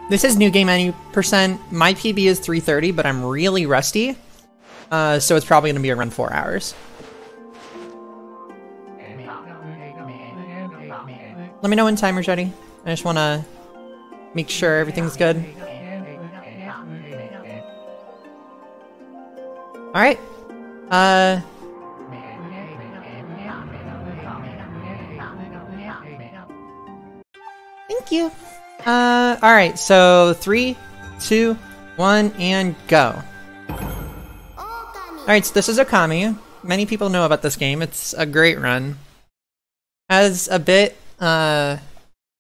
This is new game any percent. My PB is 3:30, but I'm really rusty. So it's probably gonna be around 4 hours. Let me know when timer's ready. I just wanna make sure everything's good. Alright. Thank you. Alright, so 3, 2, 1, and go. Alright, so this is Okami. Many people know about this game. It's a great run. Has a bit, I'm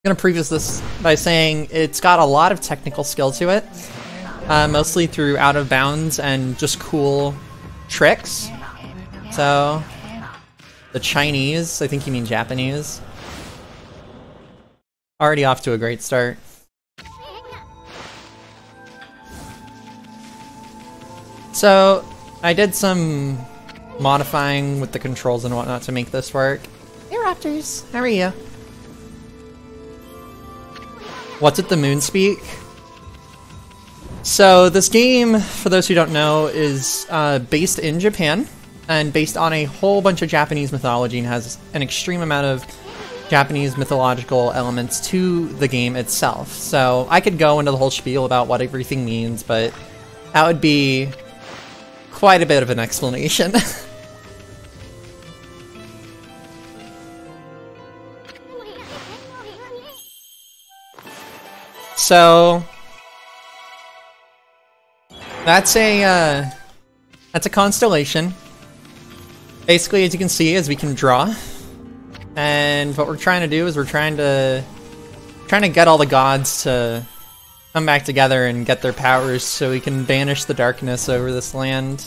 gonna preface this by saying it's got a lot of technical skill to it. Mostly through out of bounds and just cool tricks. So, the Chinese, I think you mean Japanese. Already off to a great start. So, I did some modifying with the controls and whatnot to make this work. Hey Raptors, how are you? What's it the moon speak? So this game, for those who don't know, is based in Japan and based on a whole bunch of Japanese mythology and has an extreme amount of Japanese mythological elements to the game itself. So I could go into the whole spiel about what everything means, but that would be quite a bit of an explanation. So that's a constellation. Basically, as you can see, we can draw. And what we're trying to do is we're trying to get all the gods to come back together and get their powers so we can banish the darkness over this land.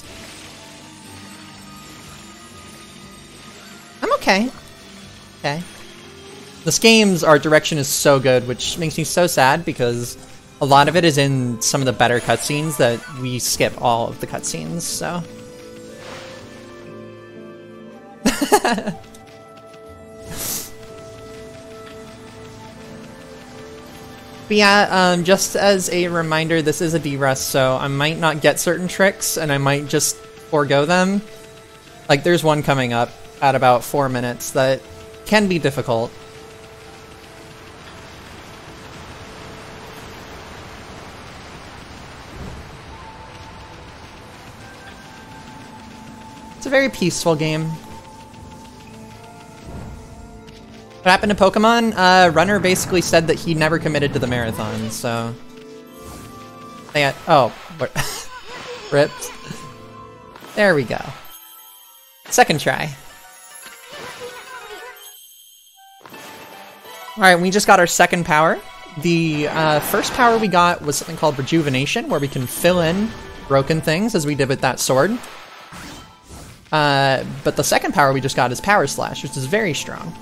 I'm okay. Okay. This game's art direction is so good, which makes me so sad because a lot of it is in some of the better cutscenes that we skip all of the cutscenes, so. But yeah, just as a reminder, this is a D-Rust, so I might not get certain tricks, and I might just forego them. Like, there's one coming up at about 4 minutes that can be difficult. It's a very peaceful game. What happened to Pokemon? Runner basically said that he never committed to the marathon, so... oh, ripped. There we go. Second try. Alright, we just got our second power. The first power we got was something called Rejuvenation, where we can fill in broken things, as we did with that sword. But the second power we just got is Power Slash, which is very strong.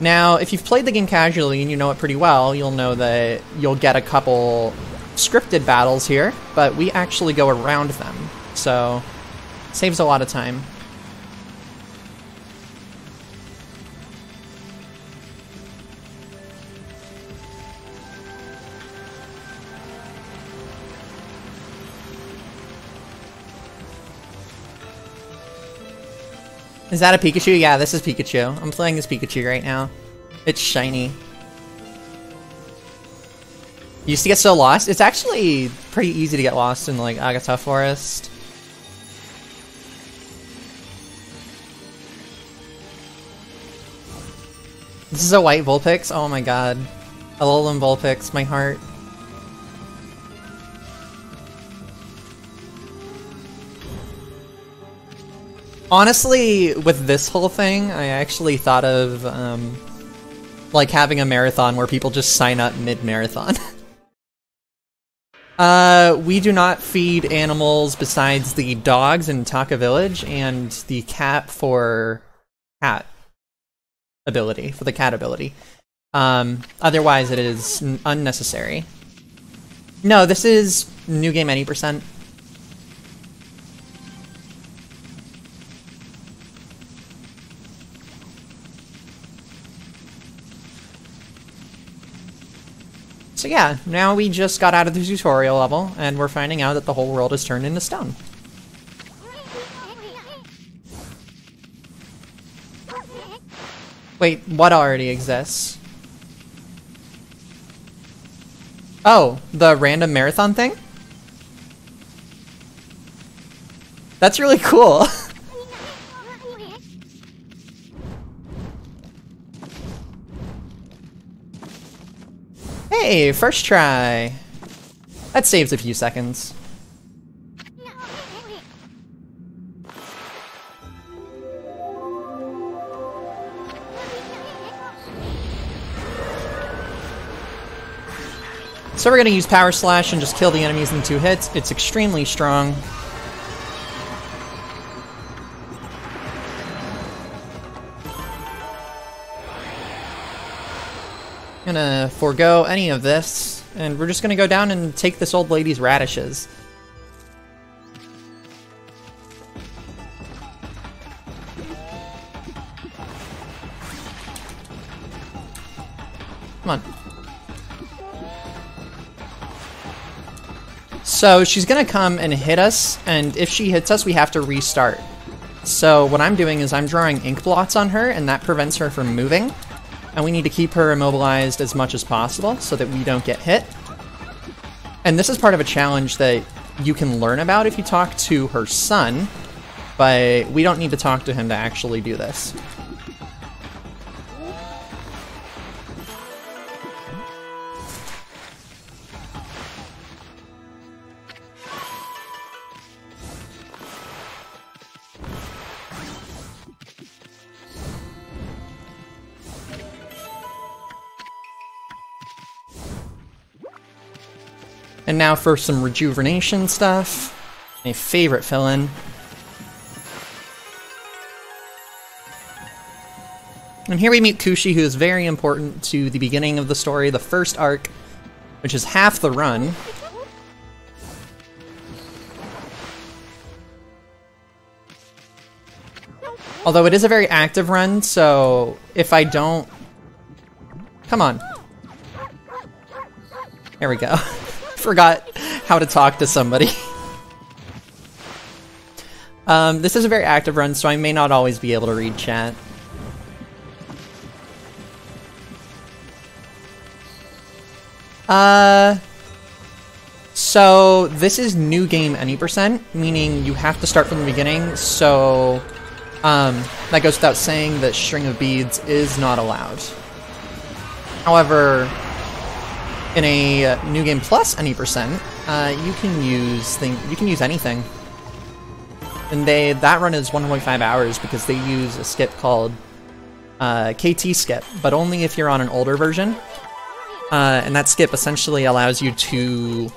Now, if you've played the game casually and you know it pretty well, you'll know that you'll get a couple scripted battles here, but we actually go around them, so it saves a lot of time. Is that a Pikachu? Yeah, this is Pikachu. I'm playing as Pikachu right now. It's shiny. You used to get so lost. It's actually pretty easy to get lost in, like, Agatha Forest. This is a white Vulpix? Oh my god. Alolan Vulpix, my heart. Honestly, with this whole thing, I actually thought of, like, having a marathon where people just sign up mid-marathon. We do not feed animals besides the dogs in Taka Village and the cat for cat ability, for the cat ability. Otherwise it is unnecessary. No, this is new game any percent. So yeah, now we just got out of the tutorial level, and we're finding out that the whole world is turned into stone. Wait, what already exists? Oh, the random marathon thing? That's really cool. Hey, first try. That saves a few seconds. So we're gonna use Power Slash and just kill the enemies in 2 hits. It's extremely strong. Gonna forego any of this, and we're just gonna go down and take this old lady's radishes. Come on. So she's gonna come and hit us, and if she hits us, we have to restart. So what I'm doing is I'm drawing ink blots on her, and that prevents her from moving. And we need to keep her immobilized as much as possible so that we don't get hit. And this is part of a challenge that you can learn about if you talk to her son, but we don't need to talk to him to actually do this. And now for some rejuvenation stuff. My favorite fill-in. And here we meet Kushi, who is very important to the beginning of the story, the first arc, which is half the run. Although it is a very active run, so if I don't... Come on. There we go. Forgot how to talk to somebody. This is a very active run, so I may not always be able to read chat. So this is new game any %, meaning you have to start from the beginning, so that goes without saying that string of beads is not allowed. However, in a new game plus any %, you can use anything. And that run is 1.5 hours because they use a skip called KT skip, but only if you're on an older version. And that skip essentially allows you to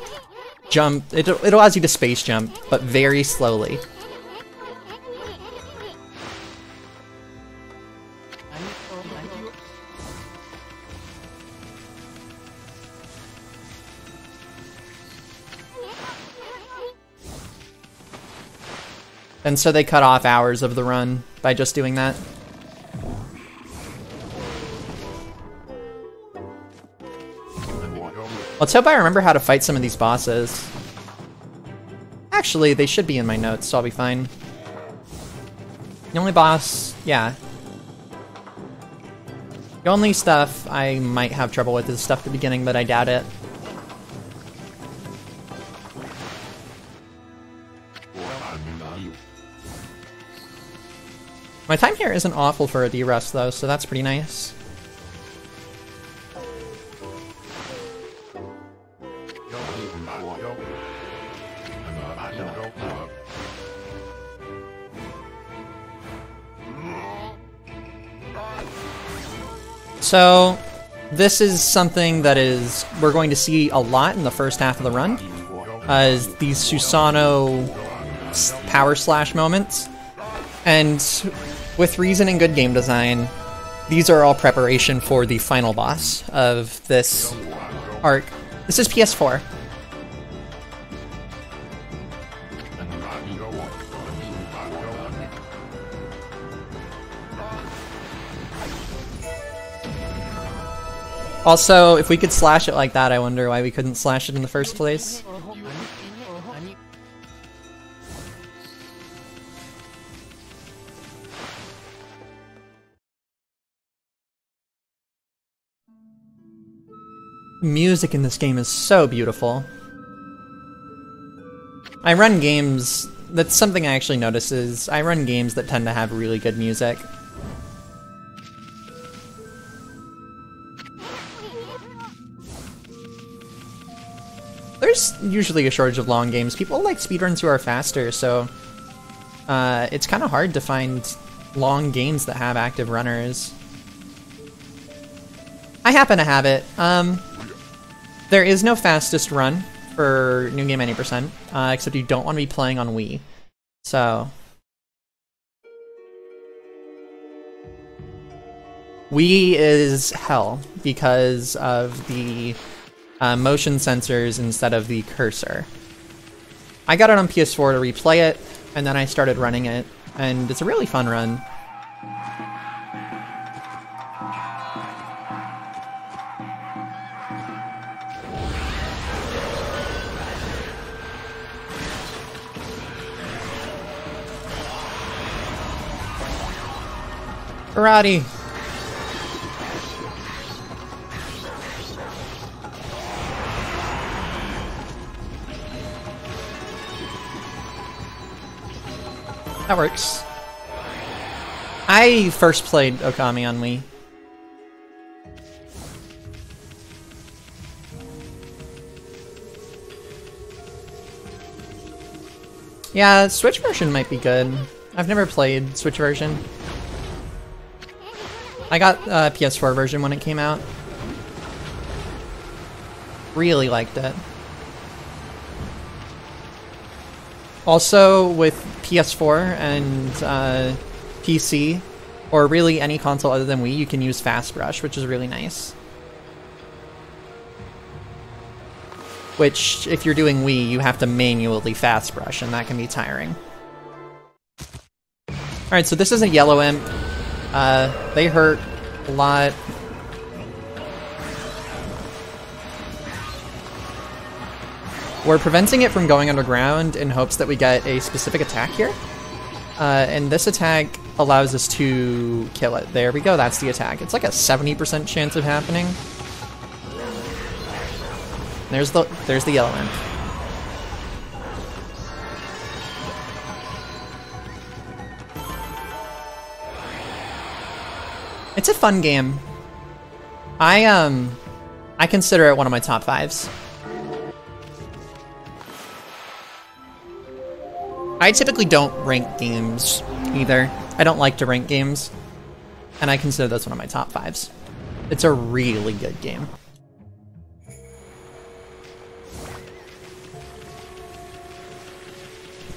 jump. It allows you to space jump, but very slowly. And so they cut off hours of the run by just doing that. Let's hope I remember how to fight some of these bosses. Actually, they should be in my notes, so I'll be fine. The only boss... yeah. The only stuff I might have trouble with is stuff at the beginning, but I doubt it. My time here isn't awful for a D-Rust though, so that's pretty nice. So, this is something that we're going to see a lot in the first half of the run, as these Susano power slash moments. And with reason and good game design, these are all preparation for the final boss of this arc. This is PS4. Also, if we could slash it like that, I wonder why we couldn't slash it in the first place. Music in this game is so beautiful. I run games, that's something I actually notice is, I run games that tend to have really good music. There's usually a shortage of long games. People like speedruns who are faster, so it's kind of hard to find long games that have active runners. I happen to have it. There is no fastest run for New Game Any %, except you don't want to be playing on Wii. So Wii is hell because of the motion sensors instead of the cursor. I got it on PS4 to replay it, and then I started running it, and it's a really fun run. Karate! That works. I first played Okami on Wii. Yeah, Switch version might be good. I've never played Switch version. I got PS4 version when it came out. Really liked it. Also, with PS4 and PC, or really any console other than Wii, you can use Fast Brush, which is really nice. Which, if you're doing Wii, you have to manually Fast Brush, and that can be tiring. Alright, so this is a yellow imp. They hurt a lot. We're preventing it from going underground in hopes that we get a specific attack here. And this attack allows us to kill it. There we go, that's the attack. It's like a 70% chance of happening. There's the yellow imp. It's a fun game. I consider it one of my top 5s. I typically don't rank games either. I don't like to rank games, and I consider this one of my top 5s. It's a really good game.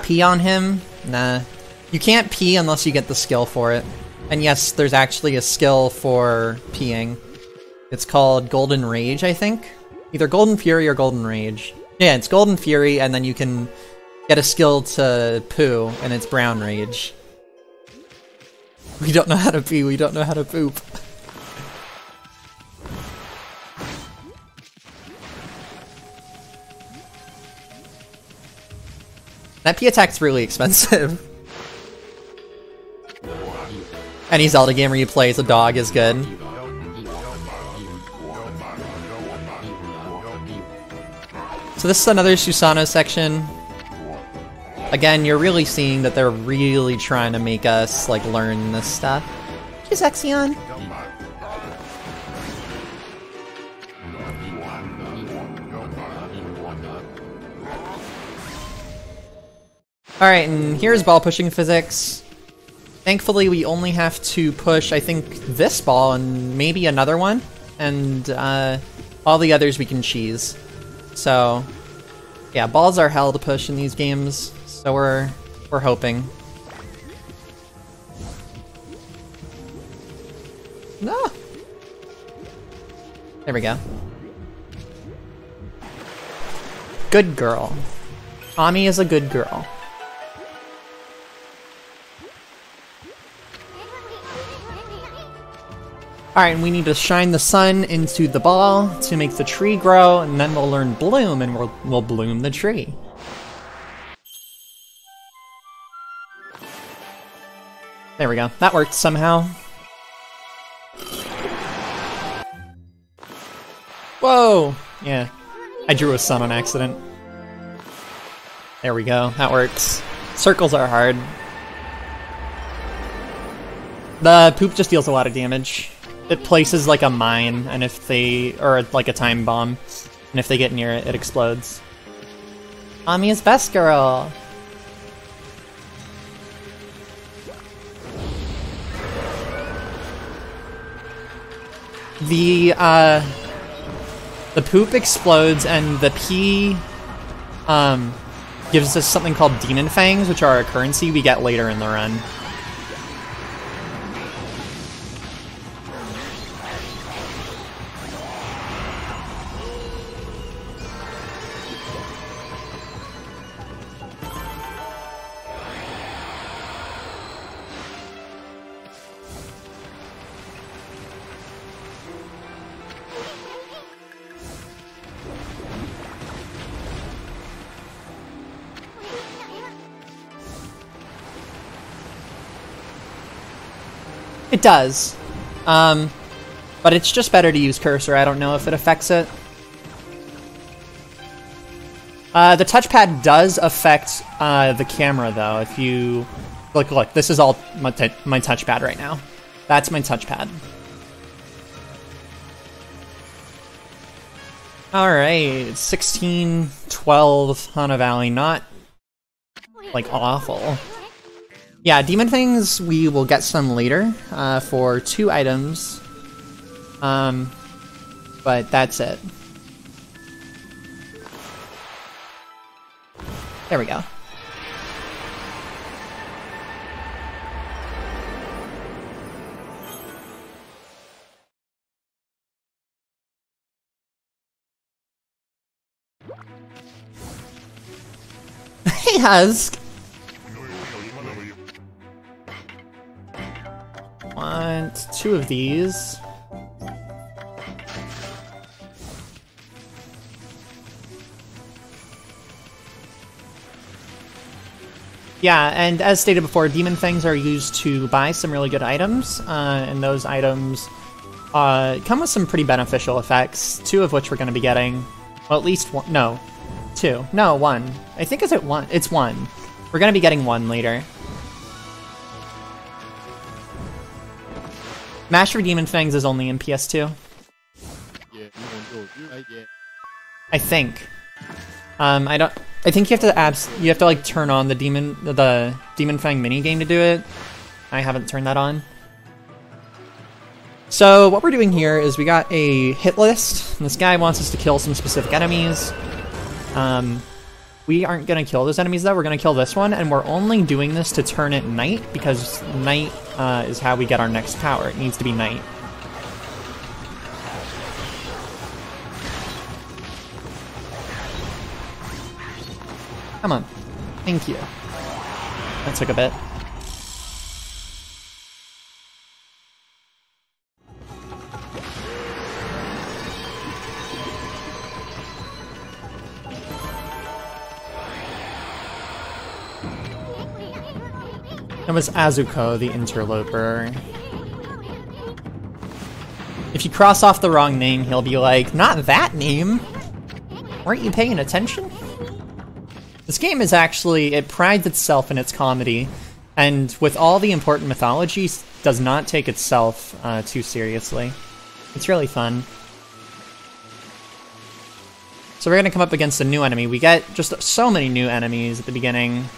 Pee on him? Nah. You can't pee unless you get the skill for it. And yes, there's actually a skill for peeing. It's called Golden Rage, I think? Either Golden Fury or Golden Rage. Yeah, it's Golden Fury, and then you can get a skill to poo, and it's Brown Rage. We don't know how to pee, we don't know how to poop. That pee attack's really expensive. Any Zelda game where you play as a dog is good. So this is another Susano section. Again, you're really seeing that they're really trying to make us, like, learn this stuff. Hey, Zexion! Alright, and here's ball pushing physics. Thankfully, we only have to push, I think, this ball and maybe another one, and all the others we can cheese. So, yeah, balls are hell to push in these games, so we're hoping. No! There we go. Good girl. Ami is a good girl. Alright, and we need to shine the sun into the ball to make the tree grow, and then we'll learn bloom, and we'll bloom the tree. There we go. That worked somehow. Whoa! Yeah. I drew a sun on accident. There we go. That works. Circles are hard. The poop just deals a lot of damage. It places like a mine, and if they, or like a time bomb, and if they get near it, it explodes. Ami is best girl! The poop explodes, and the pea, gives us something called Demon Fangs, which are a currency we get later in the run. It does, but it's just better to use cursor. I don't know if it affects it. The touchpad does affect the camera, though. If you look, this is all my touchpad right now. That's my touchpad. All right, 16-12 Hana Valley, not like awful. Yeah, Demon Fangs, we will get some later for 2 items, but that's it. There we go. Hey, Husk! Want 2 of these. Yeah, and as stated before, Demon Fangs are used to buy some really good items, and those items come with some pretty beneficial effects, 2 of which we're going to be getting. Well, at least one. No, 2. No, 1. I think it's 1. It's 1. We're going to be getting 1 later. Master Demon Fangs is only in PS2. I think. I don't. I think you have to like turn on the Demon Fang minigame to do it. I haven't turned that on. So what we're doing here is we got a hit list. And this guy wants us to kill some specific enemies. We aren't gonna kill those enemies though. We're gonna kill this one, and we're only doing this to turn it night because night is how we get our next power. It needs to be night. Come on. Thank you. That took a bit. That was Azuko, the interloper. If you cross off the wrong name, he'll be like, "Not that name! Weren't you paying attention?" This game is actually, it prides itself in its comedy, and with all the important mythology, does not take itself too seriously. It's really fun. So we're gonna come up against a new enemy. We get just so many new enemies at the beginning,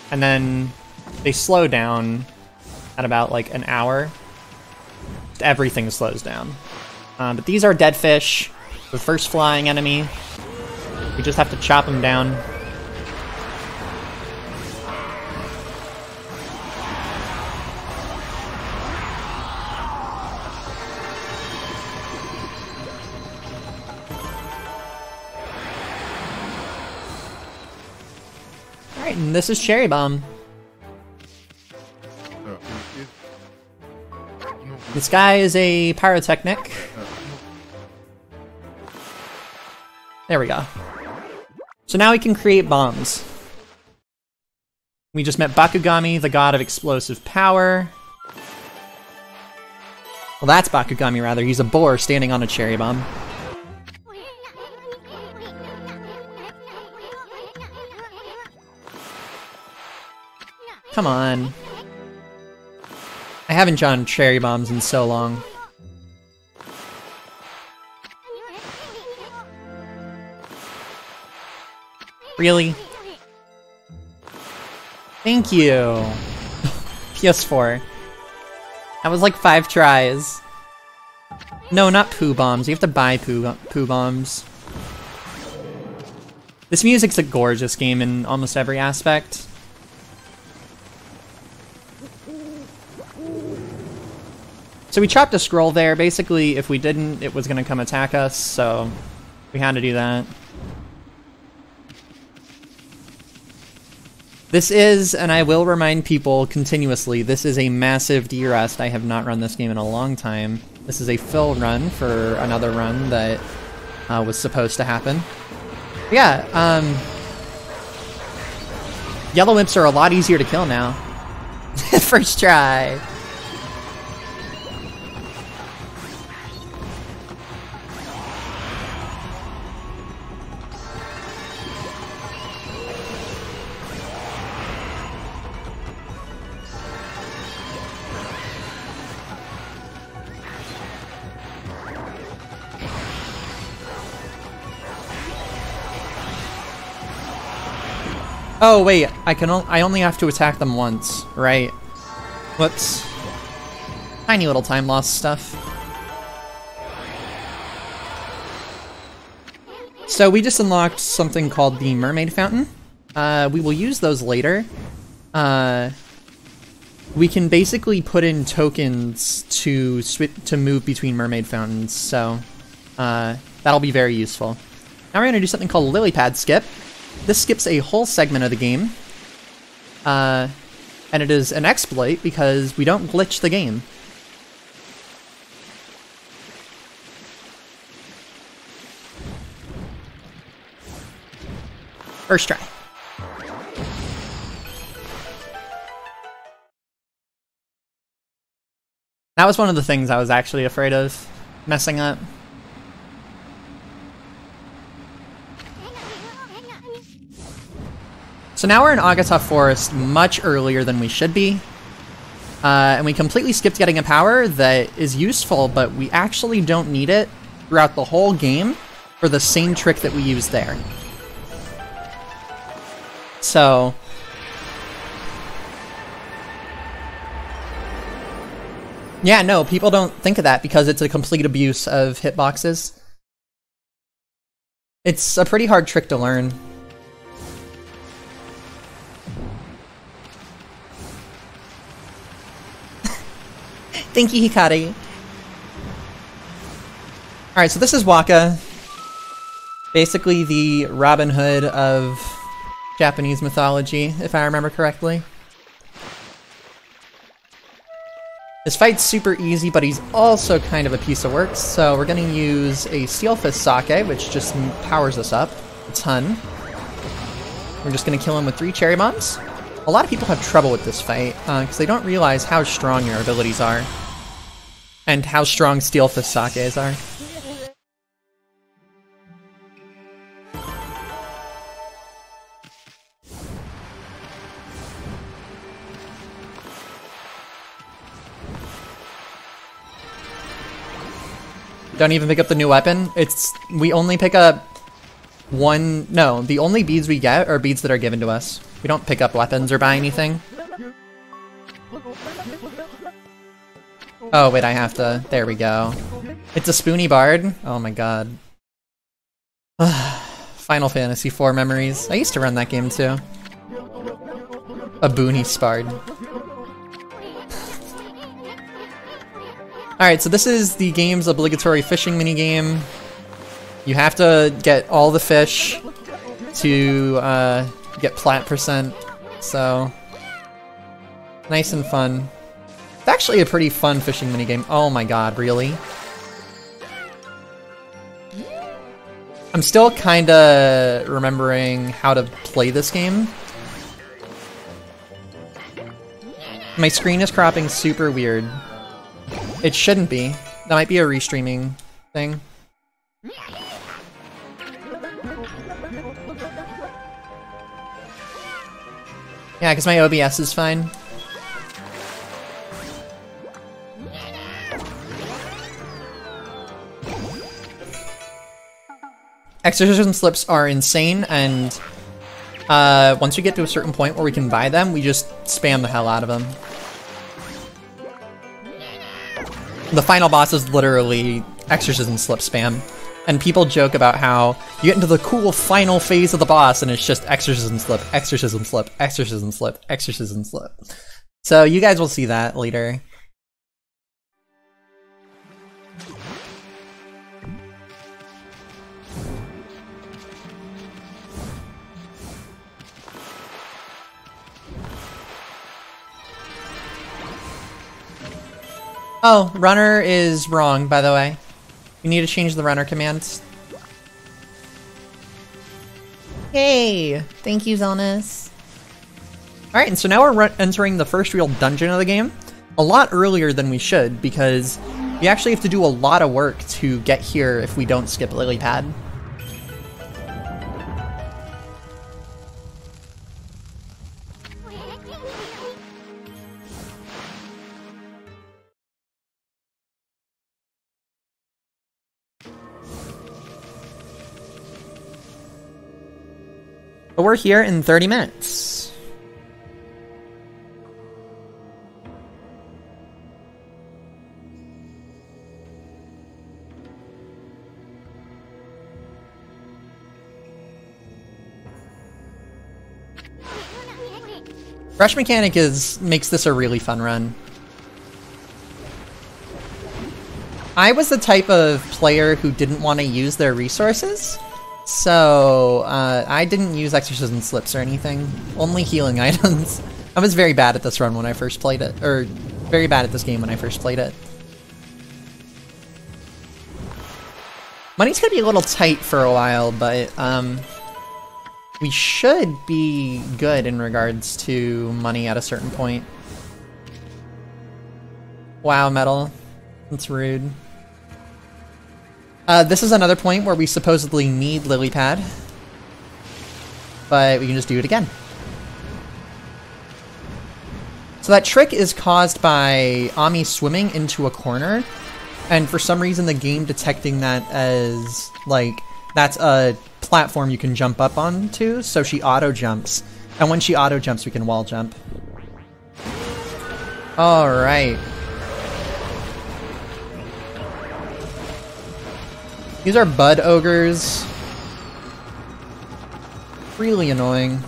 and then they slow down at about like an hour. Everything slows down. But these are dead fish, the first flying enemy. We just have to chop them down. Alright, and this is Cherry Bomb. This guy is a pyrotechnic. There we go. So now we can create bombs. We just met Bakugami, the god of explosive power. Well, that's Bakugami, rather. He's a boar standing on a cherry bomb. Come on. I haven't drawn cherry bombs in so long. Really? Thank you. PS4. That was like 5 tries. No, not poo bombs. You have to buy poo bombs. This music's a gorgeous game in almost every aspect. So we chopped a scroll there. Basically, if we didn't, it was gonna come attack us, so we had to do that. This is, and I will remind people continuously, this is a massive derust. I have not run this game in a long time. This is a fill run for another run that was supposed to happen. But yeah, yellow imps are a lot easier to kill now. First try. Oh wait, I only have to attack them once, right? Whoops. Tiny little time loss stuff. So we just unlocked something called the Mermaid Fountain. We will use those later. We can basically put in tokens to move between Mermaid Fountains, so that'll be very useful. Now we're gonna do something called Lily Pad Skip. This skips a whole segment of the game, and it is an exploit because we don't glitch the game. First try. That was one of the things I was actually afraid of messing up. So now we're in Agata Forest much earlier than we should be. And we completely skipped getting a power that is useful, but we actually don't need it throughout the whole game for the same trick that we used there. So yeah, no, people don't think of that because it's a complete abuse of hitboxes. It's a pretty hard trick to learn. Thank you, Hikari. Alright, so this is Waka. Basically the Robin Hood of Japanese mythology, if I remember correctly. This fight's super easy, but he's also kind of a piece of work, so we're gonna use a Steel Fist Sake, which just powers us up a ton. We're just gonna kill him with 3 cherry bombs. A lot of people have trouble with this fight, because they don't realize how strong your abilities are. And how strong Steel Fist Sakes are. Don't even pick up the new weapon. We only pick up one. No, the only beads we get are beads that are given to us. We don't pick up weapons or buy anything. Oh wait, I have to. There we go. It's a Spoony Bard. Oh my god. Final Fantasy IV memories. I used to run that game too. A Boony Spard. Alright, so this is the game's obligatory fishing minigame. You have to get all the fish to get plat %, so nice and fun. It's actually a pretty fun fishing minigame. Oh my god, really? I'm still kinda remembering how to play this game. My screen is cropping super weird. It shouldn't be. That might be a restreaming thing. Yeah, because my OBS is fine. Exorcism slips are insane, and once we get to a certain point where we can buy them, we just spam the hell out of them. The final boss is literally Exorcism slip spam, and people joke about how you get into the cool final phase of the boss and it's just Exorcism slip, Exorcism slip, Exorcism slip, Exorcism slip. So you guys will see that later. Oh, runner is wrong, by the way. You need to change the runner command. Yay! Thank you, Zonus. Alright, and so now we're entering the first real dungeon of the game. A lot earlier than we should, because we actually have to do a lot of work to get here if we don't skip Lily Pad. But we're here in 30 minutes. Rush mechanic makes this a really fun run. I was the type of player who didn't want to use their resources. So, I didn't use Exorcism Slips or anything. Only healing items. I was very bad at this run when I first played it. Or, very bad at this game when I first played it. Money's gonna be a little tight for a while, but, we should be good in regards to money at a certain point. Wow, metal. That's rude. This is another point where we supposedly need Lily Pad, but we can just do it again. So that trick is caused by Ami swimming into a corner, and for some reason the game detecting that as, like, that's a platform you can jump up onto, so she auto-jumps. And when she auto-jumps, we can wall jump. Alright. These are Bud Ogres. Really annoying.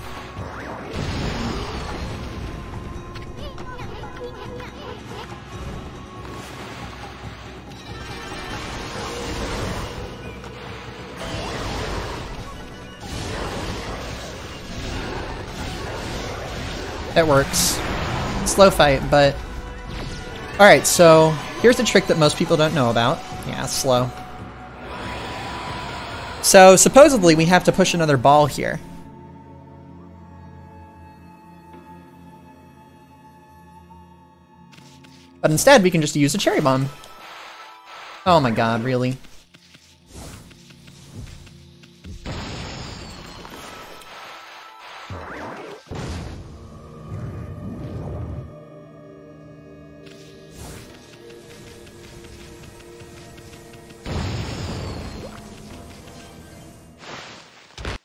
That works. Slow fight, but... Alright, so here's a trick that most people don't know about. Yeah, slow. So, supposedly, we have to push another ball here. But instead, we can just use a cherry bomb. Oh my god, really?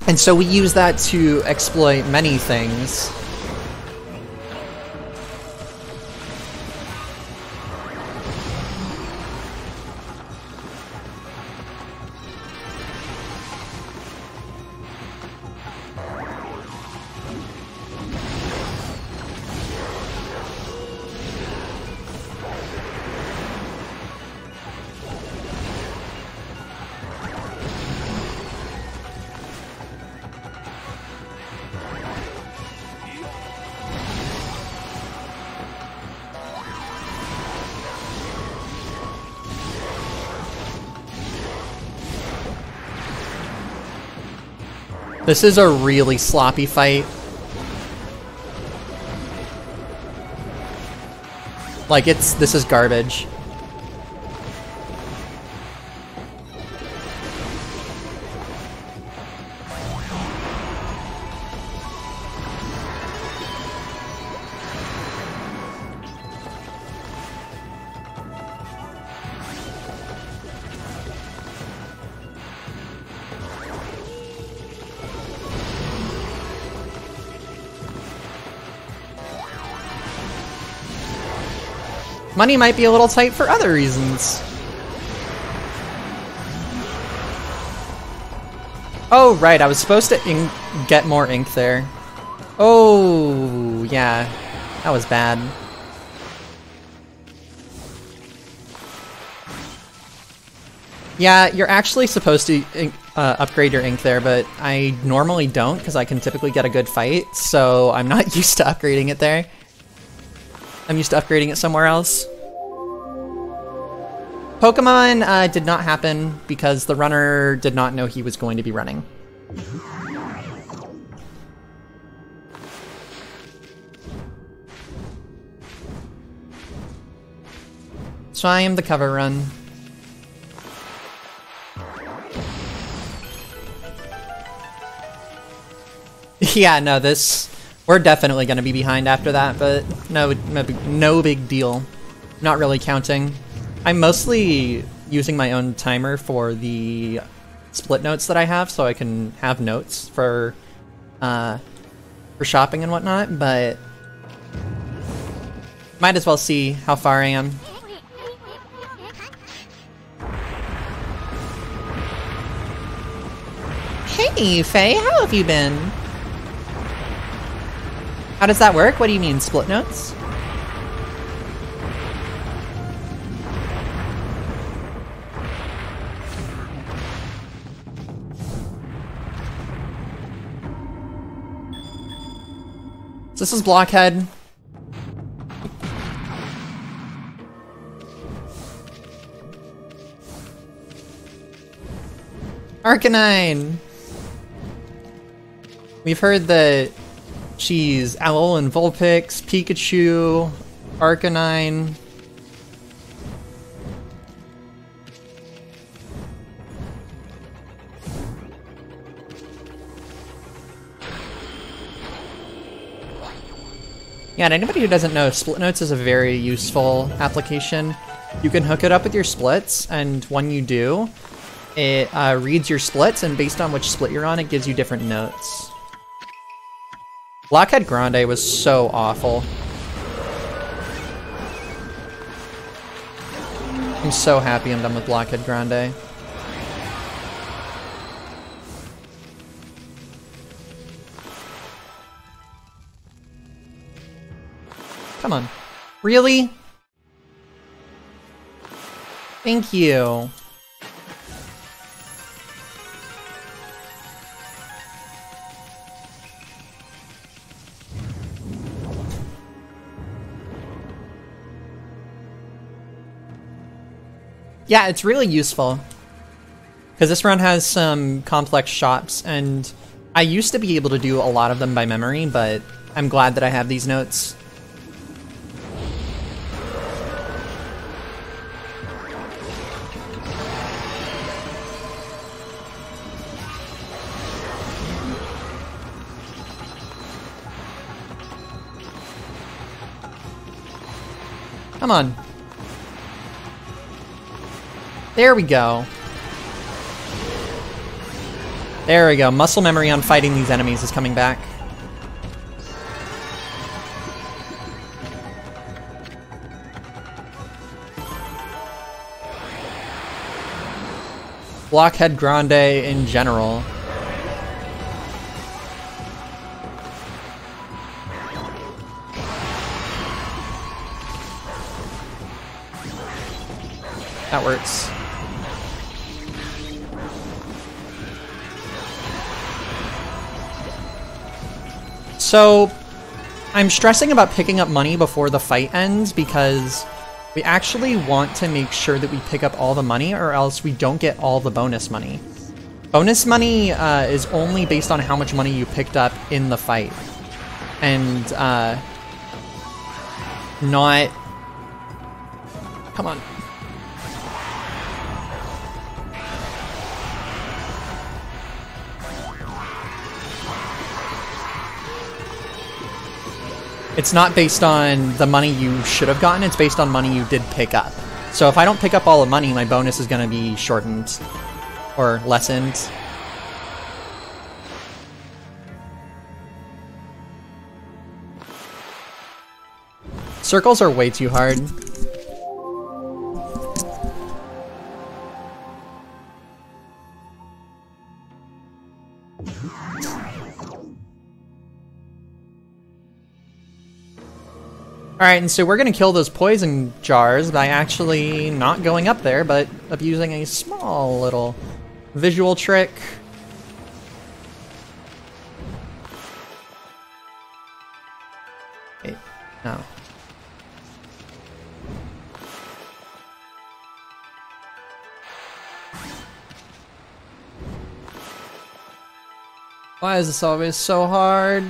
And so we use that to exploit many things. This is a really sloppy fight. Like, this is garbage. Money might be a little tight for other reasons. Oh, right, I was supposed to get more ink there. Oh, yeah, that was bad. Yeah, you're actually supposed to upgrade your ink there, but I normally don't because I can typically get a good fight, so I'm not used to upgrading it there. I'm used to upgrading it somewhere else. Pokemon did not happen because the runner did not know he was going to be running. So I am the cover run. Yeah, no, we're definitely going to be behind after that, but no big deal. Not really counting. I'm mostly using my own timer for the split notes that I have, so I can have notes for shopping and whatnot, but might as well see how far I am. Hey, Faye, how have you been? How does that work? What do you mean, split notes? So this is Blockhead. Arcanine! We've heard that she's Owl and Vulpix, Pikachu, Arcanine. Yeah, and anybody who doesn't know, Split Notes is a very useful application. You can hook it up with your splits, and when you do, it reads your splits, and based on which split you're on, it gives you different notes. Blockhead Grande was so awful. I'm so happy I'm done with Blockhead Grande. Come on. Really? Thank you. Yeah, it's really useful. Because this run has some complex shops, and I used to be able to do a lot of them by memory, but I'm glad that I have these notes. Come on. There we go. There we go. Muscle memory on fighting these enemies is coming back. Blockhead Grande in general. That works. So, I'm stressing about picking up money before the fight ends because we actually want to make sure that we pick up all the money or else we don't get all the bonus money. Bonus money is only based on how much money you picked up in the fight. And not... Come on. It's not based on the money you should have gotten, it's based on money you did pick up. So if I don't pick up all the money, my bonus is going to be shortened. Or lessened. Circles are way too hard. Alright, and so we're gonna kill those poison jars by actually not going up there, but of using a small little visual trick. Wait, no. Why is this always so hard?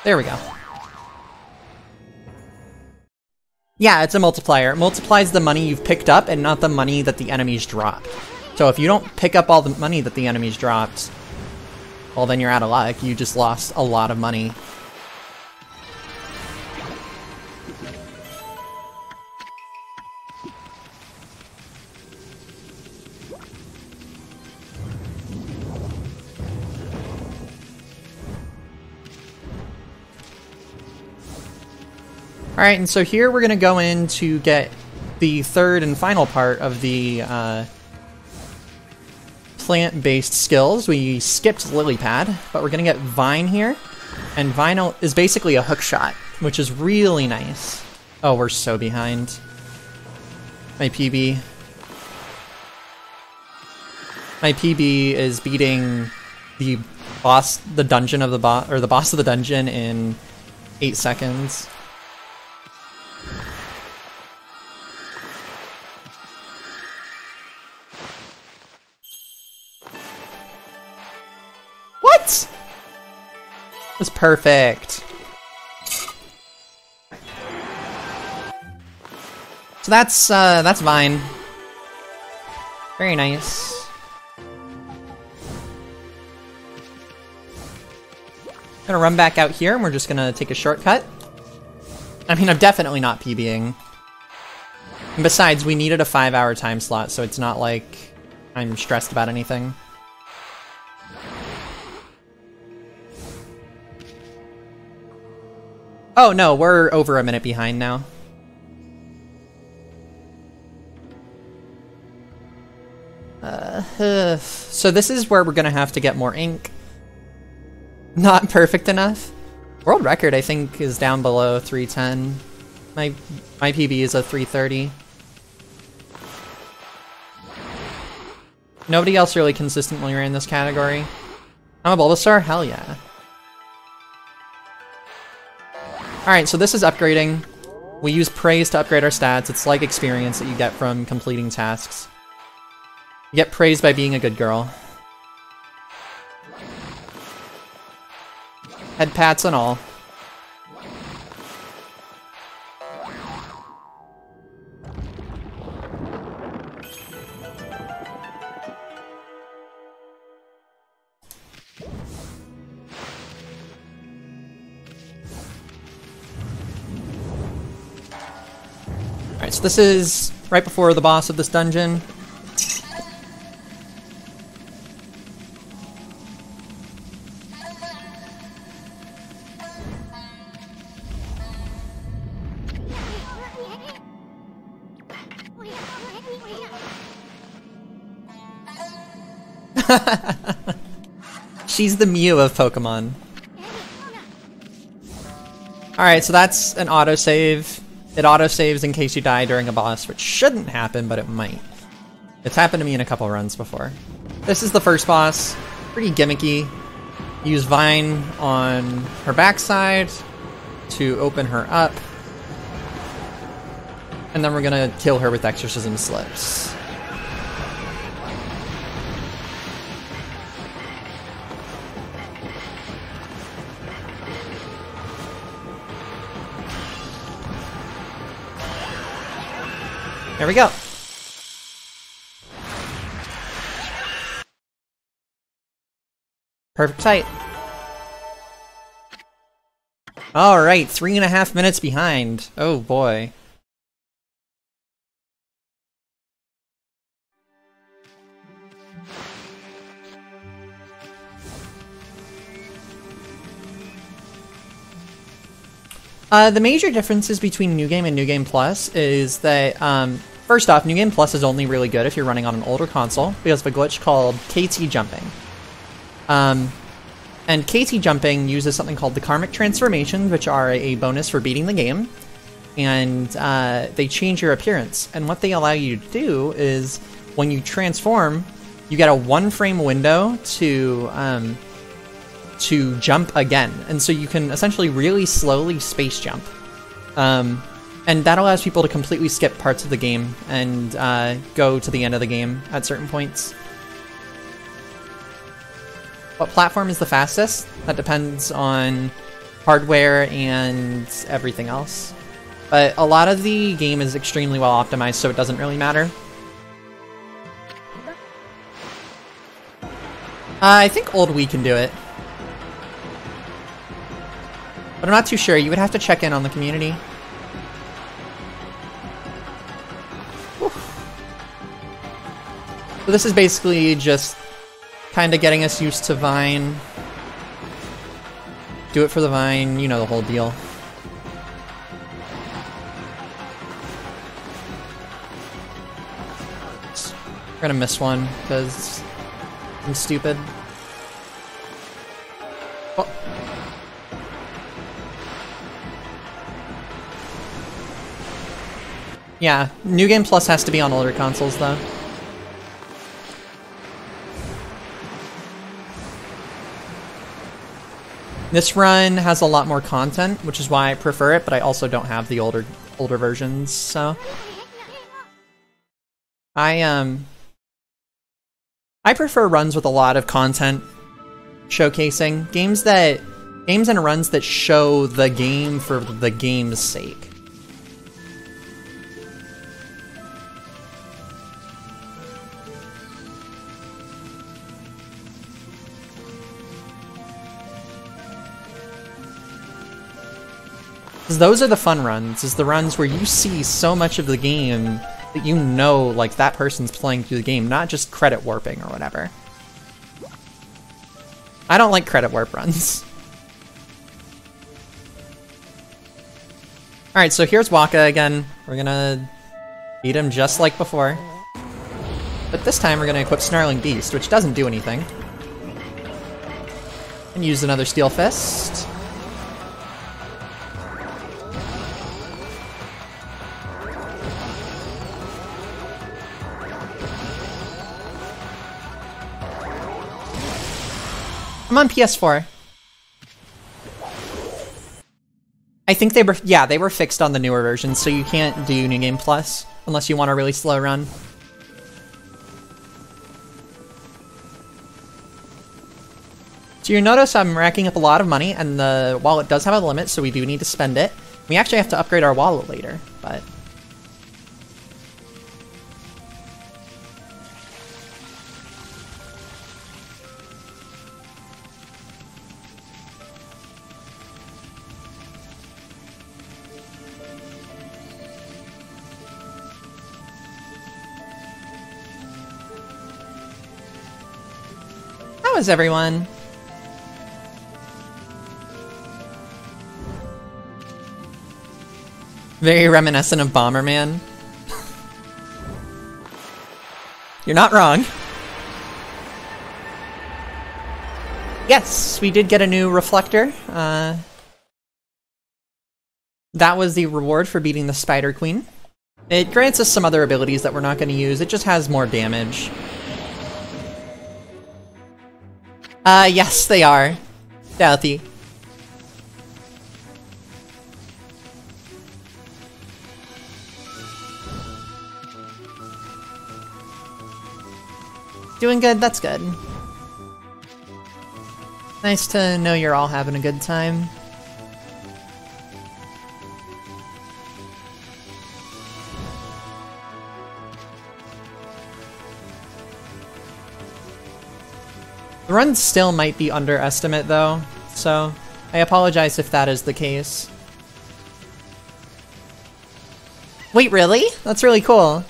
There we go. Yeah, it's a multiplier. It multiplies the money you've picked up and not the money that the enemies dropped. So if you don't pick up all the money that the enemies dropped, well then you're out of luck. You just lost a lot of money. Alright, and so here we're gonna go in to get the third and final part of the plant-based skills. We skipped Lily Pad, but we're gonna get Vine here. And Vine is basically a hook shot, which is really nice. Oh, we're so behind. My PB. My PB is beating the boss, the dungeon of the boss, or the boss of the dungeon in 8 seconds. What? That's perfect. So that's Vine. Very nice. Gonna run back out here and we're just gonna take a shortcut. I mean, I'm definitely not PBing. And besides, we needed a 5-hour time slot, so it's not like I'm stressed about anything. Oh no, we're over a minute behind now. So this is where we're gonna have to get more ink. Not perfect enough. World record, I think, is down below 310. My PB is a 330. Nobody else really consistently ran this category. I'm a Bulbasaur? Hell yeah. Alright, so this is upgrading. We use praise to upgrade our stats. It's like experience that you get from completing tasks. You get praised by being a good girl. Head pats and all. Alright, so this is right before the boss of this dungeon. She's the Mew of Pokemon. Alright, so that's an autosave. It autosaves in case you die during a boss, which shouldn't happen, but it might. It's happened to me in a couple runs before. This is the first boss. Pretty gimmicky. use Vine on her backside to open her up. And then we're gonna kill her with Exorcism Slips. There we go. Perfect sight. Alright, 3.5 minutes behind. Oh boy. The major differences between New Game and New Game Plus is that, first off, New Game Plus is only really good if you're running on an older console because of a glitch called KT jumping. And KT jumping uses something called the Karmic Transformations, which are a bonus for beating the game, and they change your appearance. And what they allow you to do is, when you transform, you get a 1-frame window to jump again, and so you can essentially really slowly space jump. And that allows people to completely skip parts of the game and go to the end of the game at certain points. What platform is the fastest? That depends on hardware and everything else. But a lot of the game is extremely well optimized, so it doesn't really matter. I think Old Wii can do it. But I'm not too sure. You would have to check in on the community. Whew. So this is basically just kind of getting us used to Vine. Do it for the Vine, you know the whole deal. We're gonna miss one because I'm stupid. Oh. Yeah, New Game Plus has to be on older consoles though. This run has a lot more content, which is why I prefer it, but I also don't have the older versions, so I prefer runs with a lot of content showcasing games and runs that show the game for the game's sake. Because those are the fun runs, is the runs where you see so much of the game that you know, like, that person's playing through the game, not just credit warping or whatever. I don't like credit warp runs. Alright, so here's Waka again. We're gonna beat him just like before. But this time we're gonna equip Snarling Beast, which doesn't do anything. And use another Steel Fist. I'm on PS4. I think they were, yeah, they were fixed on the newer version, so you can't do New Game Plus unless you want a really slow run. So you notice I'm racking up a lot of money, and the wallet does have a limit, so we do need to spend it. We actually have to upgrade our wallet later, but... How is everyone? Very reminiscent of Bomberman. You're not wrong. Yes, we did get a new reflector. That was the reward for beating the Spider Queen. It grants us some other abilities that we're not going to use. It just has more damage. Yes, they are. Stealthy. Doing good, that's good. Nice to know you're all having a good time. The run still might be underestimate though, so I apologize if that is the case. Wait, really? That's really cool.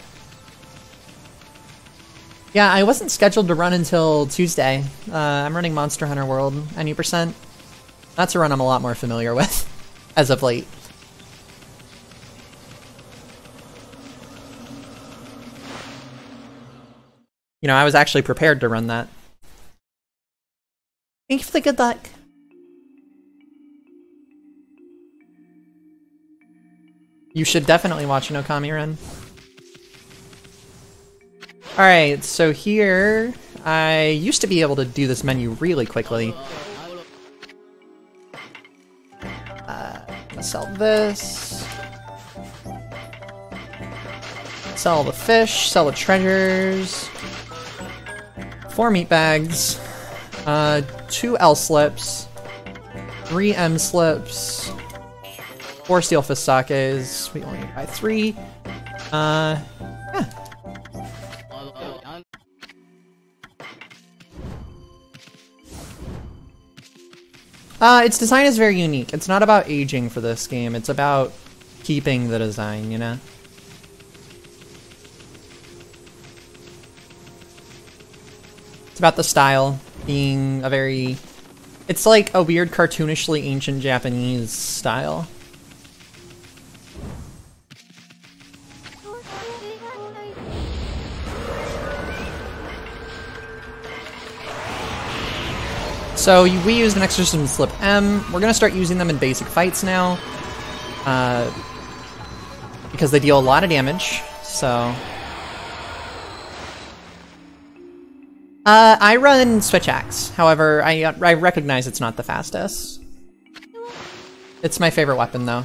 Yeah, I wasn't scheduled to run until Tuesday. I'm running Monster Hunter World, any percent. That's a run I'm a lot more familiar with, as of late. You know, I was actually prepared to run that. Thank you for the good luck. You should definitely watch an Okami run. Alright, so here, I used to be able to do this menu really quickly. Sell this. Sell the fish, sell the treasures. 4 meat bags. 2 L slips. 3 M slips. 4 steel fist sakes. We only need to buy 3. Yeah. Its design is very unique. It's not about aging for this game, it's about keeping the design, you know? It's about the style being a very... It's like a weird cartoonishly ancient Japanese style. So we used an exorcism slip M. We're gonna start using them in basic fights now, because they deal a lot of damage. So I run switch axe. However, I recognize it's not the fastest. It's my favorite weapon though.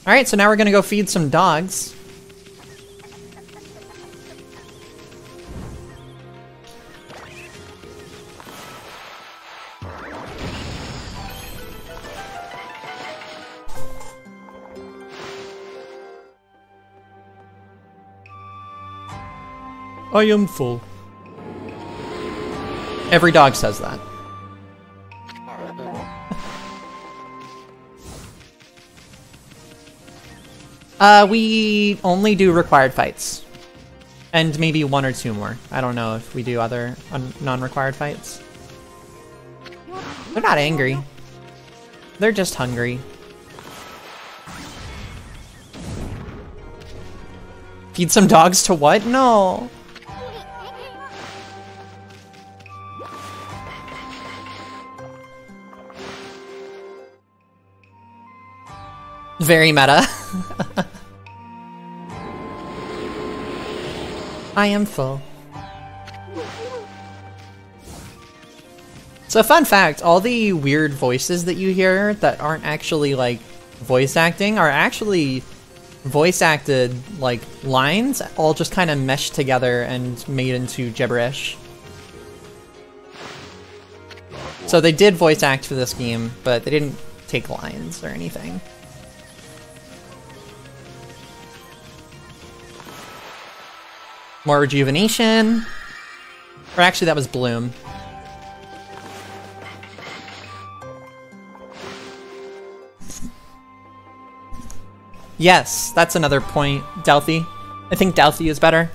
Alright, so now we're gonna go feed some dogs. I am full. Every dog says that. We only do required fights. And maybe 1 or 2 more. I don't know if we do other non-required fights. They're not angry. They're just hungry. Feed some dogs to what? No! Very meta. I am full. So fun fact, all the weird voices that you hear that aren't actually like voice acting are actually voice acted like lines, all just kind of meshed together and made into gibberish. So they did voice act for this game, but they didn't take lines or anything. More rejuvenation. Or actually that was Bloom. Yes, that's another point. Delphi. I think Delphi is better.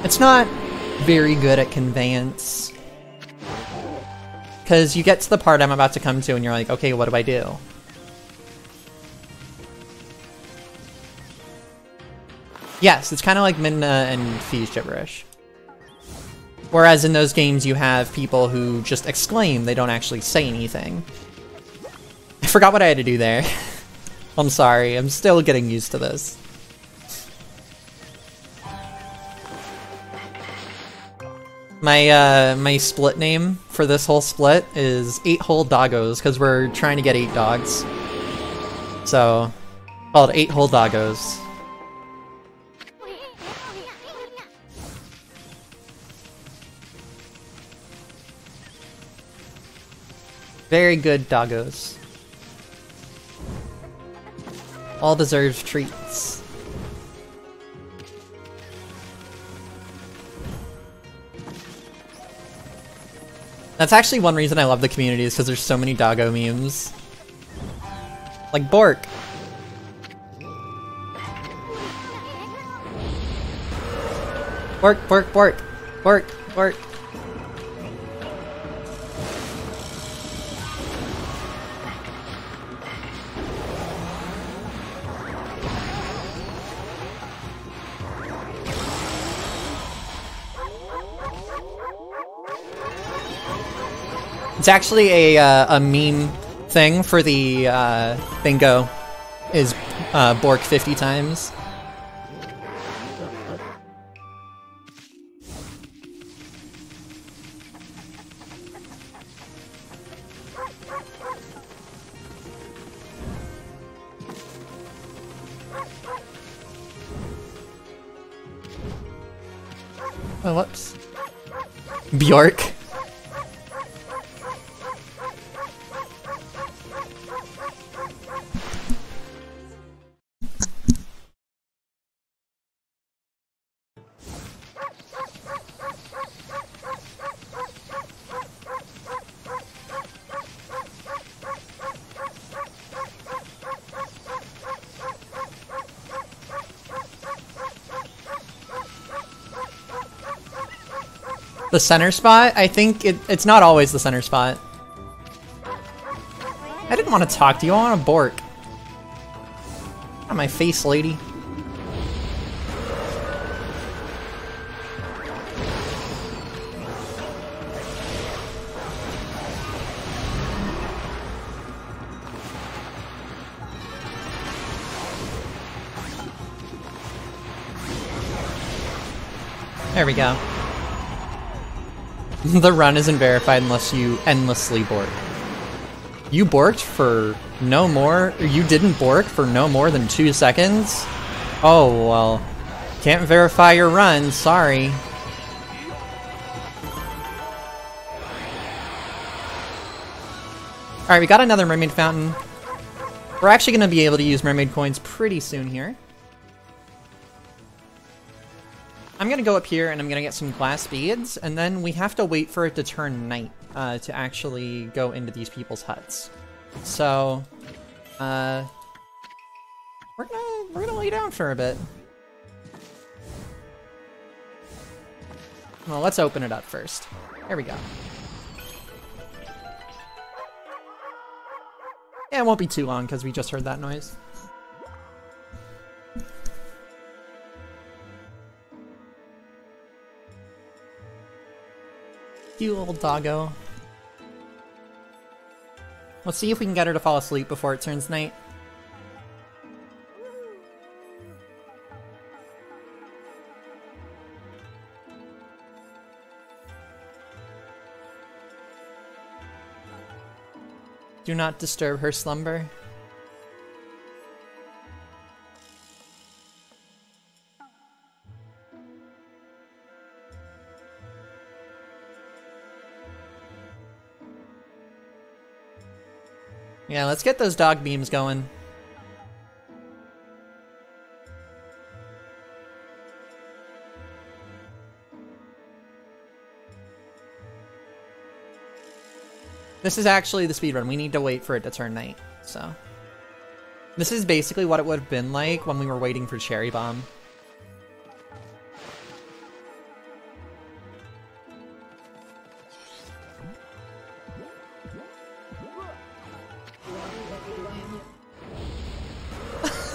It's not very good at conveyance. Because you get to the part I'm about to come to and you're like, okay, what do I do? Yes, it's kind of like Midna and Fi's gibberish. Whereas in those games you have people who just exclaim, they don't actually say anything. I forgot what I had to do there. I'm sorry, I'm still getting used to this. My split name for this whole split is 8 Whole Doggos, because we're trying to get 8 dogs. So, called 8 Whole Doggos. Very good doggos. All deserved treats. That's actually one reason I love the community, is because there's so many doggo memes. Like Bork. Bork, Bork, Bork. Bork, Bork. It's actually a meme thing for the bingo, is Bork 50 times. Oh, whoops. Bjork. The center spot? I think it's not always the center spot. I didn't want to talk to you, I want to bork. On my face, lady. There we go. The run isn't verified unless you endlessly bork. You borked for no more, or you didn't bork for no more than 2 seconds? Oh, well, can't verify your run, sorry. Alright, we got another mermaid fountain. We're actually going to be able to use mermaid coins pretty soon here. I'm gonna go up here and I'm gonna get some glass beads, and then we have to wait for it to turn night to actually go into these people's huts. So, we're gonna lay down for a bit. Well, let's open it up first. There we go. Yeah, it won't be too long because we just heard that noise. Cute little doggo. Let's see if we can get her to fall asleep before it turns night. Do not disturb her slumber. Yeah, let's get those dog beams going. This is actually the speedrun. We need to wait for it to turn night, so. This is basically what it would have been like when we were waiting for Cherry Bomb.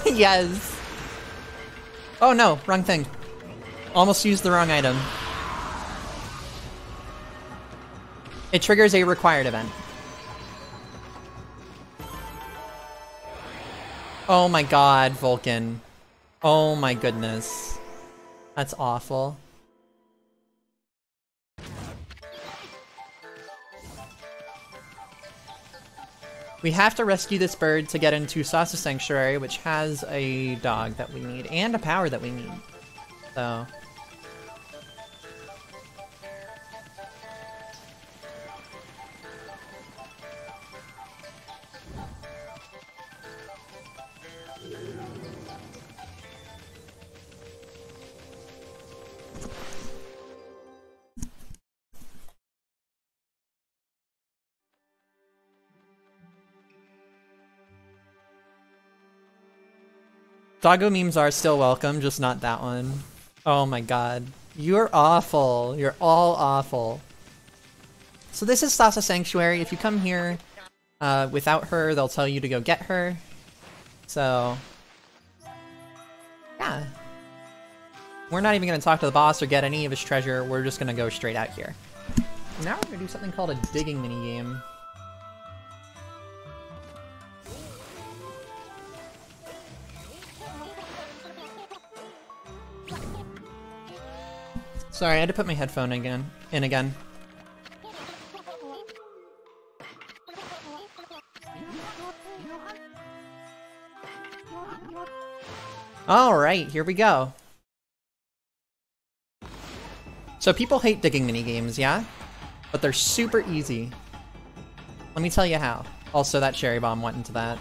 Yes! Oh no, wrong thing. Almost used the wrong item. It triggers a required event. Oh my god, Vulcan. Oh my goodness. That's awful. We have to rescue this bird to get into Sasa Sanctuary, which has a dog that we need, and a power that we need. So... Doggo memes are still welcome, just not that one. Oh my god. You're awful. You're all awful. So this is Sasa Sanctuary. If you come here without her, they'll tell you to go get her. So... yeah. We're not even going to talk to the boss or get any of his treasure. We're just going to go straight out here. Now we're going to do something called a digging minigame. Sorry, I had to put my headphone in again. Alright, here we go. So people hate digging minigames, yeah? But they're super easy. Let me tell you how. Also, that cherry bomb went into that.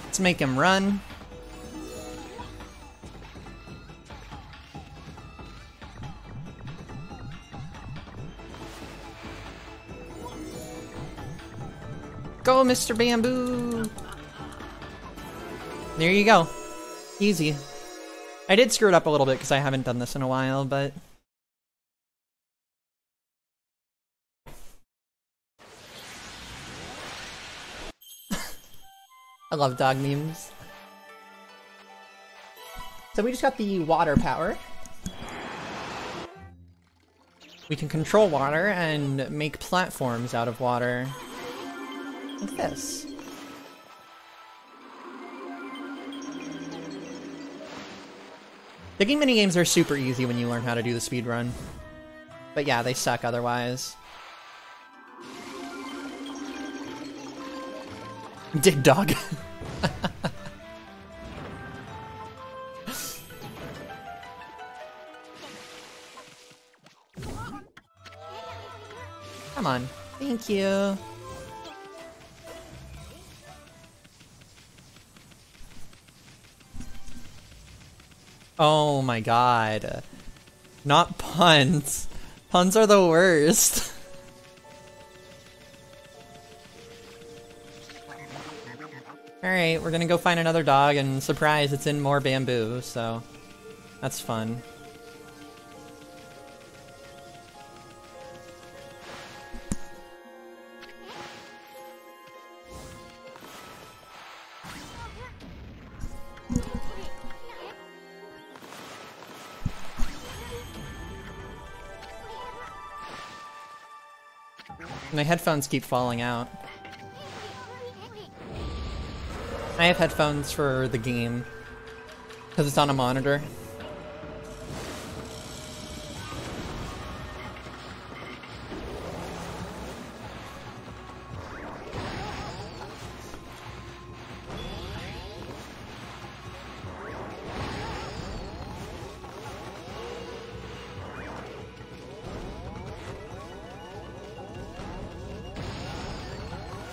Let's make him run. Go, Mr. Bamboo! There you go. Easy. I did screw it up a little bit because I haven't done this in a while, but... I love dog memes. So we just got the water power. We can control water and make platforms out of water. Like this. Digging minigames are super easy when you learn how to do the speedrun. But yeah, they suck otherwise. Dig dog. Come on. Thank you. Oh my god. Not puns. Puns are the worst. Alright, we're gonna go find another dog, and surprise, it's in more bamboo, so that's fun. My headphones keep falling out. I have headphones for the game, because it's on a monitor.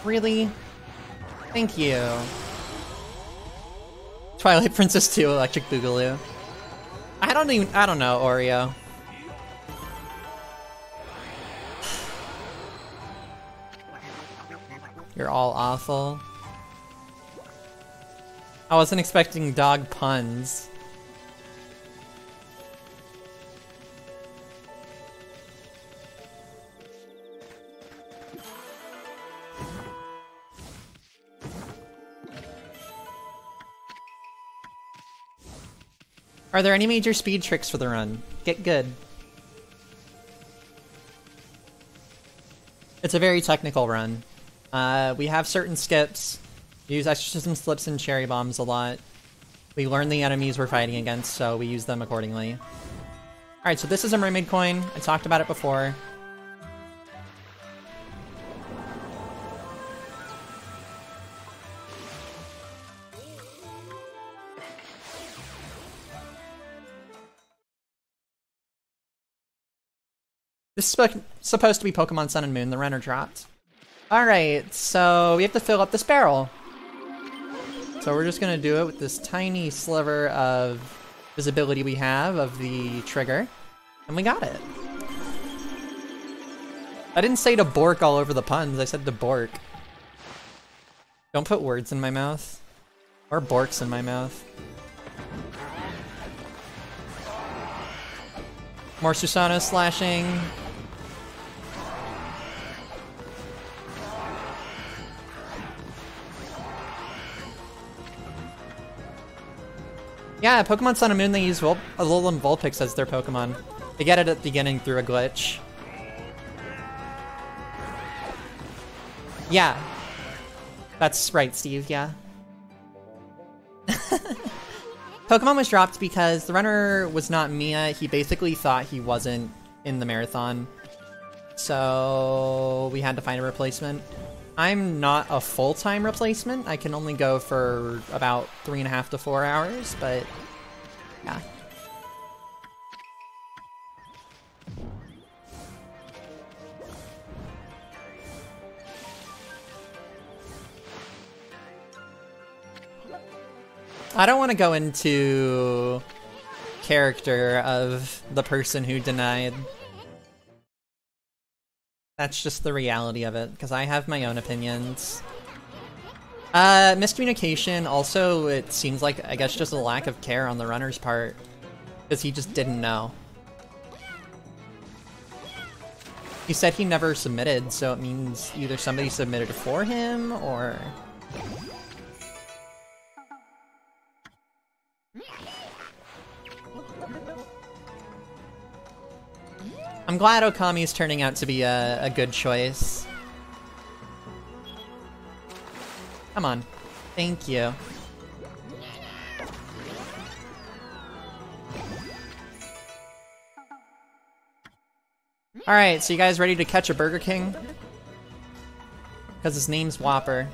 Really? Thank you. Twilight Princess 2 Electric Boogaloo. I don't know, Oreo. You're all awful. I wasn't expecting dog puns. Are there any major speed tricks for the run? Get good. It's a very technical run. We have certain skips. We use exorcism slips and cherry bombs a lot. We learn the enemies we're fighting against, so we use them accordingly. Alright, so this is a mermaid coin. I talked about it before. This is supposed to be Pokemon Sun and Moon, the runner dropped. Alright, so we have to fill up this barrel. So we're just gonna do it with this tiny sliver of visibility we have of the trigger. And we got it. I didn't say to bork all over the puns, I said to bork. Don't put words in my mouth. Or borks in my mouth. More Susano slashing. Yeah, Pokemon Sun and Moon, they use Alolan Vulpix as their Pokemon. They get it at the beginning through a glitch. Yeah. That's right, Steve, yeah. Pokemon was dropped because the runner was not Mia. He basically thought he wasn't in the marathon. So we had to find a replacement. I'm not a full-time replacement. I can only go for about 3.5 to 4 hours, but yeah. I don't want to go into character of the person who denied. That's just the reality of it, because I have my own opinions. Miscommunication, also, it seems like, I guess, just a lack of care on the runner's part, because he just didn't know. He said he never submitted, so it means either somebody submitted for him, or... I'm glad Okami is turning out to be a good choice. Come on. Thank you. Alright, so you guys ready to catch a Burger King? Because his name's Whopper.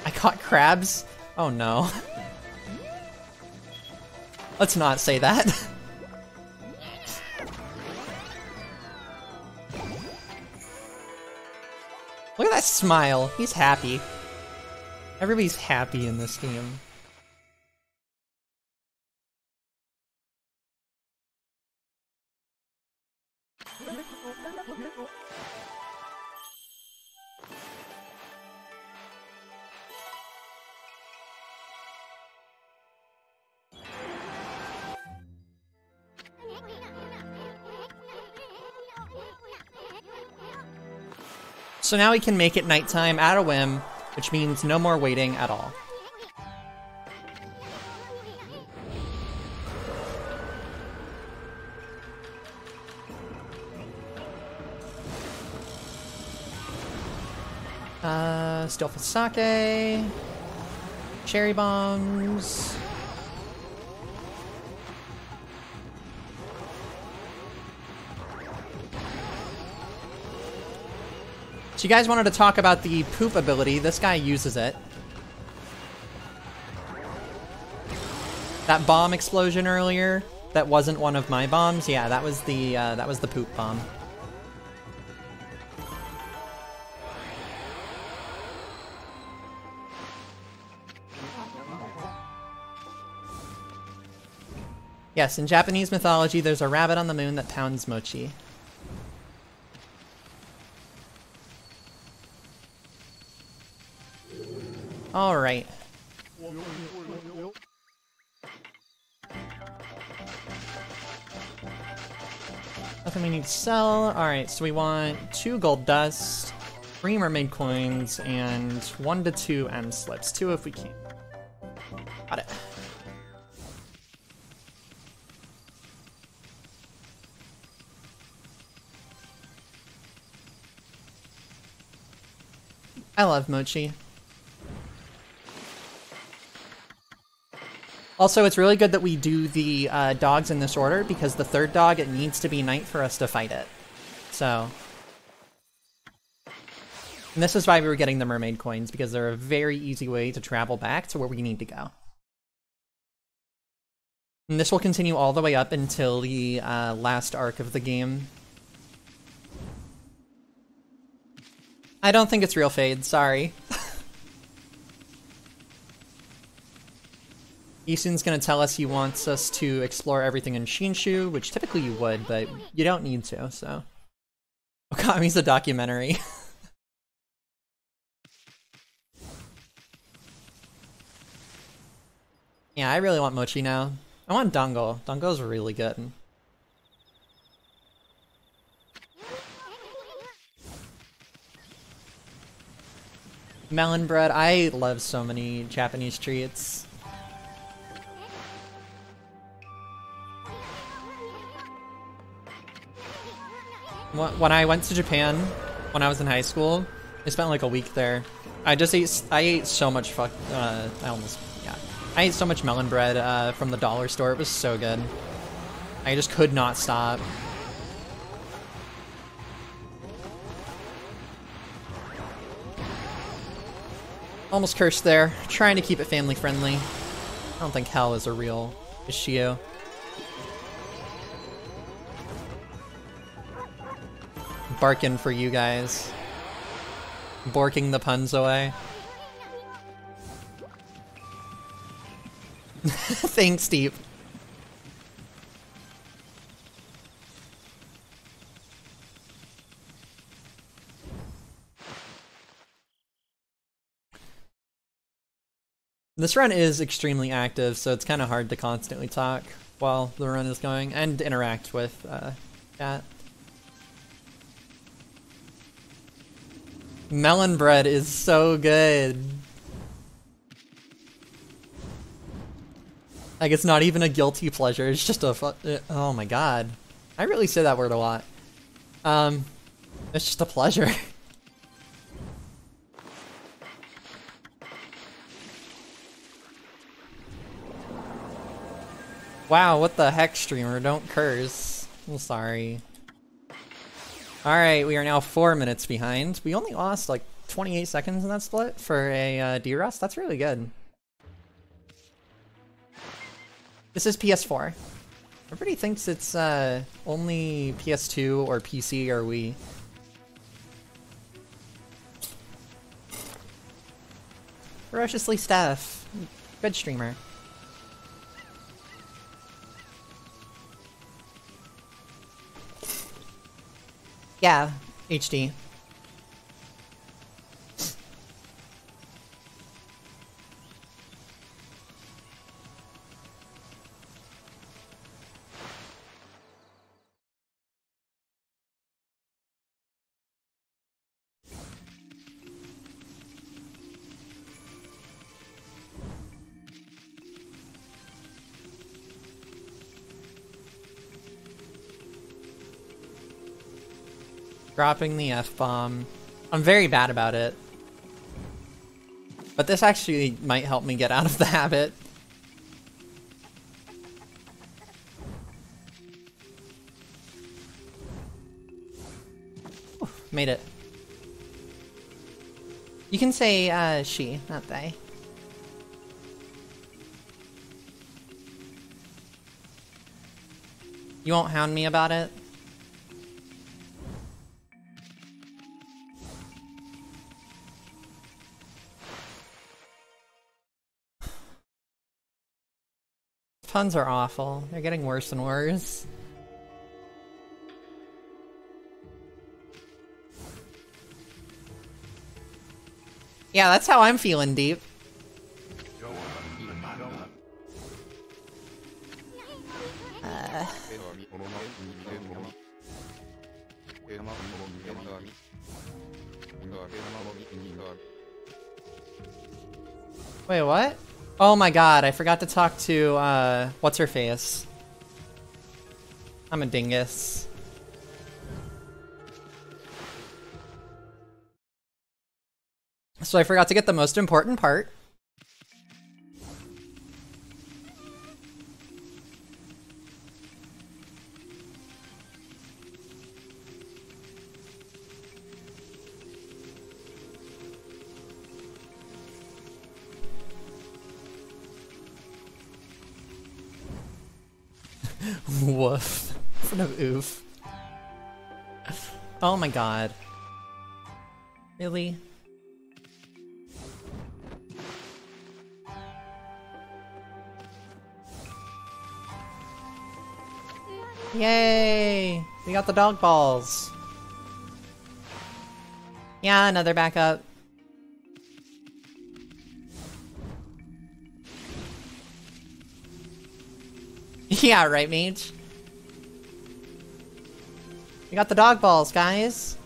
I caught crabs? Oh no. Let's not say that. Look at that smile. He's happy. Everybody's happy in this game. So now we can make it nighttime at a whim, which means no more waiting at all. Still for sake, cherry bombs. So you guys wanted to talk about the poop ability. This guy uses it. That bomb explosion earlier, that wasn't one of my bombs. Yeah, that was the poop bomb. Yes, in Japanese mythology, there's a rabbit on the moon that pounds mochi. Alright. Nothing we need to sell. Alright, so we want 2 gold dust, 3 mermaid coins, and 1 to 2 M slips. 2 if we can. Got it. I love mochi. Also, it's really good that we do the dogs in this order, because the third dog, it needs to be night for us to fight it. So... And this is why we were getting the mermaid coins, because they're a very easy way to travel back to where we need to go. And this will continue all the way up until the last arc of the game. I don't think it's real Fade, sorry. Isun's gonna tell us he wants us to explore everything in Shinshu, which typically you would, but you don't need to, so... Okami's a documentary. Yeah, I really want mochi now. I want dango. Dango's really good. Melon bread. I love so many Japanese treats. When I went to Japan, when I was in high school, I spent like a week there. I ate so much I ate so much melon bread from the dollar store. It was so good. I just could not stop. Almost cursed there. Trying to keep it family friendly. I don't think hell is a real issue. Barking for you guys. Borking the puns away. Thanks, Steve. This run is extremely active, so it's kind of hard to constantly talk while the run is going and interact with chat. Melon bread is so good. Like, it's not even a guilty pleasure, it's just a oh my god. I really say that word a lot. It's just a pleasure. Wow, what the heck, streamer? Don't curse. I'm sorry. Alright, we are now 4 minutes behind. We only lost like 28 seconds in that split for a D-Rust. That's really good. This is PS4. Everybody thinks it's only PS2 or PC or Wii. Ferociously Steph. Good streamer. Yeah, HD. Dropping the F-bomb. I'm very bad about it. But this actually might help me get out of the habit. Ooh, made it. You can say, she, not they. You won't hound me about it? puns are awful. They're getting worse and worse. Yeah, that's how I'm feeling, Deep. Wait, what? Oh my god, I forgot to talk to, what's her face? I'm a dingus. So I forgot to get the most important part. Woof. Instead of oof. Oh my god. Really? Yay! We got the dog balls. Yeah, another backup. Yeah, right, mage? We got the dog balls, guys.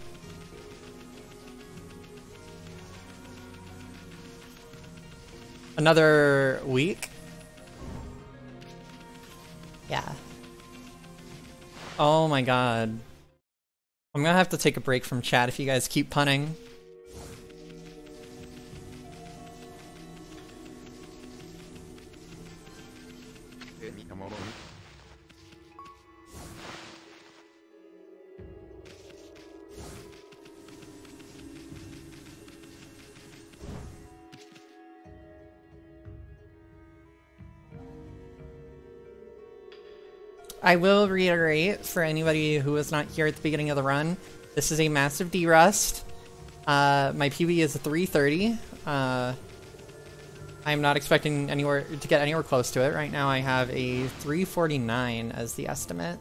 Another week? Yeah. Oh my god. I'm gonna have to take a break from chat if you guys keep punning. I will reiterate for anybody who was not here at the beginning of the run, this is a massive D-rust. My PB is 330. I'm not expecting to get anywhere close to it. Right now I have a 349 as the estimate.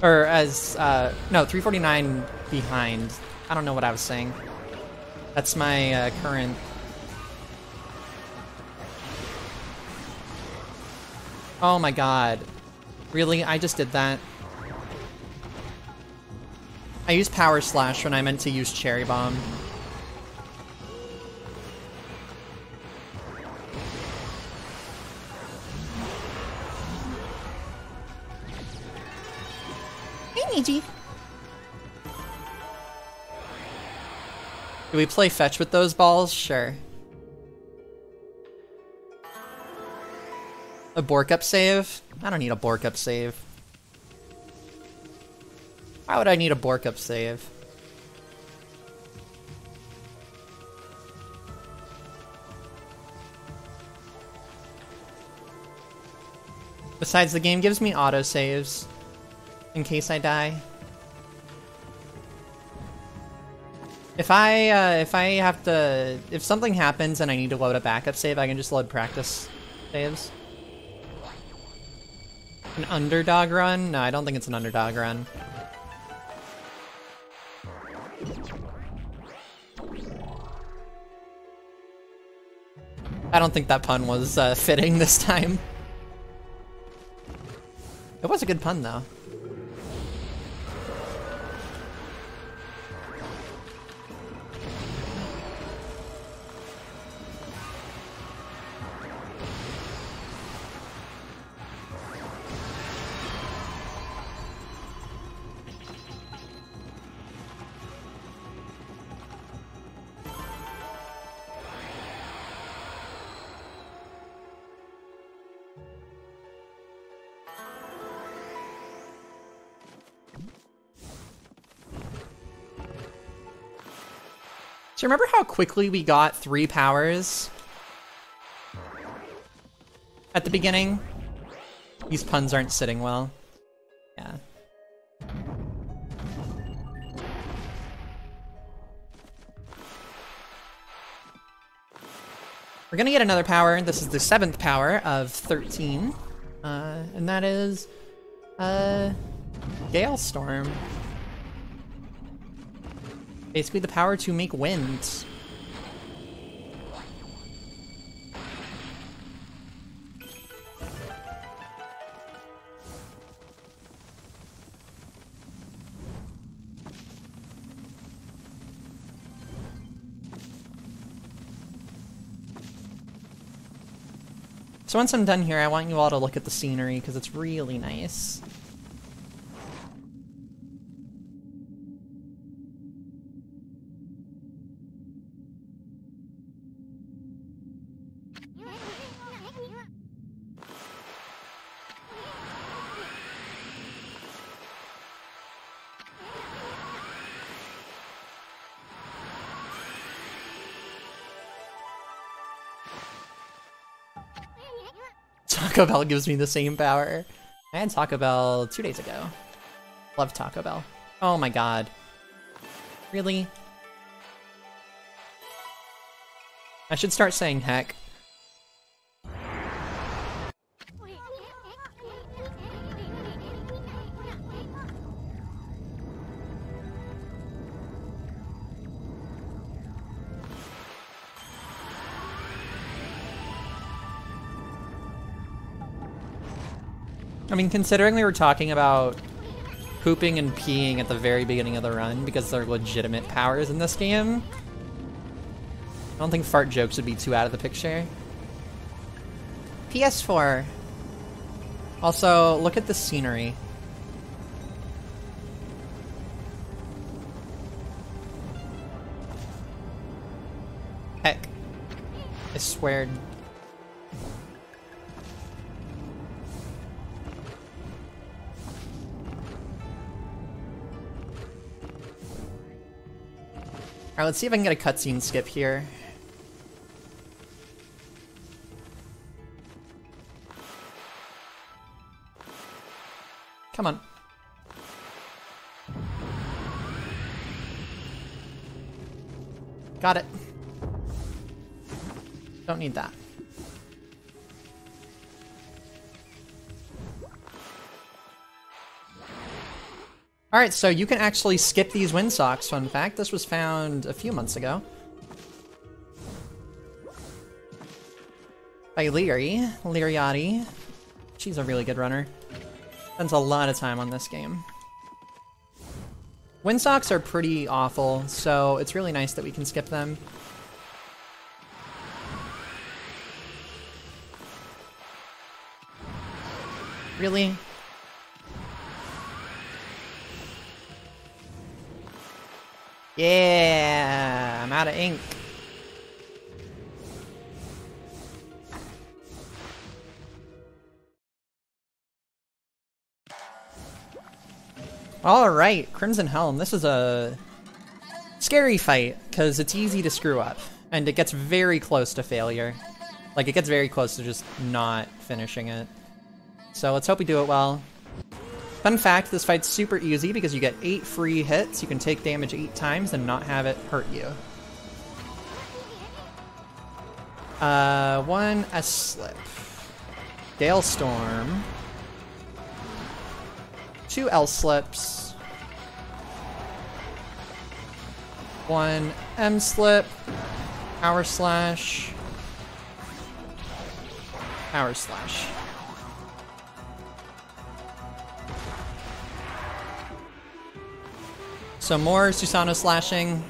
Or as, no, 349 behind. I don't know what I was saying. That's my current... Oh my god. Really? I just did that. I used Power Slash when I meant to use Cherry Bomb. Hey, Niji. Do we play fetch with those balls? Sure. A Bork up save? I don't need a Bork up save. Why would I need a Bork up save? Besides, the game gives me auto saves in case I die. If if something happens and I need to load a backup save, I can just load practice saves. An underdog run? No, I don't think it's an underdog run. I don't think that pun was fitting this time. It was a good pun, though. So remember how quickly we got 3 powers at the beginning? These puns aren't sitting well. Yeah. We're gonna get another power. This is the 7th power of 13. And that is Gale Storm. Basically the power to make wind. So once I'm done here, I want you all to look at the scenery because it's really nice. Taco Bell gives me the same power. I had Taco Bell 2 days ago. Love Taco Bell. Oh my god. Really? I should start saying heck. I mean, considering we were talking about pooping and peeing at the very beginning of the run because they're legitimate powers in this game, I don't think fart jokes would be too out of the picture. PS4. Also, look at the scenery. Heck. I swear. Alright, let's see if I can get a cutscene skip here. Come on. Got it. Don't need that. Alright, so you can actually skip these windsocks, fun fact. This was found a few months ago. By Liriati. She's a really good runner. Spends a lot of time on this game. Windsocks are pretty awful, so it's really nice that we can skip them. Really? Yeah, I'm out of ink. Alright, Crimson Helm. This is a scary fight, because it's easy to screw up, and it gets very close to failure. Like, it gets very close to just not finishing it. So let's hope we do it well. Fun fact, this fight's super easy because you get 8 free hits, you can take damage 8 times and not have it hurt you. 1 S-Slip. Gale Storm. 2 L-Slips. 1 M-Slip. Power Slash. Power Slash. So more Susano slashing.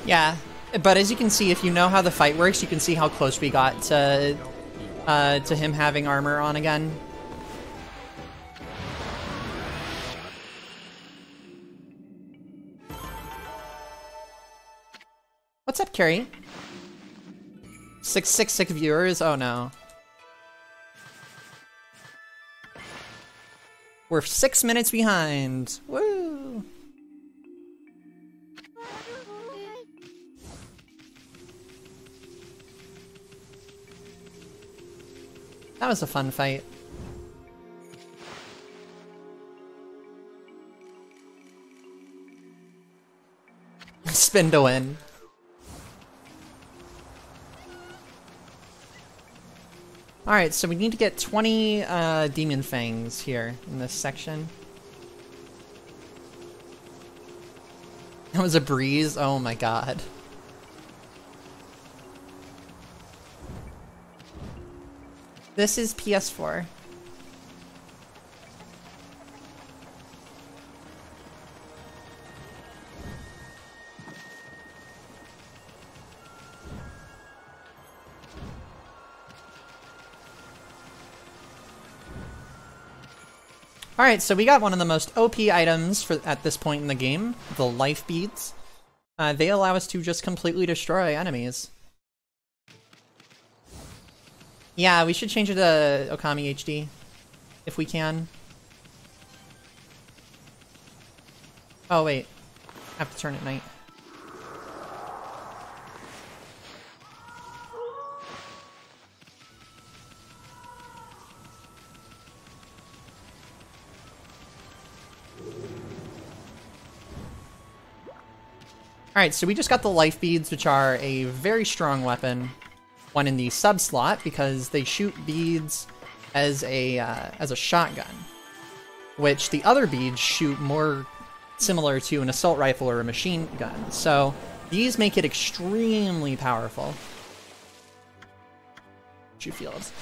Yeah, but as you can see, if you know how the fight works, you can see how close we got to him having armor on again. What's up, Carrie? 666 viewers? Oh no. we're 6 minutes behind. Woo! That was a fun fight. Spin to win. Alright, so we need to get 20 Demon Fangs here in this section. That was a breeze? Oh my god. This is PS4. Alright, so we got one of the most OP items at this point in the game, the life beads. They allow us to just completely destroy enemies. Yeah, we should change it to Okami HD, if we can. Oh wait, I have to turn at night. Alright, so we just got the life beads, which are a very strong weapon. One in the sub slot because they shoot beads as a shotgun, which the other beads shoot more similar to an assault rifle or a machine gun. So these make it extremely powerful. Shoot fields.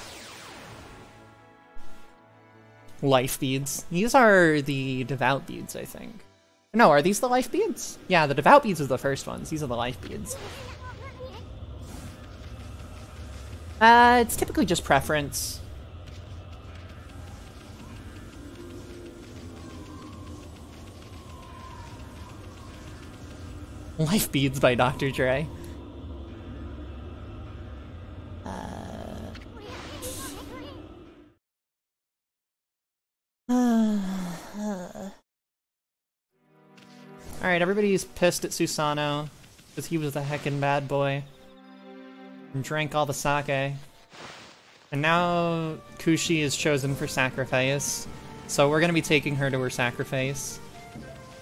Life beads. These are the devout beads, I think. No, are these the life beads? Yeah, the devout beads are the first ones. These are the life beads. It's typically just preference. Life beads by Dr. Dre. Alright, everybody's pissed at Susanoo because he was the heckin' bad boy and drank all the sake. And now Kushi is chosen for sacrifice, so we're gonna be taking her to her sacrifice.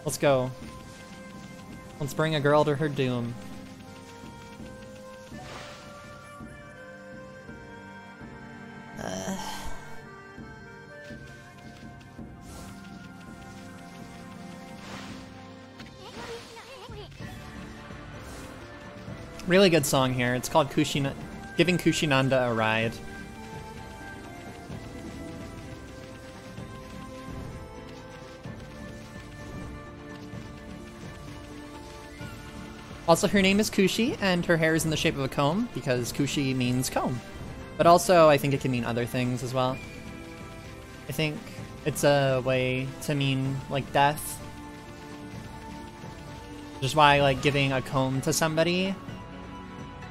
Let's go. Let's bring a girl to her doom. Really good song here. It's called Giving Kushinanda a Ride. Also, her name is Kushi, and her hair is in the shape of a comb, because Kushi means comb. But also, I think it can mean other things as well. I think it's a way to mean, like, death. Which is why, like, giving a comb to somebody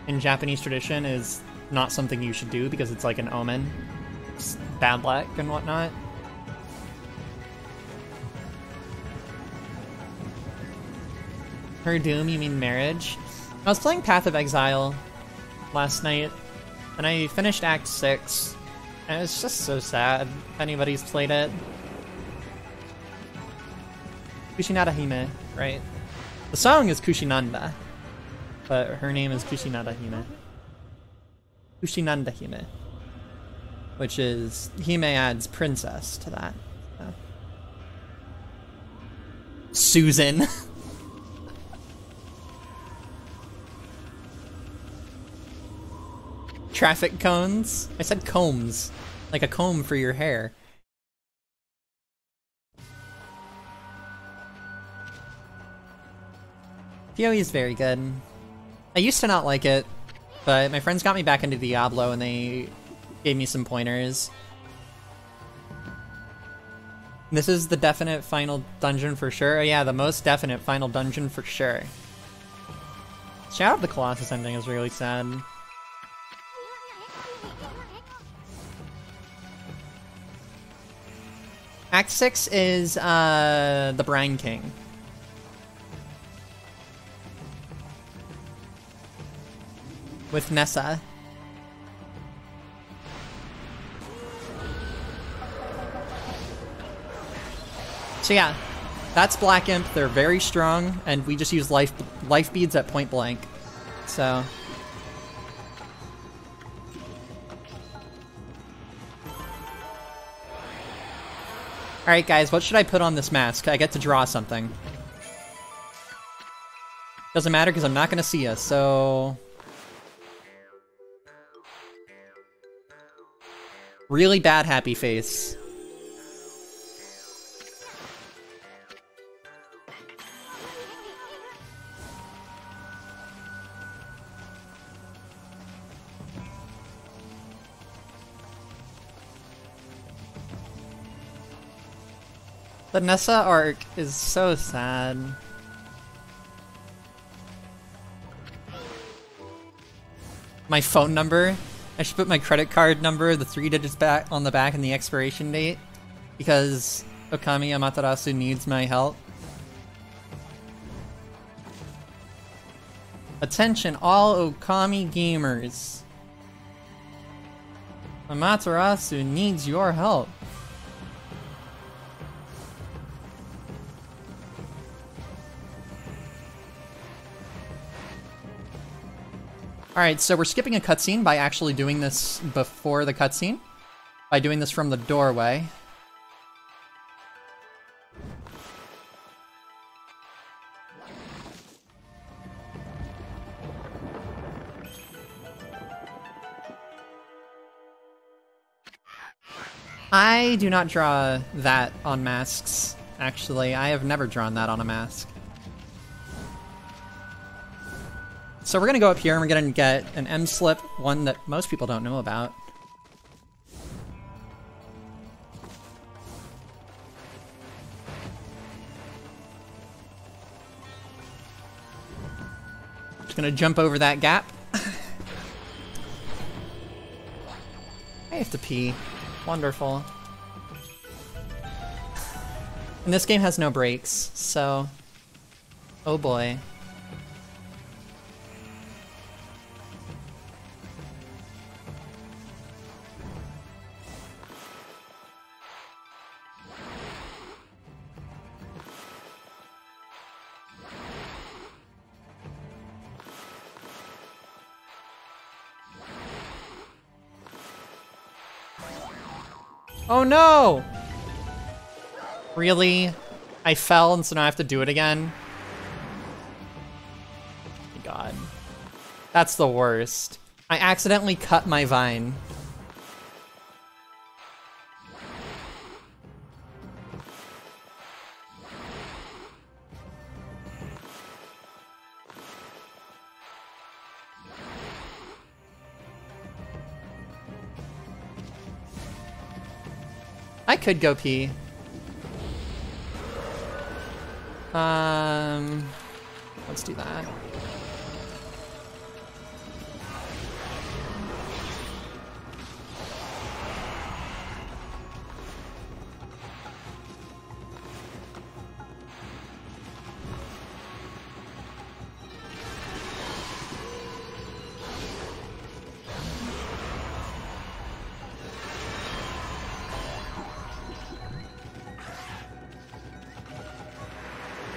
in Japanese tradition is not something you should do, because it's like an omen. It's bad luck and whatnot. Her doom, you mean marriage? I was playing Path of Exile last night, and I finished Act 6, and it's just so sad if anybody's played it. Kushinada Hime, right? The song is Kushinanda, but her name is Kushinada Hime. Kushinanda Hime. Which is, Hime adds princess to that. Susan. Traffic cones? I said combs. Like a comb for your hair. PoE is very good. I used to not like it, but my friends got me back into Diablo and they gave me some pointers. This is the definite final dungeon for sure. Yeah, the most definite final dungeon for sure. Shadow of the Colossus ending is really sad. Act 6 is the Brine King. With Nessa. So yeah, that's Black Imp. They're very strong, and we just use life beads at point blank. So alright guys, what should I put on this mask? I get to draw something. Doesn't matter because I'm not going to see you, so... Really bad happy face. The Nessa arc is so sad. My phone number? I should put my credit card number, the 3 digits back on the back, and the expiration date. Because Okami Amaterasu needs my help. Attention all Okami gamers. Amaterasu needs your help. Alright, so we're skipping a cutscene by actually doing this before the cutscene. By doing this from the doorway. I do not draw that on masks, actually. I have never drawn that on a mask. So we're gonna go up here and we're gonna get an M-slip, one that most people don't know about. Just gonna jump over that gap. I have to pee. Wonderful. And this game has no brakes, so... Oh boy. Oh no! Really? I fell and so now I have to do it again? Oh my god. That's the worst. I accidentally cut my vine. I could go pee. Let's do that.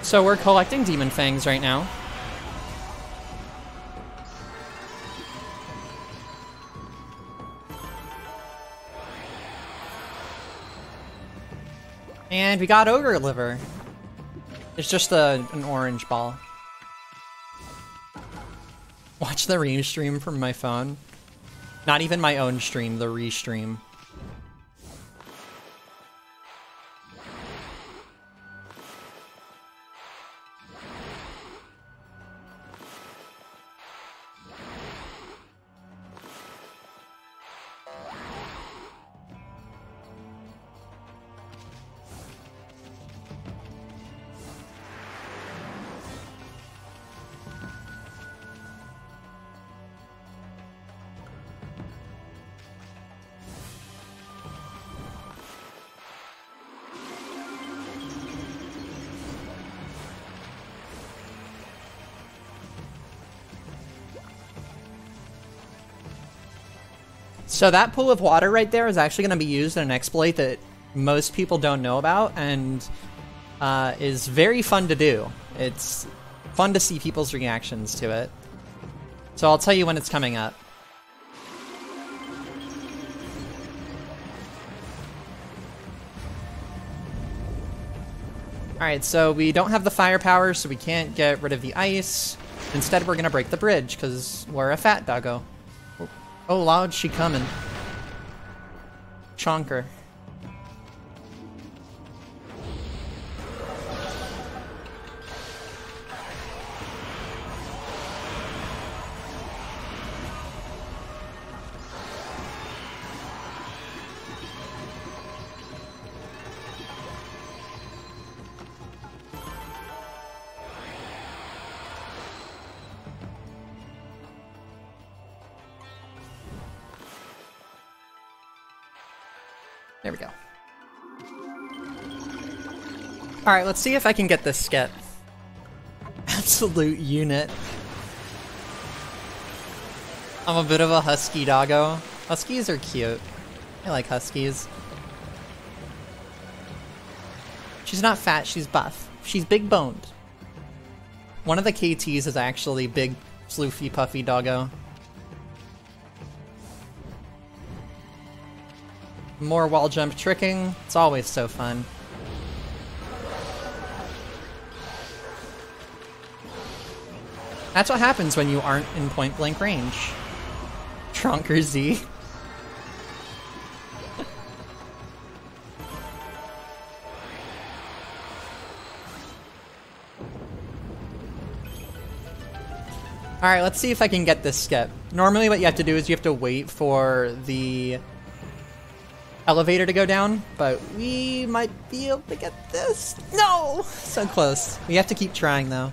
So we're collecting demon fangs right now. And we got ogre liver. It's just an orange ball. Watch the re-stream from my phone. Not even my own stream, the re-stream. So that pool of water right there is actually going to be used in an exploit that most people don't know about, and is very fun to do. It's fun to see people's reactions to it. So I'll tell you when it's coming up. Alright, so we don't have the firepower, so we can't get rid of the ice. Instead, we're gonna break the bridge, because we're a fat doggo. Oh, loud she coming. Chonker. There we go. Alright, let's see if I can get this skip. Absolute unit. I'm a bit of a husky doggo. Huskies are cute. I like huskies. She's not fat, she's buff. She's big boned. One of the KTs is actually big, floofy, puffy doggo. More wall jump tricking. It's always so fun. That's what happens when you aren't in point blank range. Tronker Z. Alright, let's see if I can get this skip. Normally what you have to do is you have to wait for the elevator to go down, but we might be able to get this. No! So close. We have to keep trying though.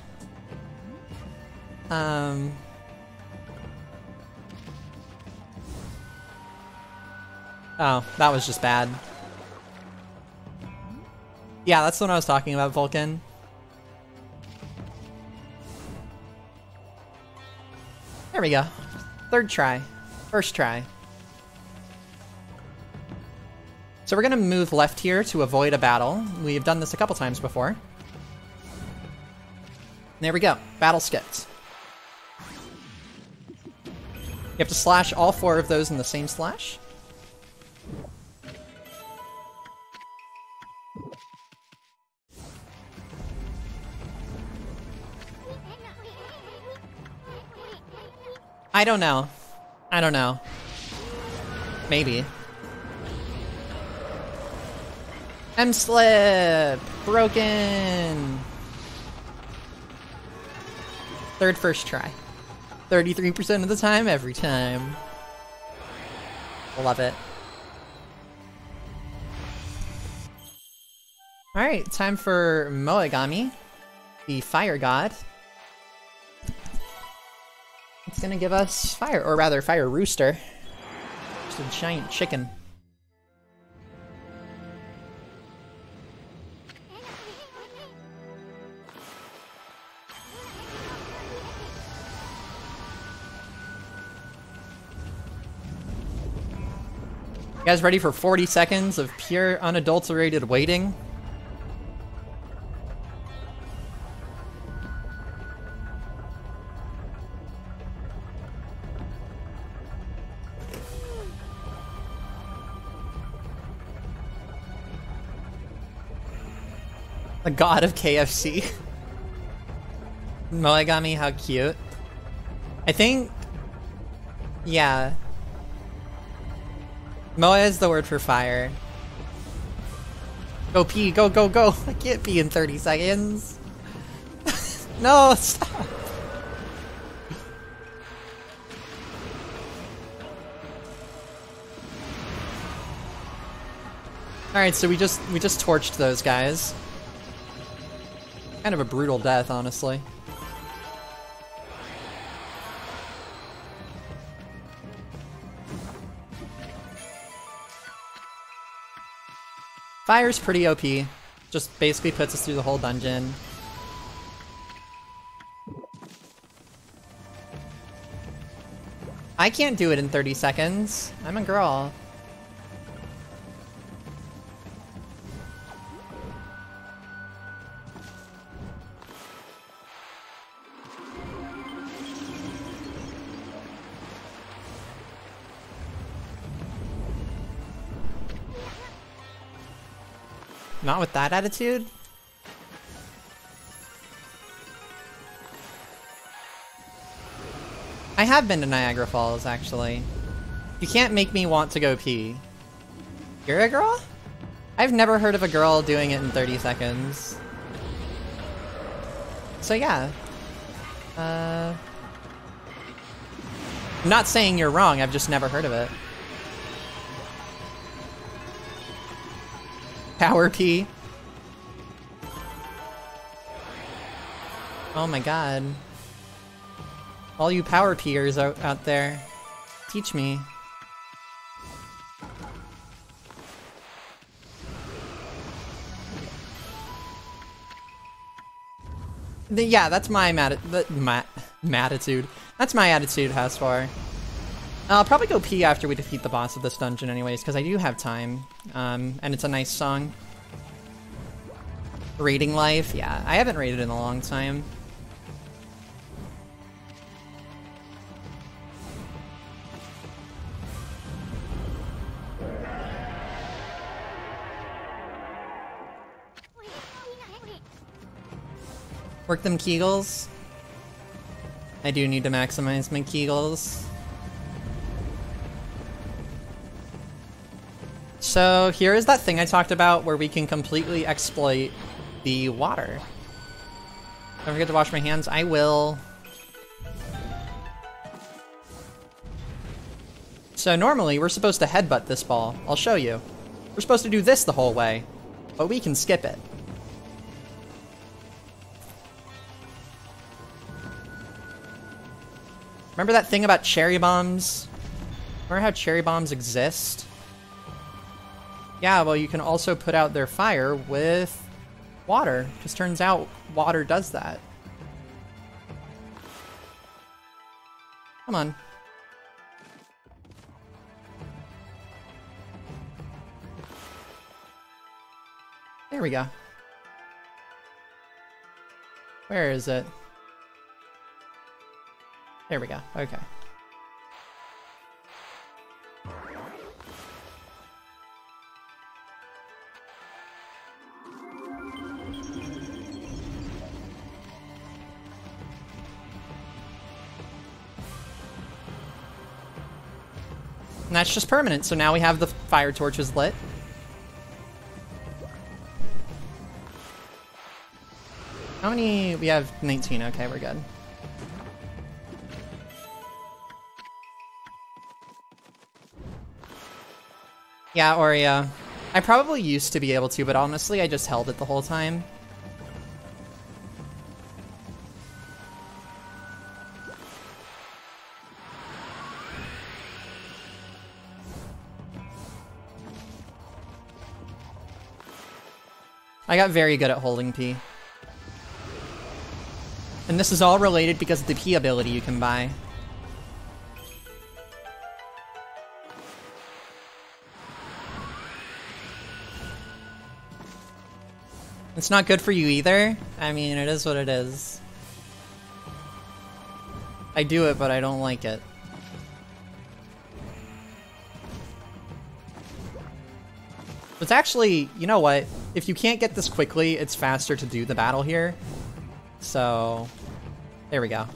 Oh, that was just bad. Yeah, that's the one I was talking about, Vulcan. There we go. Third try. First try. So we're gonna move left here to avoid a battle. We've done this a couple times before. There we go. Battle skipped. You have to slash all 4 of those in the same slash. I don't know. I don't know. Maybe. M-slip! Broken! Third first try. 33% of the time, every time. Love it. Alright, time for Moegami, the fire god. It's gonna give us fire, or rather fire rooster. Just a giant chicken. You guys ready for 40 seconds of pure, unadulterated waiting? The god of KFC. Moegami, how cute. I think... yeah. Moe is the word for fire. Go pee, go, go, go! I can't pee in 30 seconds! No, stop! Alright, so we just torched those guys. Kind of a brutal death, honestly. Fire's pretty OP. Just basically puts us through the whole dungeon. I can't do it in 30 seconds. I'm a girl. Not with that attitude? I have been to Niagara Falls, actually. You can't make me want to go pee. You're a girl? I've never heard of a girl doing it in 30 seconds. So yeah. I'm not saying you're wrong, I've just never heard of it. Power pee. Oh my god. All you power peers out there, teach me. Yeah, that's my attitude. That's my attitude, Hasfar. I'll probably go pee after we defeat the boss of this dungeon anyways, because I do have time. And it's a nice song. Raiding life? Yeah, I haven't raided in a long time. Work them Kegels. I do need to maximize my Kegels. So here is that thing I talked about where we can completely exploit the water. Don't forget to wash my hands. I will. So normally we're supposed to headbutt this ball. I'll show you. We're supposed to do this the whole way, but we can skip it. Remember that thing about cherry bombs? Remember how cherry bombs exist? Yeah, well, you can also put out their fire with water, because turns out water does that. Come on. There we go. Where is it? There we go. Okay. And that's just permanent, so now we have the fire torches lit. How many? We have 19. Okay, we're good. Yeah, Oreo. I probably used to be able to, but honestly, I just held it the whole time. I got very good at holding P. And this is all related because of the P ability you can buy. It's not good for you either. I mean, it is what it is. I do it, but I don't like it. It's actually, you know what? If you can't get this quickly, it's faster to do the battle here. So, there we go.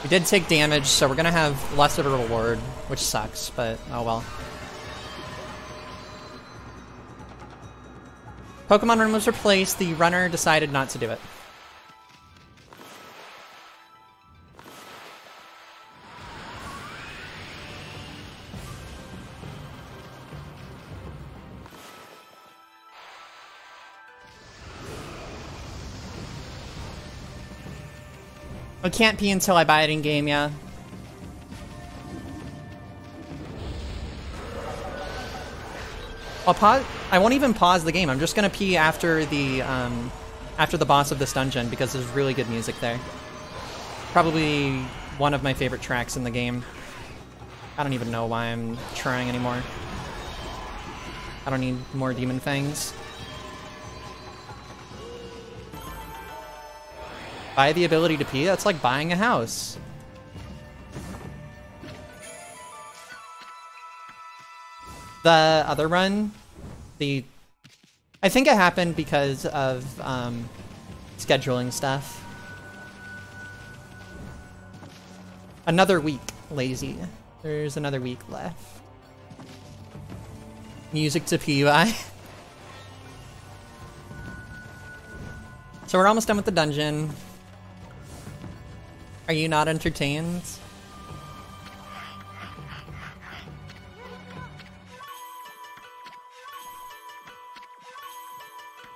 We did take damage, so we're gonna have less of a reward, which sucks, but oh well. Pokemon Run was replaced, the runner decided not to do it. I can't pee until I buy it in game, yeah. I'll pause. I won't even pause the game. I'm just gonna pee after the boss of this dungeon because there's really good music there. Probably one of my favorite tracks in the game. I don't even know why I'm trying anymore. I don't need more demon fangs. Buy the ability to pee? That's like buying a house. The other run, I think it happened because of scheduling stuff. Another week, lazy. There's another week left. Music to PUI. So we're almost done with the dungeon. Are you not entertained?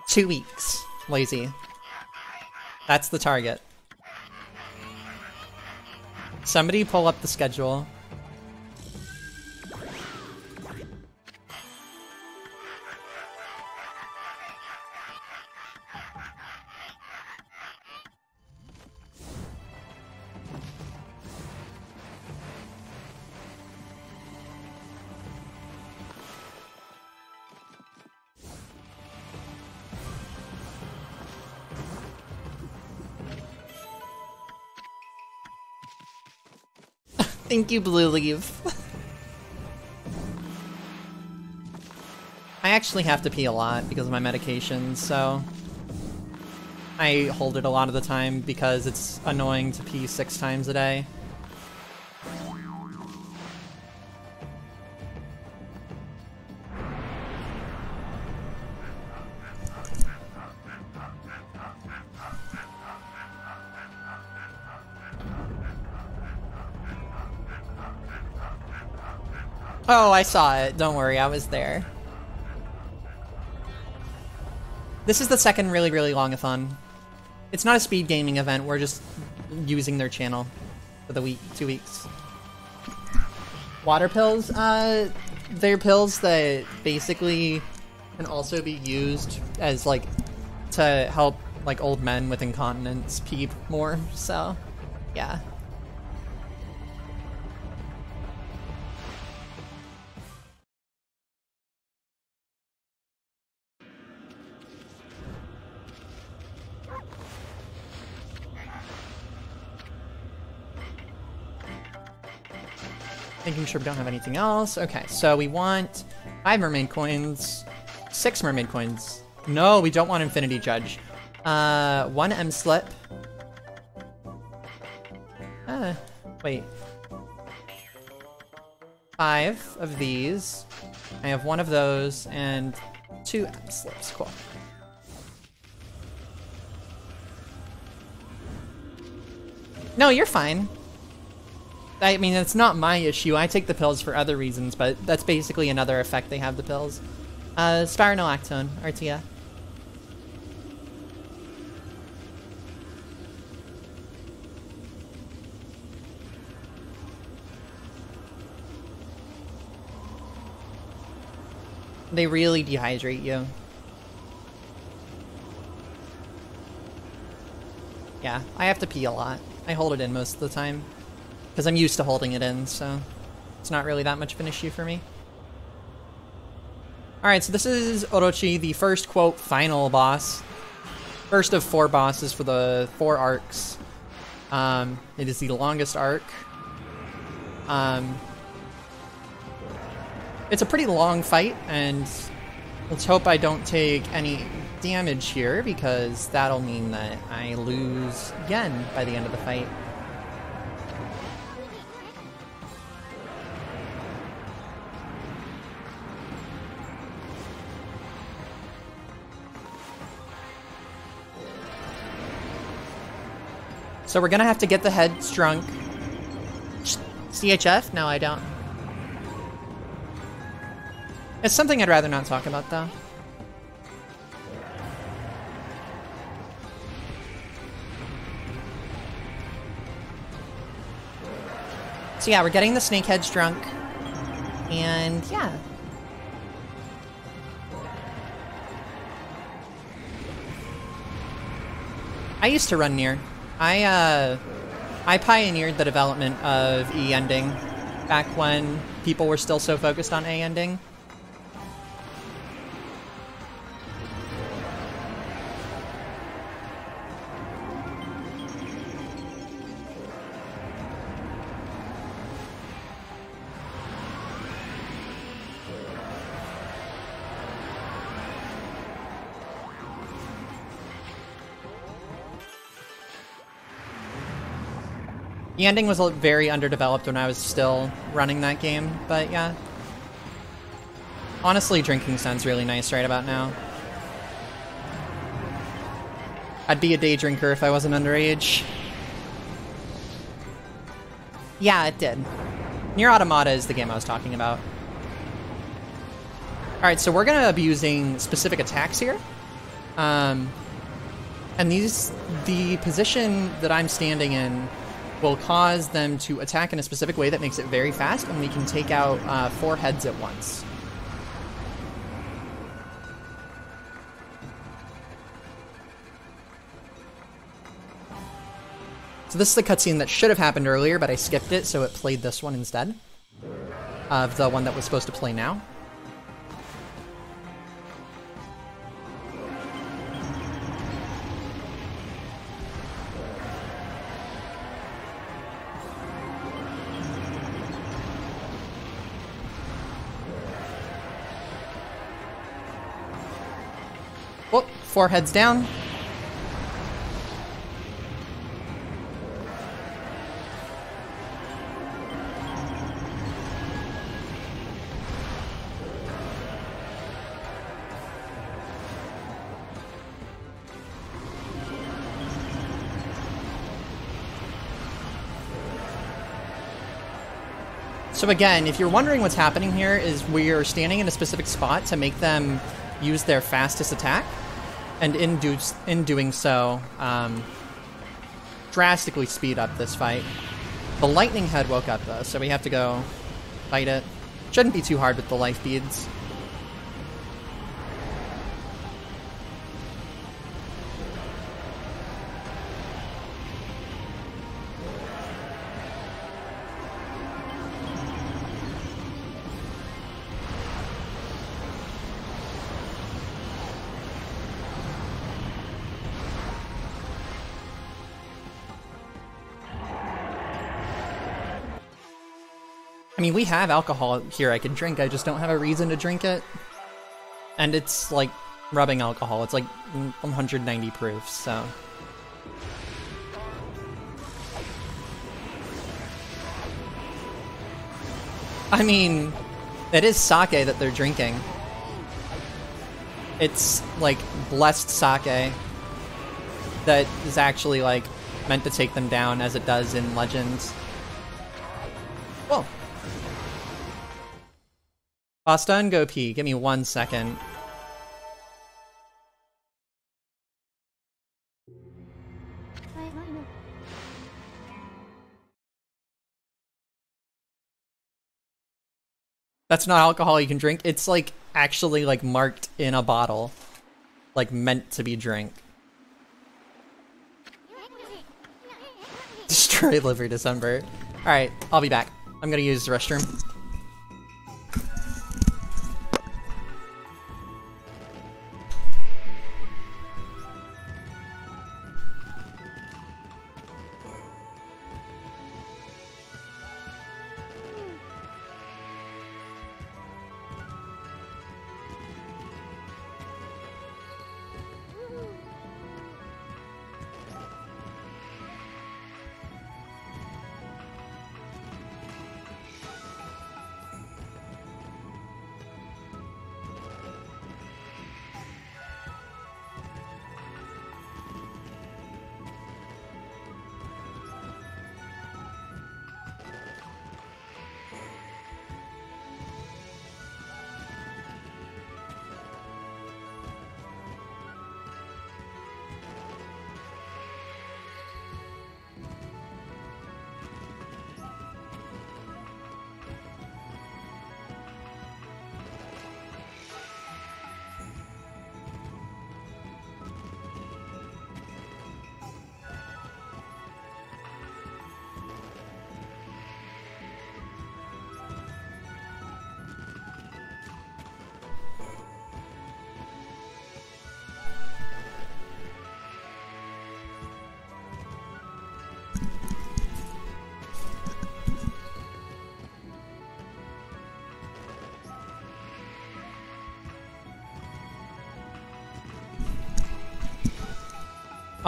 Two weeks, lazy. That's the target. Somebody pull up the schedule. Thank you, Blue Leaf. I actually have to pee a lot because of my medications, so I hold it a lot of the time because it's annoying to pee 6 times a day. Oh, I saw it. Don't worry, I was there. This is the second really, really long-a-thon. It's not a speed gaming event, we're just using their channel for the week, 2 weeks. Water pills? They're pills that basically can also be used as, like, to help, like, old men with incontinence pee more, so, yeah. Making sure we don't have anything else. Okay, so we want 5 mermaid coins, 6 mermaid coins. No, we don't want Infinity Judge. 1 M slip. Wait. 5 of these. I have 1 of those and 2 M slips. Cool. No, you're fine. I mean, it's not my issue. I take the pills for other reasons, but that's basically another effect they have, the pills. Spironolactone, Artia. They really dehydrate you. Yeah, I have to pee a lot. I hold it in most of the time. Because I'm used to holding it in, so it's not really that much of an issue for me. Alright, so this is Orochi, the first, quote, final boss. First of 4 bosses for the 4 arcs. It is the longest arc. It's a pretty long fight, and let's hope I don't take any damage here, because that'll mean that I lose yen by the end of the fight. So we're gonna have to get the heads drunk. CHF? No, I don't. It's something I'd rather not talk about, though. So yeah, we're getting the snakeheads drunk. And yeah. I used to run near. I I pioneered the development of E ending back when people were still so focused on A ending. The ending was very underdeveloped when I was still running that game, but yeah. Honestly, drinking sounds really nice right about now. I'd be a day drinker if I wasn't underage. Yeah, it did. Nier Automata is the game I was talking about. Alright, so we're gonna be using specific attacks here. And the position that I'm standing in will cause them to attack in a specific way that makes it very fast, and we can take out 4 heads at once. So this is the cutscene that should have happened earlier, but I skipped it, so it played this one instead of the one that was supposed to play now. Whoop, 4 heads down. So again, if you're wondering what's happening here, is we're standing in a specific spot to make them use their fastest attack, and in doing so, drastically speed up this fight. The lightning head woke up though, so we have to go fight it. Shouldn't be too hard with the life beads. I mean, we have alcohol here I can drink, I just don't have a reason to drink it. And it's like rubbing alcohol, it's like 190 proof, so. I mean, it is sake that they're drinking. It's like blessed sake that is actually like meant to take them down as it does in Legends. Whoa. Pasta and go pee. Give me 1 second. That's not alcohol you can drink. It's like actually like marked in a bottle. Like meant to be drank. Destroy liver December. Alright, I'll be back. I'm gonna use the restroom.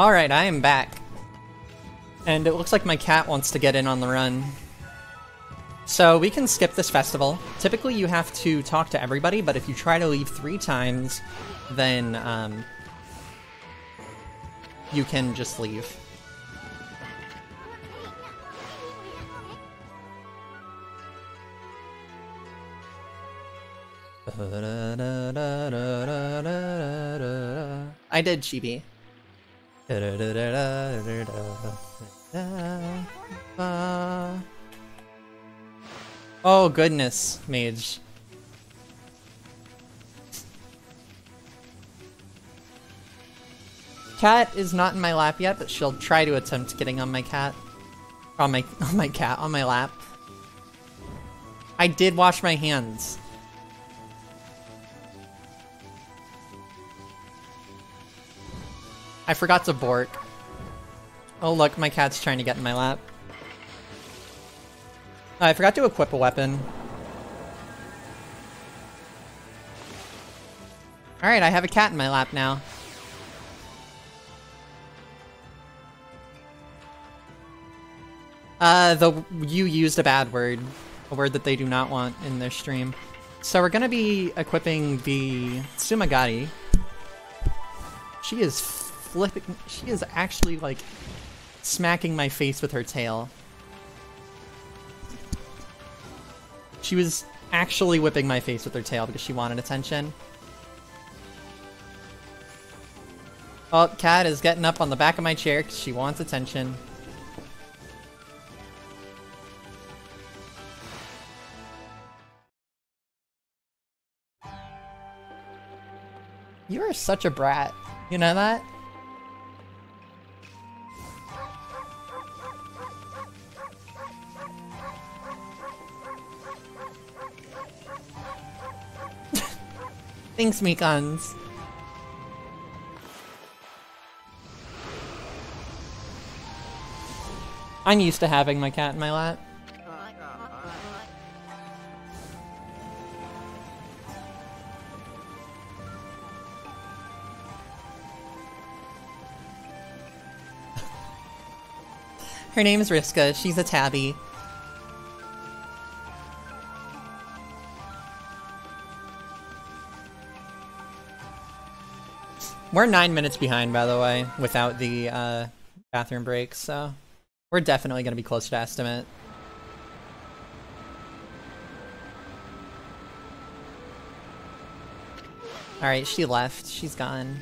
Alright, I am back. And it looks like my cat wants to get in on the run. So we can skip this festival. Typically you have to talk to everybody, but if you try to leave 3 times, then you can just leave. I did chibi. Oh goodness, mage. Cat is not in my lap yet, but she'll try to attempt getting on my cat. On my lap. I did wash my hands. I forgot to bork. Oh look, my cat's trying to get in my lap. I forgot to equip a weapon. Alright, I have a cat in my lap now. You used a bad word. A word that they do not want in their stream. So we're gonna be equipping the Sumagari. She is flipping. She is actually, like, smacking my face with her tail. She was actually whipping my face with her tail because she wanted attention. Oh, cat is getting up on the back of my chair because she wants attention. You are such a brat. You know that? Thanks, Mikons. I'm used to having my cat in my lap. Her name is Riska. She's a tabby. We're 9 minutes behind, by the way, without the bathroom breaks, so we're definitely going to be close to estimate. Alright, she left. She's gone.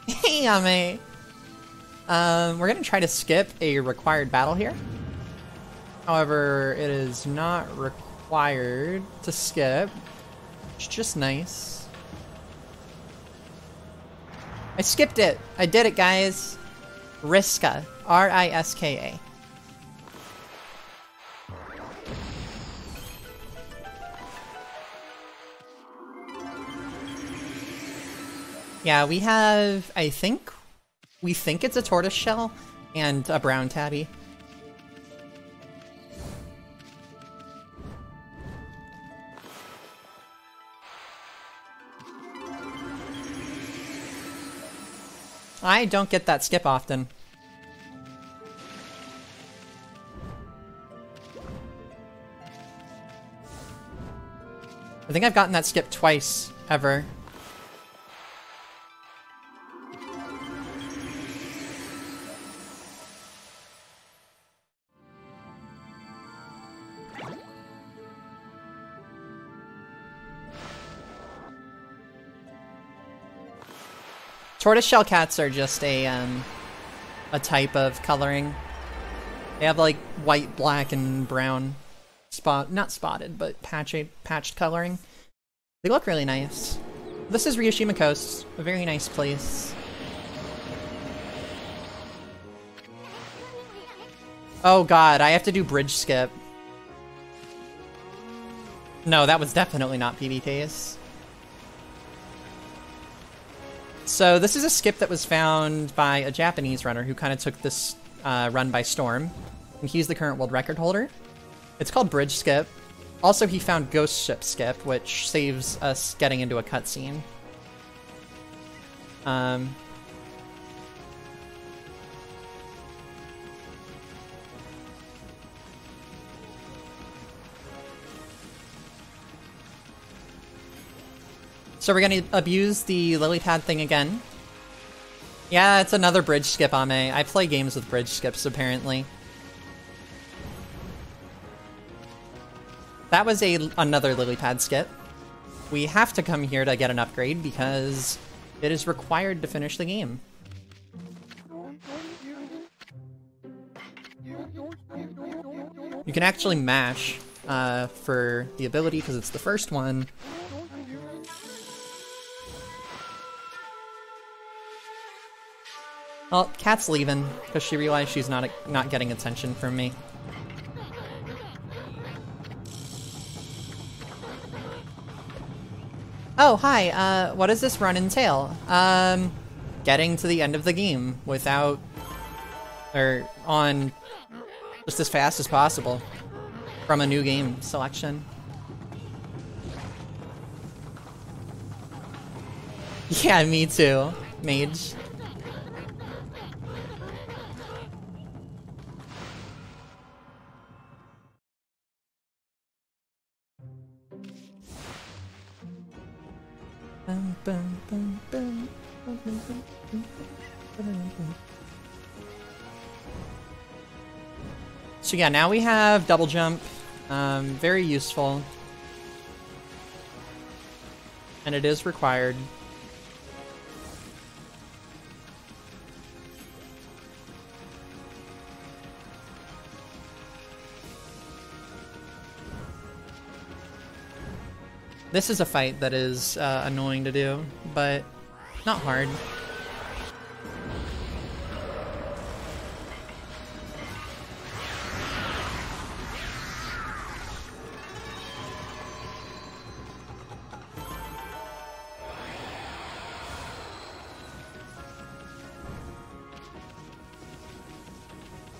Hey, Yame! We're going to try to skip a required battle here. However, it is not required to skip. It's just nice. I skipped it! I did it, guys! Riska. R-I-S-K-A. Yeah, we have, we think it's a tortoise shell and a brown tabby. I don't get that skip often. I think I've gotten that skip twice, ever. Tortoiseshell cats are just a type of coloring. They have like white, black, and brown not spotted, but patched coloring. They look really nice. This is Ryushima Coast, a very nice place. Oh god, I have to do bridge skip. No, that was definitely not PBK's. So this is a skip that was found by a Japanese runner who kind of took this run by storm. And he's the current world record holder. It's called Bridge Skip. Also, he found Ghost Ship Skip, which saves us getting into a cutscene. So we're gonna abuse the lily pad thing again. Yeah, it's another bridge skip, Ame. I play games with bridge skips, apparently. That was another lily pad skip. We have to come here to get an upgrade because it is required to finish the game. You can actually mash for the ability because it's the first one. Well, Kat's leaving because she realized she's not getting attention from me. Oh, hi, what does this run entail? Getting to the end of the game without... or on just as fast as possible from a new game selection. Yeah, me too, mage. So yeah, now we have double jump, very useful, and it is required. This is a fight that is annoying to do, but not hard.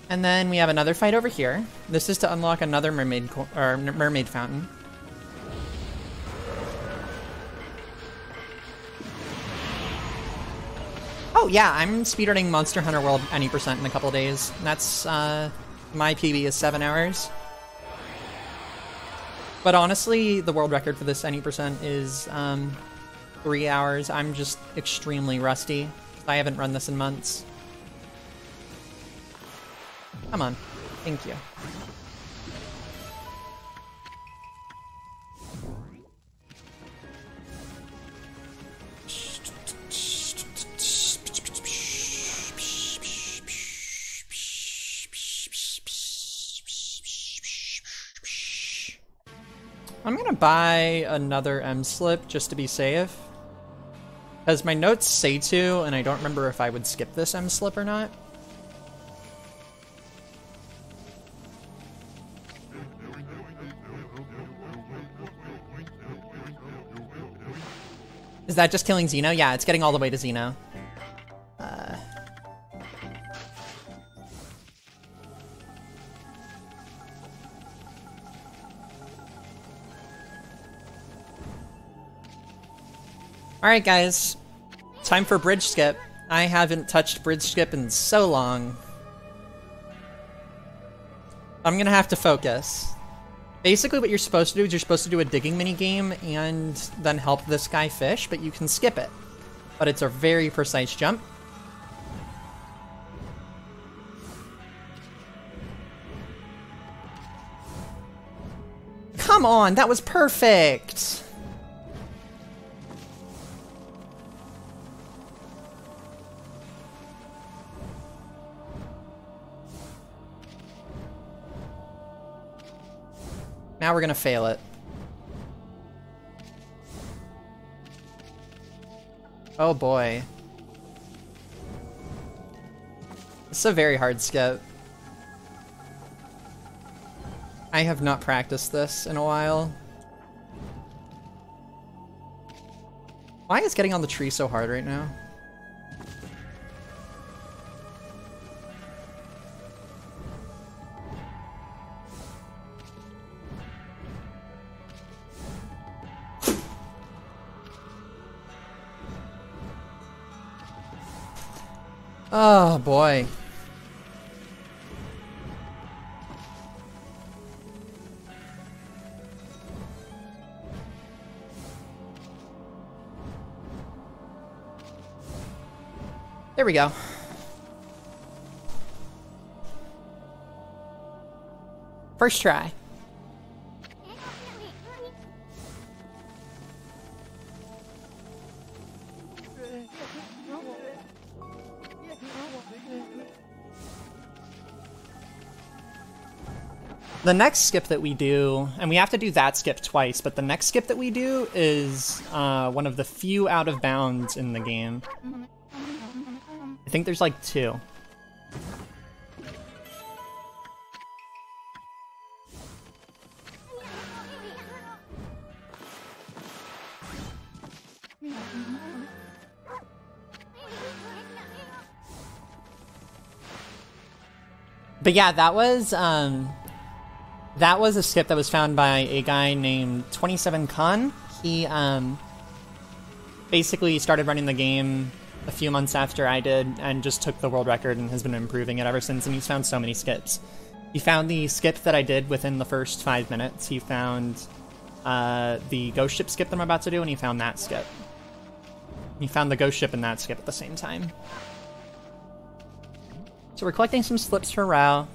And then we have another fight over here. This is to unlock another mermaid fountain. Oh yeah, I'm speedrunning Monster Hunter World any % in a couple days. That's, my PB is 7 hours. But honestly, the world record for this any % is, 3 hours. I'm just extremely rusty. I haven't run this in months. Come on. Thank you. I'm gonna buy another M-slip just to be safe. Because my notes say to, and I don't remember if I would skip this M-slip or not. Is that just killing Xeno? Yeah, it's getting all the way to Xeno. Alright guys, time for bridge skip. I haven't touched bridge skip in so long. I'm gonna have to focus. Basically what you're supposed to do is you're supposed to do a digging minigame and then help this guy fish, but you can skip it. But it's a very precise jump. Come on, that was perfect! Now we're gonna fail it. Oh boy. It's a very hard skip. I have not practiced this in a while. Why is getting on the tree so hard right now? Oh boy. There we go. First try. The next skip that we do, and we have to do that skip twice, but the next skip that we do is one of the few out of bounds in the game. I think there's like 2. But yeah, that was a skip that was found by a guy named 27 Khan. He basically started running the game a few months after I did and just took the world record and has been improving it ever since, and he's found so many skips. He found the skip that I did within the first 5 minutes. He found the ghost ship skip that I'm about to do, and he found that skip. He found the ghost ship and that skip at the same time. So we're collecting some slips for Rao.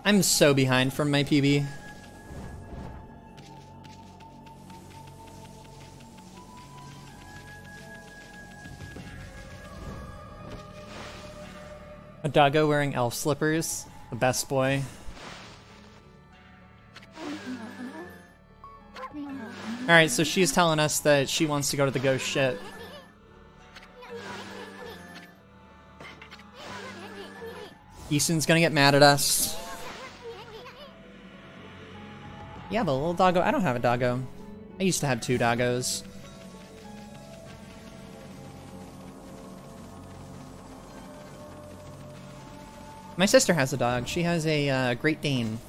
I'm so behind from my PB. A doggo wearing elf slippers. The best boy. Alright, so she's telling us that she wants to go to the ghost ship. Easton's gonna get mad at us. Yeah, the little doggo. I don't have a doggo. I used to have 2 doggos. My sister has a dog. She has a Great Dane.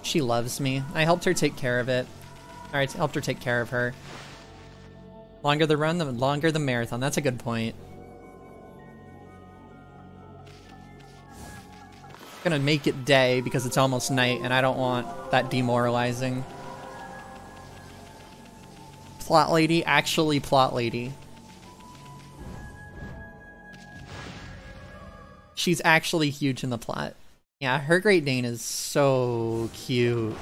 She loves me. I helped her take care of it. Alright, helped her take care of her. Longer the run, the longer the marathon. That's a good point. Gonna make it day because it's almost night and I don't want that demoralizing. Plot lady, actually plot lady. She's actually huge in the plot. Yeah, her Great Dane is so cute.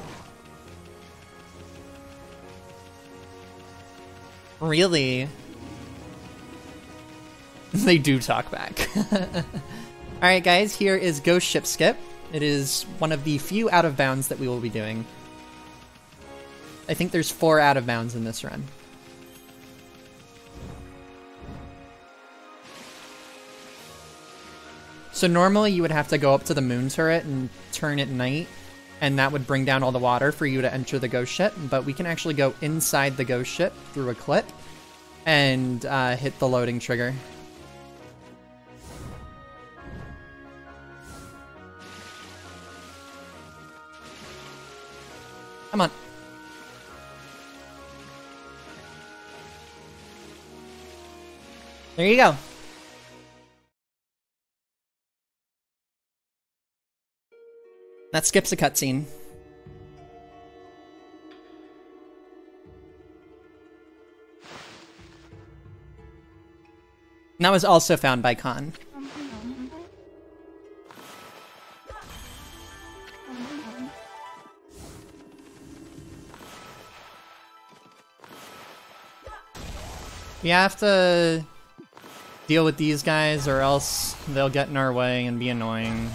Really? They do talk back. Alright guys, here is Ghost Ship Skip. It is one of the few out of bounds that we will be doing. I think there's 4 out of bounds in this run. So normally you would have to go up to the moon turret and turn at night, and that would bring down all the water for you to enter the ghost ship, but we can actually go inside the ghost ship through a clip and hit the loading trigger. Come on. There you go. That skips a cutscene. And that was also found by Khan. We have to deal with these guys or else they'll get in our way and be annoying.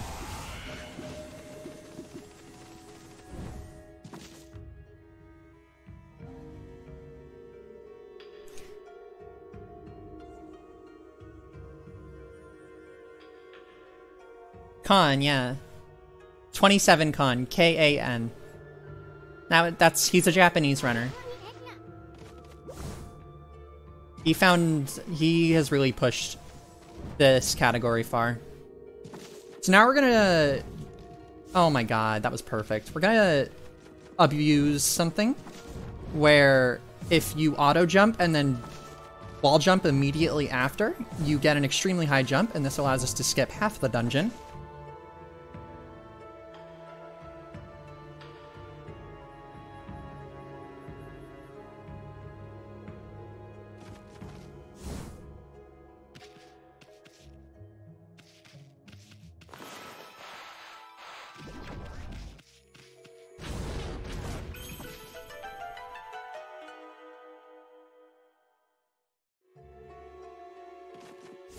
Khan, yeah. 27 Khan, K-A-N. Now he's a Japanese runner. He has really pushed this category far. So now we're gonna... Oh my god, that was perfect. We're gonna abuse something where if you auto jump and then wall jump immediately after, you get an extremely high jump, and this allows us to skip half the dungeon.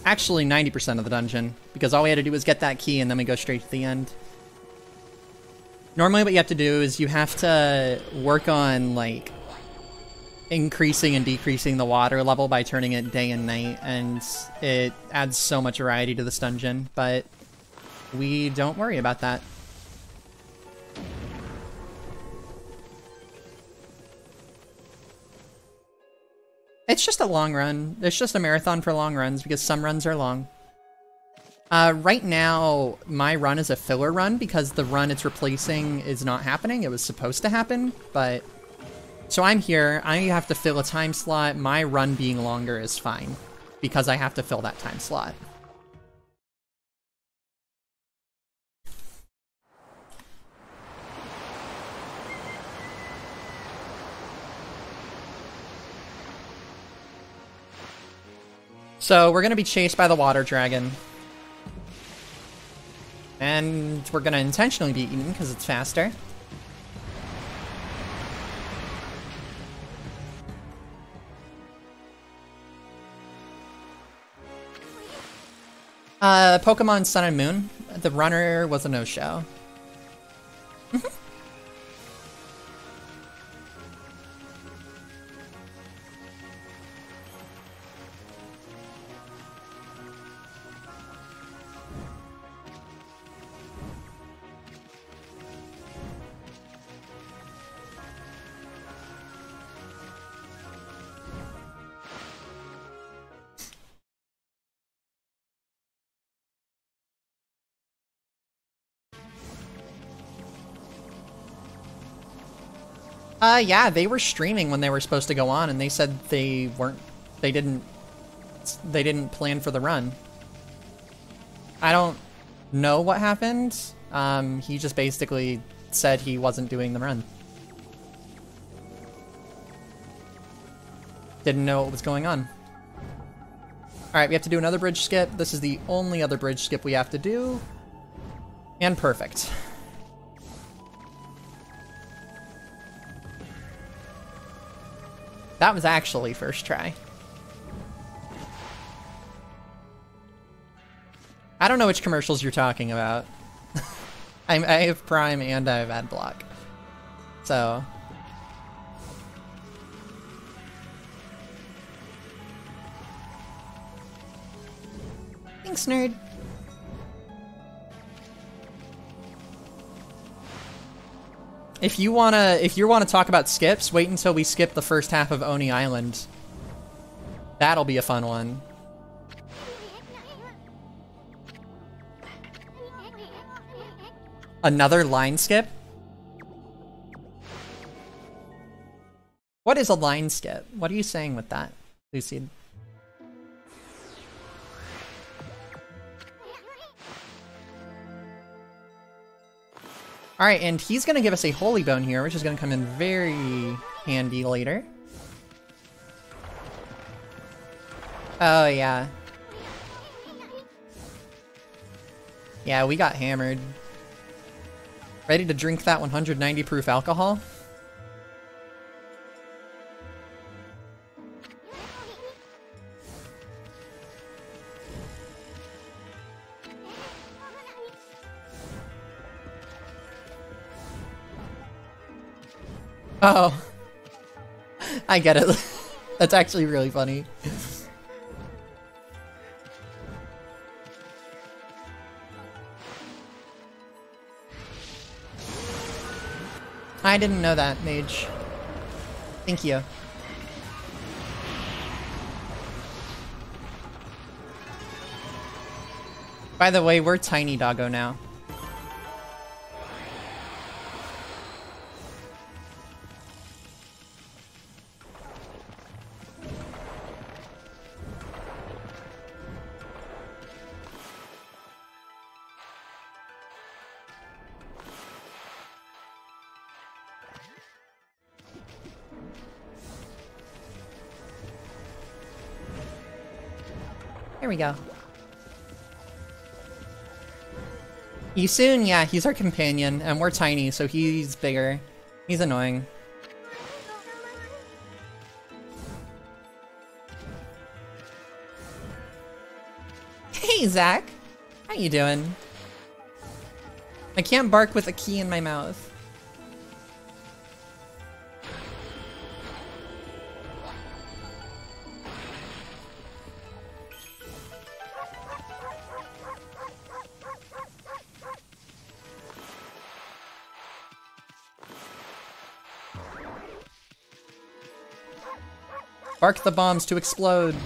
Actually, 90% of the dungeon, because all we had to do was get that key and then we go straight to the end. Normally what you have to do is you have to work on, like, increasing and decreasing the water level by turning it day and night, and it adds so much variety to this dungeon, but we don't worry about that. It's just a long run. It's just a marathon for long runs, because some runs are long. Right now, my run is a filler run, because the run it's replacing is not happening. It was supposed to happen, but... So I'm here, I have to fill a time slot. My run being longer is fine, because I have to fill that time slot. So we're gonna be chased by the water dragon. And we're gonna intentionally be eaten because it's faster. Pokemon Sun and Moon. The runner was a no-show. Yeah, they were streaming when they were supposed to go on, and they said they didn't plan for the run. I don't know what happened. He just basically said he wasn't doing the run. Didn't know what was going on. Alright, we have to do another bridge skip. This is the only other bridge skip we have to do. And perfect. That was actually first try. I don't know which commercials you're talking about. I have Prime and I have Adblock. So... Thanks, nerd. If you wanna talk about skips, wait until we skip the first half of Oni Island. That'll be a fun one. Another line skip? What is a line skip? What are you saying with that, Lucid? Alright, and he's gonna give us a Holy Bone here, which is gonna come in very handy later. Oh, yeah. Yeah, we got hammered. Ready to drink that 190 proof alcohol? Oh. I get it. That's actually really funny. I didn't know that, Mage. Thank you. By the way, we're tiny doggo now. There we go. Isun, yeah, he's our companion, and we're tiny, so he's bigger. He's annoying. Hey, Zach! How you doing? I can't bark with a key in my mouth. Bark the bombs to explode.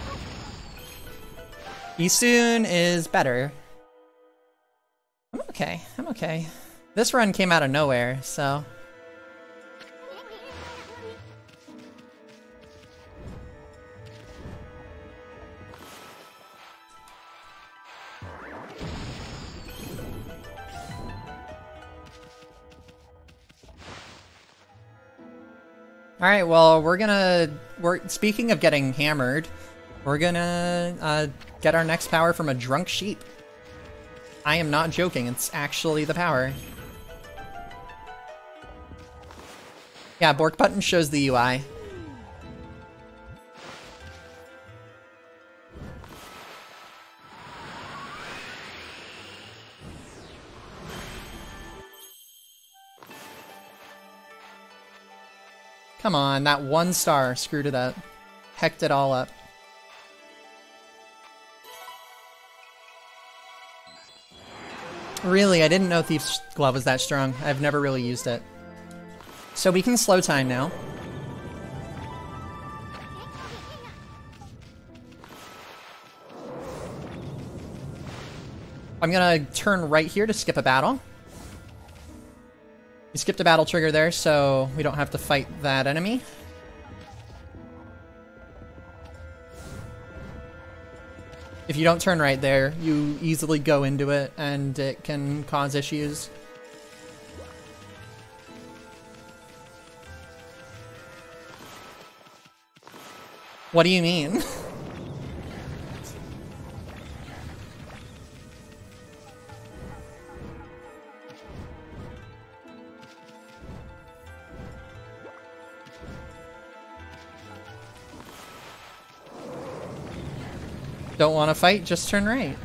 Isun is better. I'm okay, I'm okay. This run came out of nowhere, so... Alright, well, speaking of getting hammered, we're gonna get our next power from a drunk sheep. I am not joking, it's actually the power. Yeah, Bork button shows the UI. Come on, that one star screwed it up. Hecked it all up. Really, I didn't know Thief's Glove was that strong. I've never really used it. So we can slow time now. I'm gonna turn right here to skip a battle. We skipped a battle trigger there, so we don't have to fight that enemy. If you don't turn right there, you easily go into it, and it can cause issues. What do you mean? Don't want to fight? Just turn right.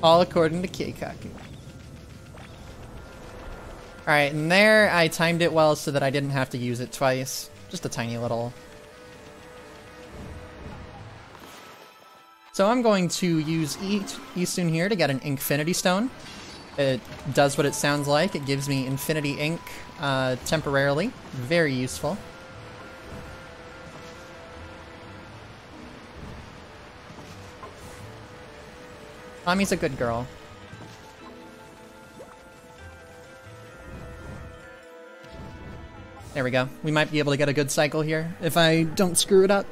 All according to Keikaku. Alright, and there I timed it well so that I didn't have to use it twice. Just a tiny little. So I'm going to use Isun here to get an Infinity Stone. It does what it sounds like. It gives me Infinity Ink temporarily. Very useful. Mommy's a good girl. There we go. We might be able to get a good cycle here if I don't screw it up.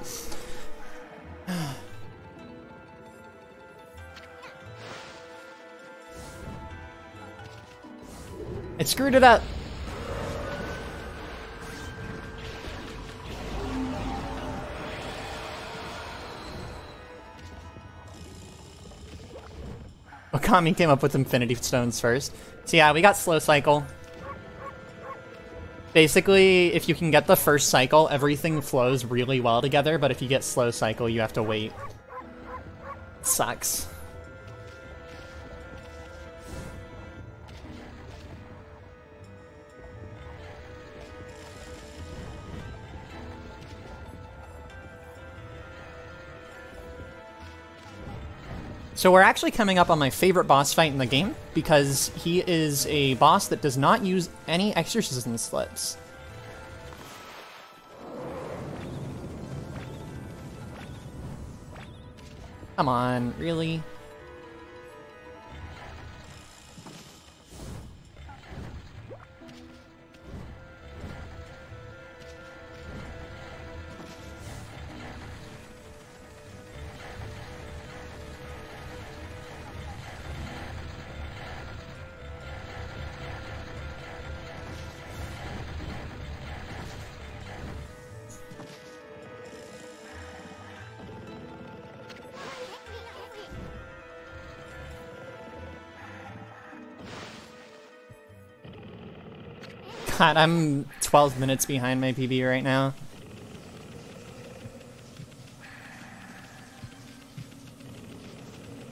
I screwed it up. Okami came up with Infinity Stones first. So yeah, we got slow cycle. Basically, if you can get the first cycle, everything flows really well together, but if you get slow cycle, you have to wait. Sucks. So we're actually coming up on my favorite boss fight in the game, because he is a boss that does not use any exorcism slips. Come on, really? God, I'm 12 minutes behind my PB right now.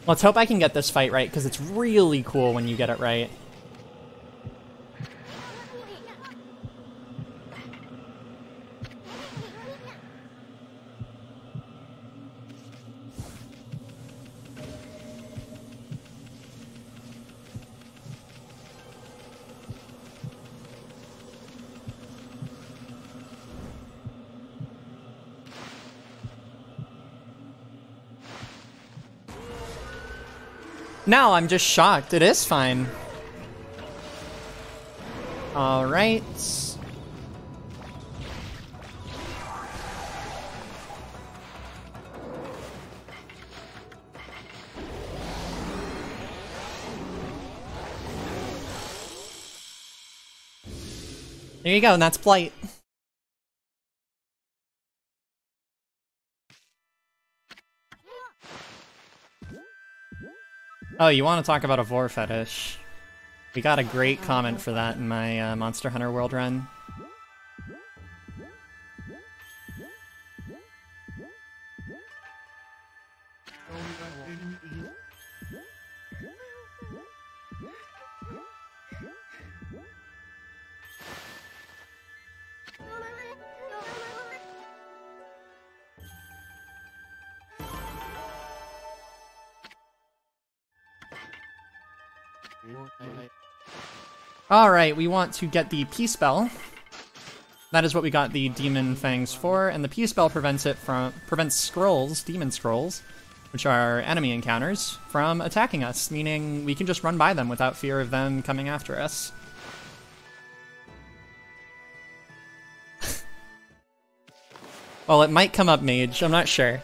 Let's hope I can get this fight right, because it's really cool when you get it right. No, I'm just shocked. It is fine. Alright. There you go, and that's Blight. Oh, you want to talk about a vor fetish? We got a great comment for that in my Monster Hunter World run. Alright, we want to get the Peace Bell. That is what we got the Demon Fangs for, and the Peace Bell prevents scrolls, demon scrolls, which are enemy encounters, from attacking us, meaning we can just run by them without fear of them coming after us. Well, it might come up Mage, I'm not sure.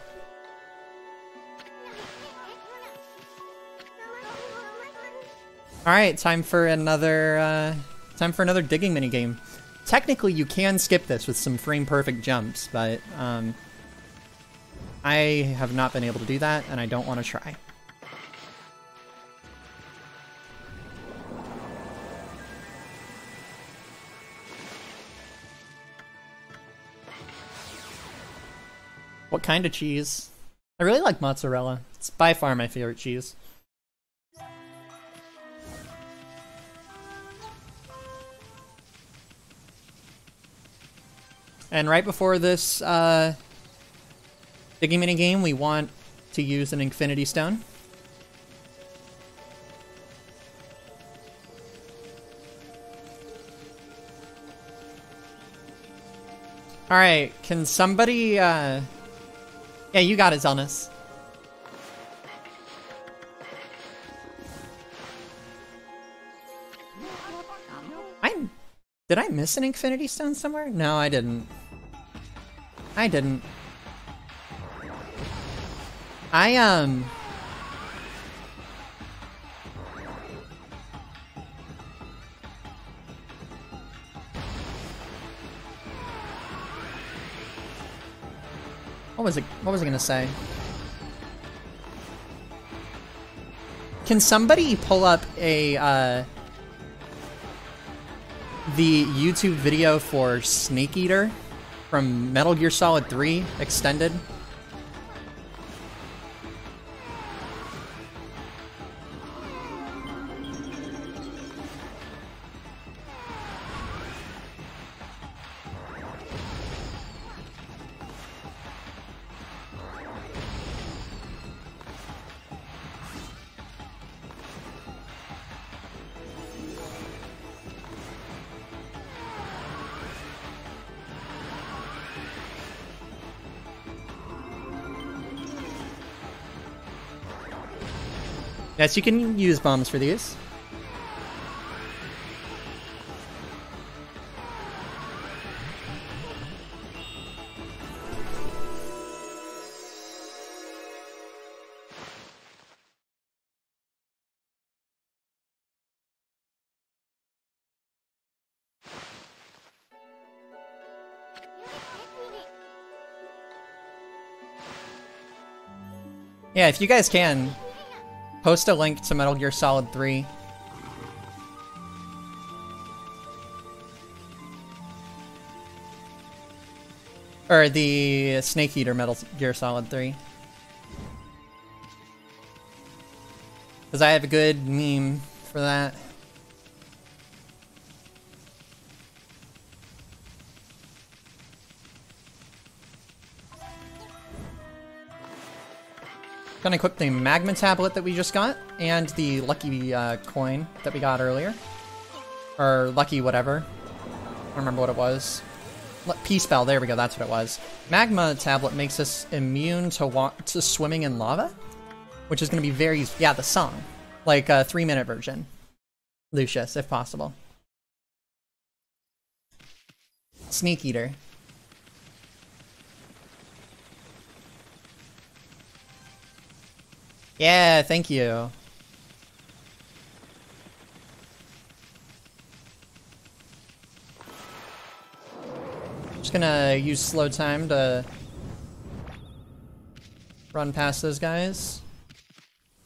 Alright, time for another digging minigame. Technically, you can skip this with some frame-perfect jumps, but I have not been able to do that, and I don't want to try. What kind of cheese? I really like mozzarella. It's by far my favorite cheese. And right before this digging minigame, we want to use an Infinity Stone. Alright, can somebody, yeah, you got it, Zelnus. Did I miss an Infinity Stone somewhere? No, I didn't. I didn't. What was I gonna say? Can somebody pull up a, the YouTube video for Snake Eater from Metal Gear Solid 3 Extended? Yes, you can use bombs for these. Yeah, if you guys can, post a link to Metal Gear Solid 3. Or the Snake Eater Metal Gear Solid 3. Because I have a good meme for that. Gonna equip the magma tablet that we just got, and the lucky coin that we got earlier. Or lucky whatever. I don't remember what it was. P-spell, there we go, that's what it was. Magma tablet makes us immune to swimming in lava, which is gonna be very, yeah, the song. Like a 3-minute version. Lucius, if possible. Sneak Eater. Yeah, thank you. Just gonna use slow time to run past those guys.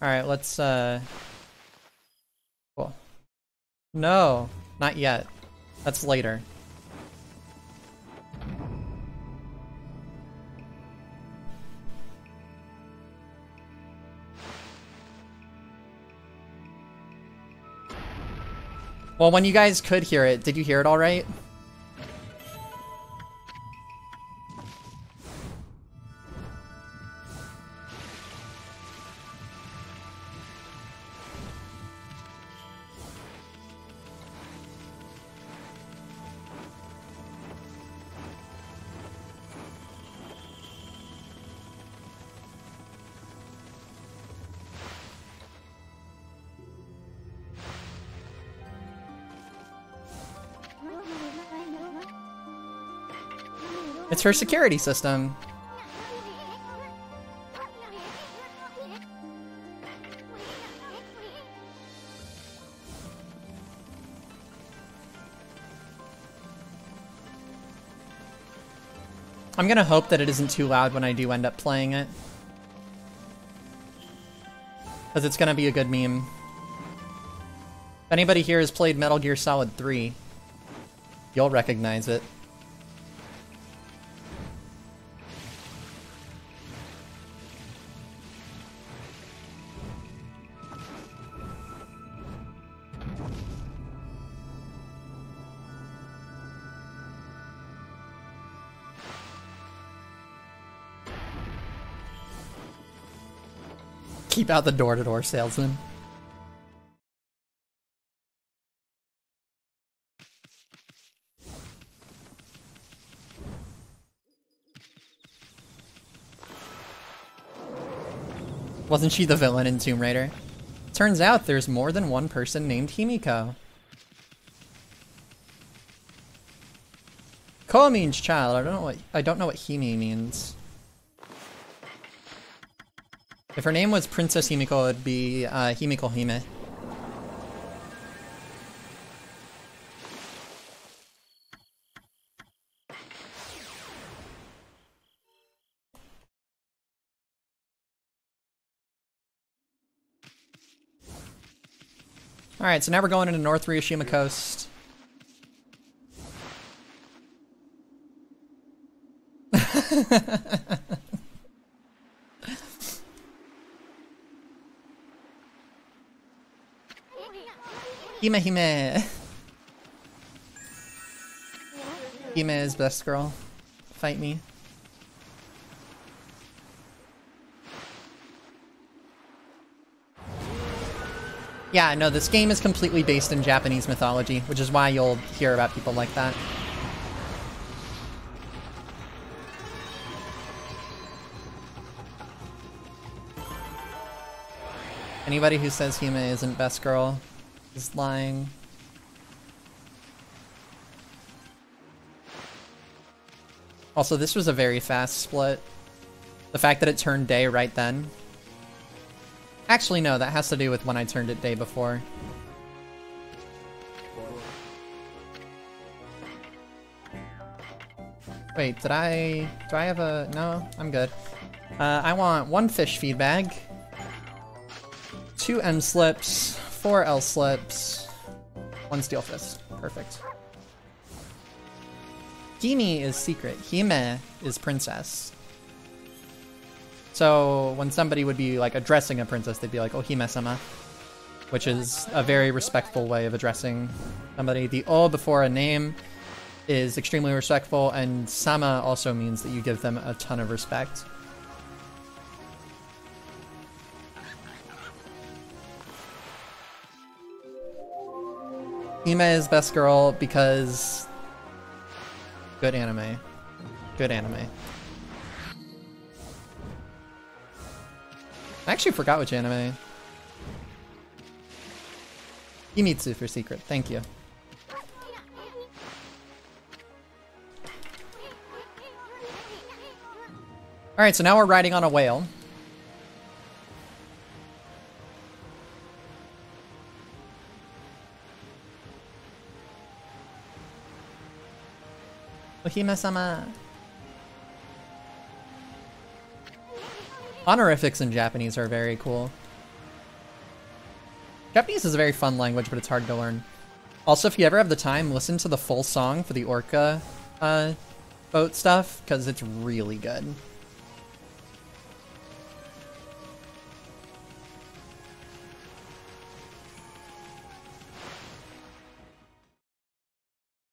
Alright, let's cool. No, not yet. That's later. Well, when you guys could hear it, did you hear it all right? It's her security system. I'm gonna hope that it isn't too loud when I do end up playing it. Because it's gonna be a good meme. If anybody here has played Metal Gear Solid 3, you'll recognize it. Keep out the door-to-door salesman. Wasn't she the villain in Tomb Raider? Turns out there's more than one person named Himiko. Ko means child. I don't know what Himi means. If her name was Princess Himiko, it'd be Himiko Hime. Alright, so now we're going into North Ryushima Coast. Hime Hime. Hime is best girl. Fight me. Yeah, no, this game is completely based in Japanese mythology, which is why you'll hear about people like that. Anybody who says Hime isn't best girl is lying. Also, this was a very fast split. The fact that it turned day right then. Actually, no, that has to do with when I turned it day before. Wait, do I have a... No, I'm good. I want 1 fish feed bag, 2 M slips, 4 L slips, 1 steel fist. Perfect. Hime is secret. Hime is princess. So when somebody would be like addressing a princess, they'd be like, "Oh, Hime-sama," which is a very respectful way of addressing somebody. The O before a name is extremely respectful, and sama also means that you give them a ton of respect. Hime is best girl because good anime. Good anime. I actually forgot which anime. Himitsu for secret, thank you. Alright, so now we're riding on a whale. Ohime-sama. Honorifics in Japanese are very cool. Japanese is a very fun language, but it's hard to learn. Also, if you ever have the time, listen to the full song for the orca boat stuff, because it's really good.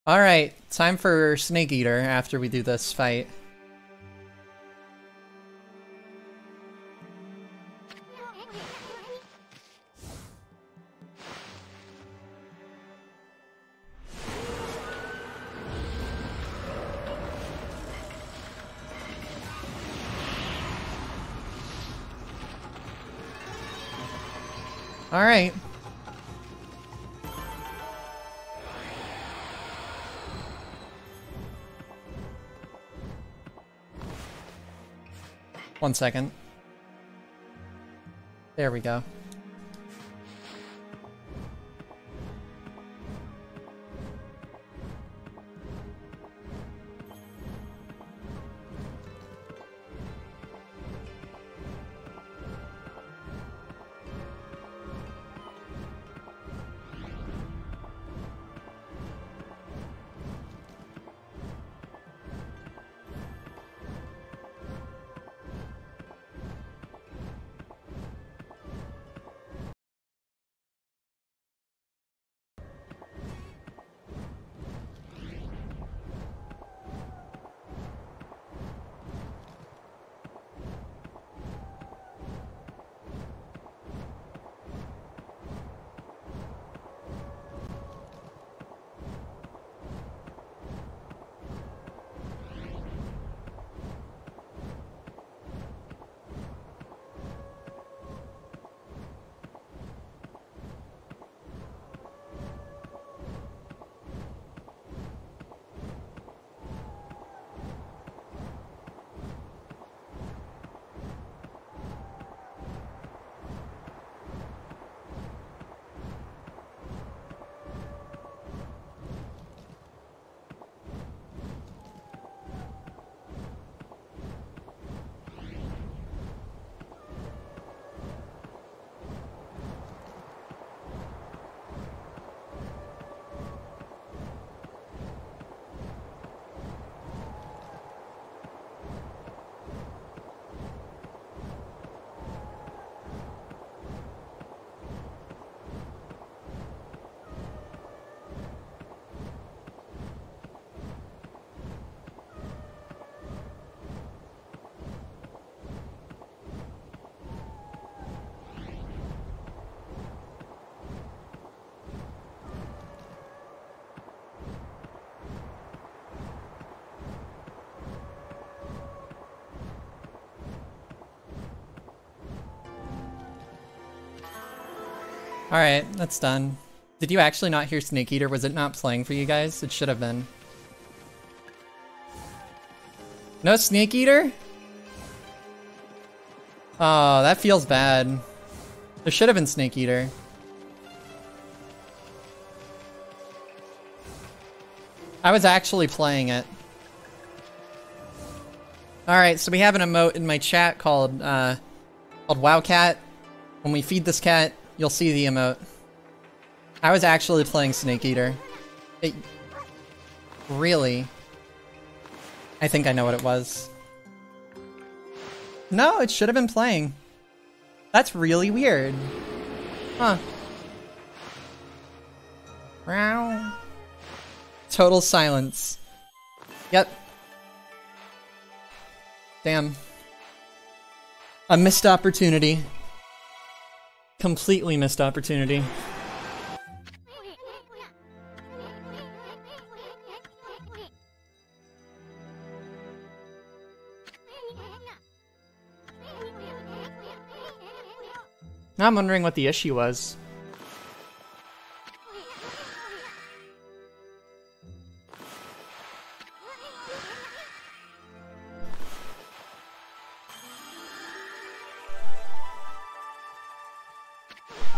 Alright, time for Snake Eater after we do this fight. Alright. One second. There we go. Alright, that's done. Did you actually not hear Snake Eater? Was it not playing for you guys? It should have been. No Snake Eater? Oh, that feels bad. There should have been Snake Eater. I was actually playing it. Alright, so we have an emote in my chat called WowCat. When we feed this cat, you'll see the emote. I was actually playing Snake Eater. Really? I think I know what it was. No, it should have been playing. That's really weird. Huh. Meow. Total silence. Yep. Damn. A missed opportunity. Completely missed opportunity. Now I'm wondering what the issue was.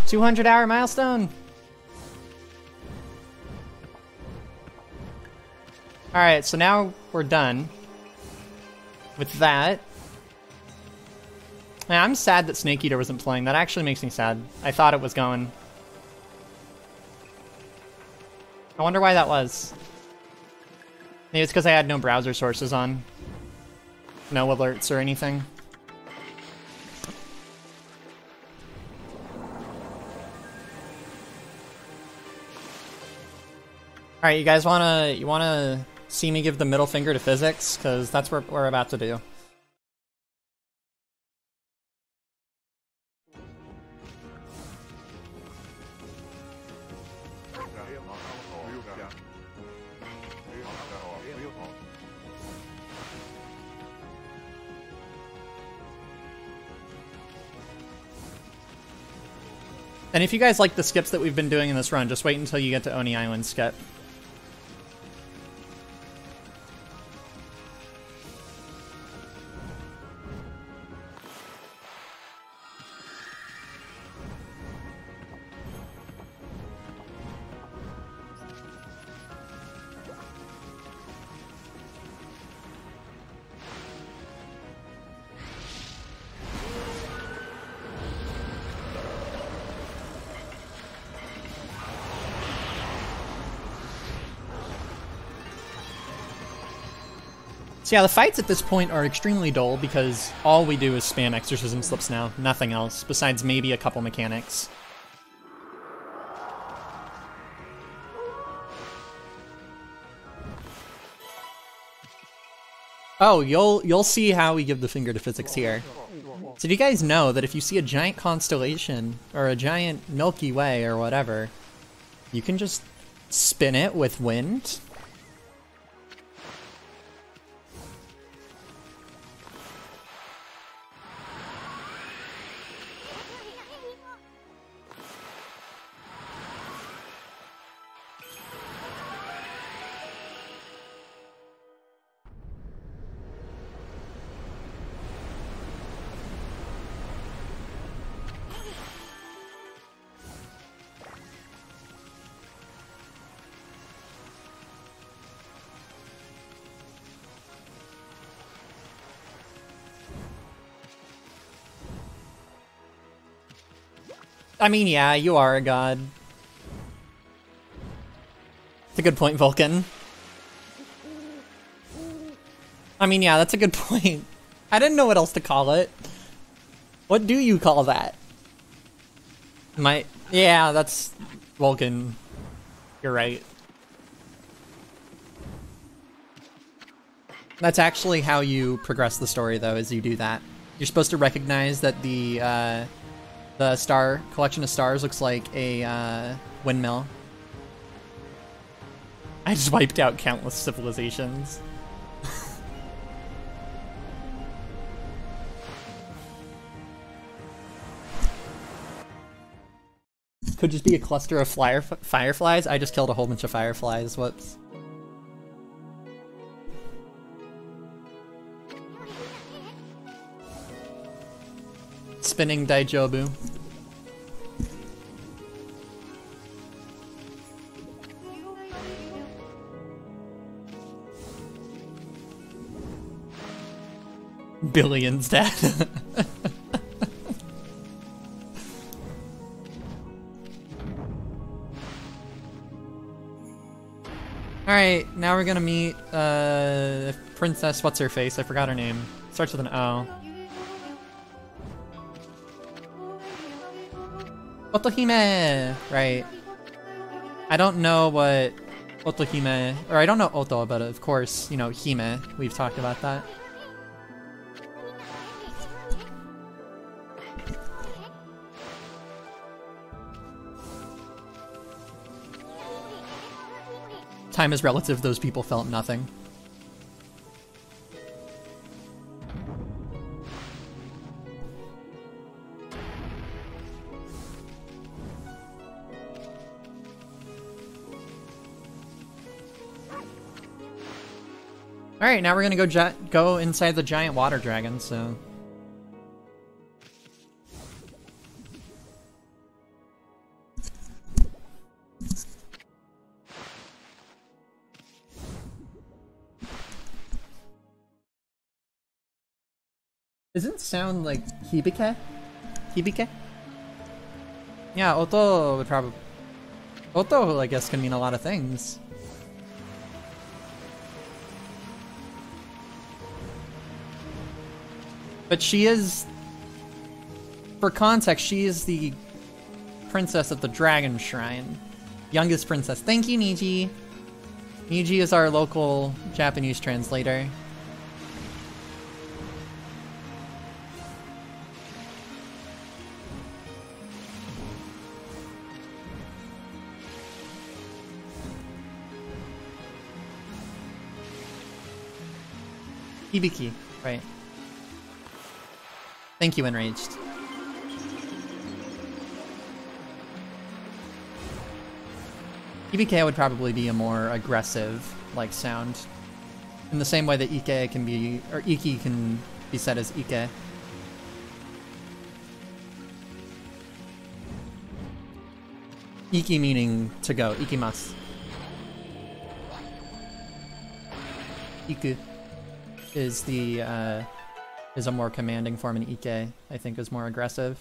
$200-hour milestone! Alright, so now we're done with that. Man, I'm sad that Snake Eater wasn't playing. That actually makes me sad. I thought it was going. I wonder why that was. Maybe it's because I had no browser sources on. No alerts or anything. Alright, you guys wanna see me give the middle finger to physics? Because that's what we're about to do. And if you guys like the skips that we've been doing in this run, just wait until you get to Oni Island skip. So yeah, the fights at this point are extremely dull because all we do is spam exorcism slips now. Nothing else, besides maybe a couple mechanics. Oh, you'll see how we give the finger to physics here. So do you guys know that if you see a giant constellation, or a giant Milky Way, or whatever, you can just spin it with wind? I mean, yeah, you are a god. It's a good point, Vulcan. I mean, yeah, that's a good point. I didn't know what else to call it. What do you call that? Yeah, that's Vulcan. You're right. That's actually how you progress the story, though, is you do that. You're supposed to recognize that the star collection of stars looks like a windmill. I just wiped out countless civilizations. Could just be a cluster of fireflies. I just killed a whole bunch of fireflies. Whoops. Spinning Daijobu. Billions dead. Alright, now we're gonna meet Princess what's her face? I forgot her name. Starts with an O. Otohime! Right. I don't know what Otohime, or I don't know Oto, but of course, you know, Hime. We've talked about that. Time is relative, those people felt nothing. Alright, now we're gonna go inside the giant water dragon, so... Doesn't it sound like Hibike? Hibike? Yeah, Oto would probably... Oto, I guess, can mean a lot of things. But she is... For context, she is the princess of the Dragon Shrine. Youngest princess. Thank you, Niji. Niji is our local Japanese translator. Hibiki, right. Thank you, Enraged. Hibike would probably be a more aggressive, like, sound. In the same way that Ike can be, or Iki can be said as Ike. Iki meaning to go, ikimasu. Iku is the, is a more commanding form, and Ike, I think, is more aggressive.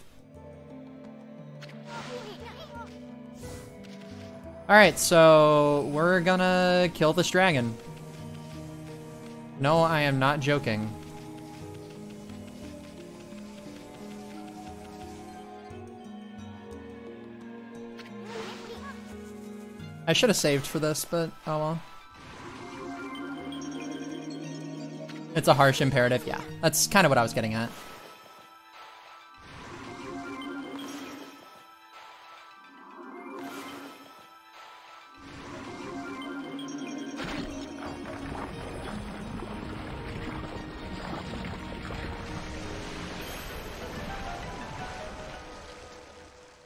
Alright, so we're gonna kill this dragon. No, I am not joking. I should have saved for this, but oh well. It's a harsh imperative, yeah. That's kind of what I was getting at.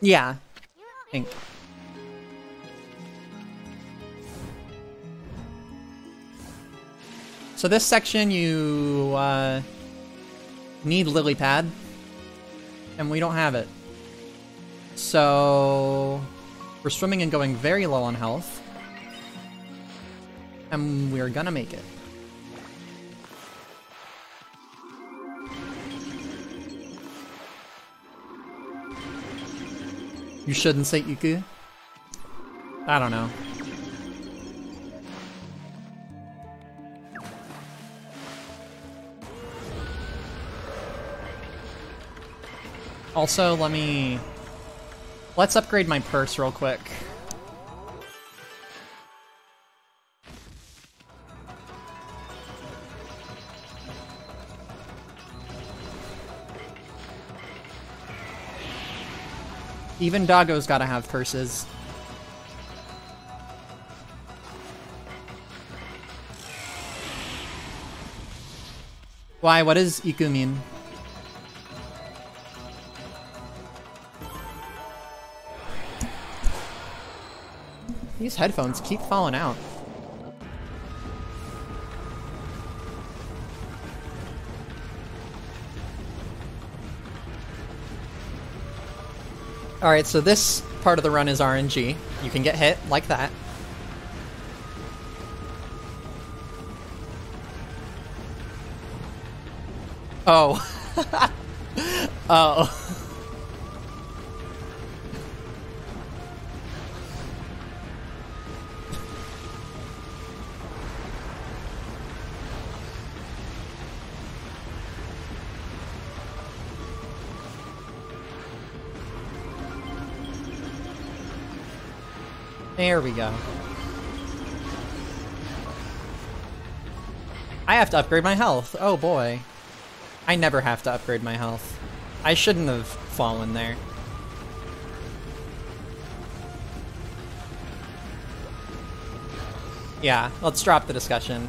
Yeah, I think. So this section you need lily pad, and we don't have it. So we're swimming and going very low on health, and we're gonna make it. You shouldn't say Iku? I don't know. Also, let's upgrade my purse real quick. Even Doggo's gotta have purses. Why? What does Iku mean? These headphones keep falling out. Alright, so this part of the run is RNG. You can get hit like that. Oh. Oh. There we go. I have to upgrade my health. Oh boy. I never have to upgrade my health. I shouldn't have fallen there. Yeah, let's drop the discussion.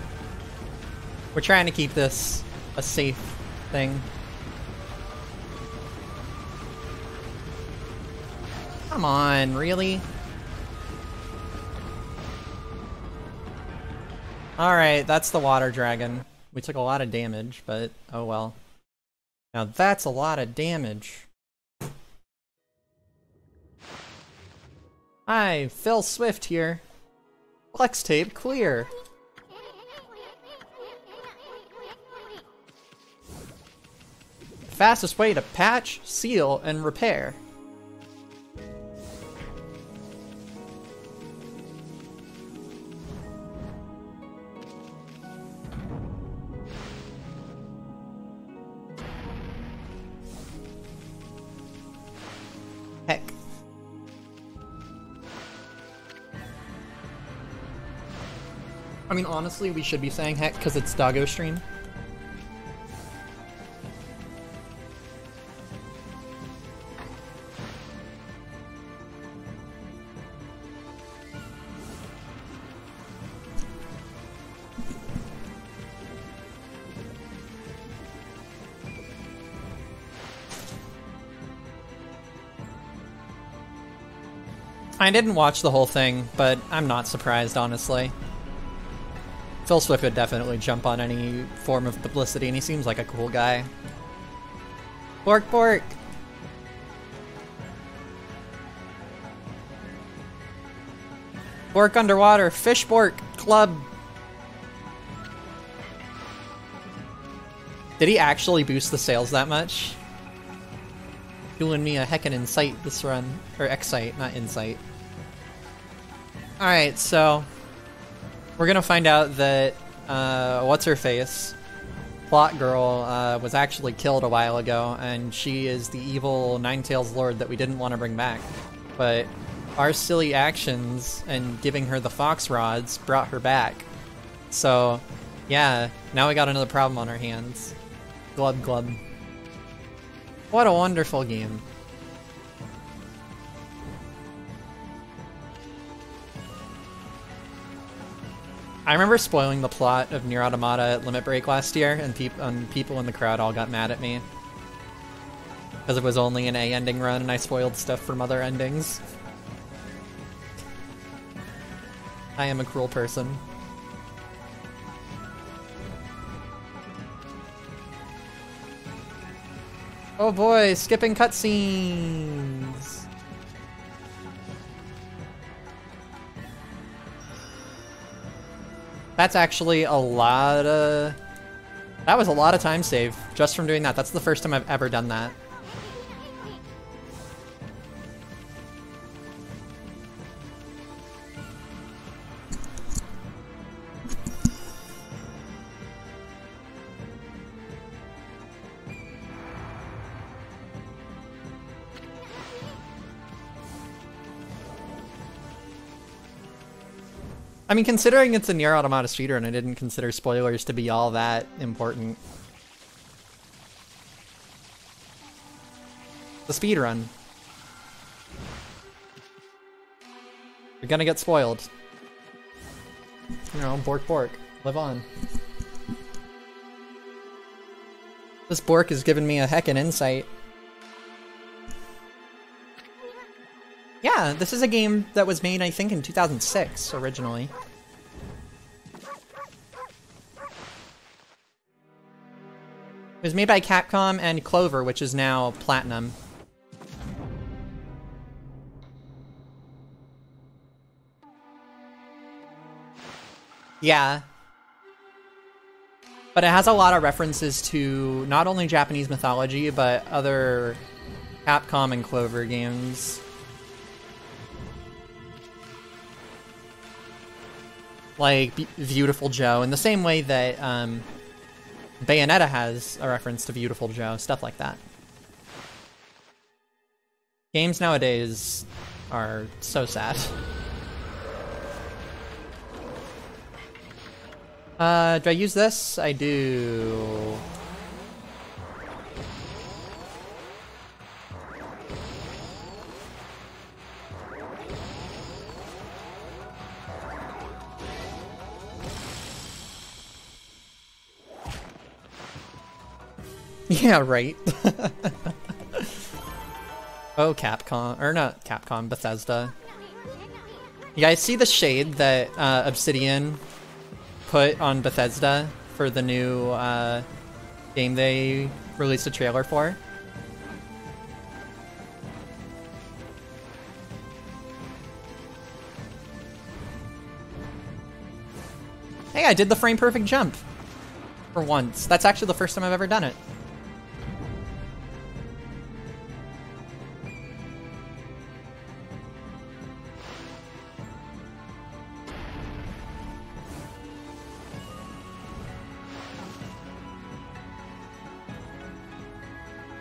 We're trying to keep this a safe thing. Come on, really? Alright, that's the water dragon. We took a lot of damage, but oh well. Now that's a lot of damage. Hi, Phil Swift here. Flex tape clear. Fastest way to patch, seal, and repair. Heck. I mean, honestly, we should be saying heck because it's Doggo stream. I didn't watch the whole thing, but I'm not surprised, honestly. Phil Swift would definitely jump on any form of publicity, and he seems like a cool guy. Bork bork! Bork underwater, fish bork, club! Did he actually boost the sales that much? Doing me a heckin' insight this run. Or excite, not insight. Alright, so we're gonna find out that what's-her-face, Plot Girl, was actually killed a while ago, and she is the evil Ninetales Lord that we didn't want to bring back. But our silly actions and giving her the fox rods brought her back. So, yeah, now we got another problem on our hands. Glub glub. What a wonderful game. I remember spoiling the plot of Nier Automata at Limit Break last year, and people in the crowd all got mad at me. Because it was only an A ending run, and I spoiled stuff from other endings. I am a cruel person. Oh boy, skipping cutscenes! That's actually a lot of... That was a lot of time save, just from doing that. That's the first time I've ever done that. I mean, considering it's a Nier Automata speedrun, I didn't consider spoilers to be all that important. The speedrun. You're gonna get spoiled. You know, bork bork. Live on. This bork has given me a heckin' insight. Yeah, this is a game that was made, I think, in 2006 originally. It was made by Capcom and Clover, which is now Platinum. Yeah. But it has a lot of references to not only Japanese mythology, but other Capcom and Clover games. Like Beautiful Joe, in the same way that Bayonetta has a reference to Beautiful Joe, stuff like that. Games nowadays are so sad. Do I use this? I do. Yeah, right. Oh, Capcom. Or not Capcom, Bethesda. You guys see the shade that Obsidian put on Bethesda for the new game they released a trailer for? Hey, I did the frame perfect jump! For once. That's actually the first time I've ever done it.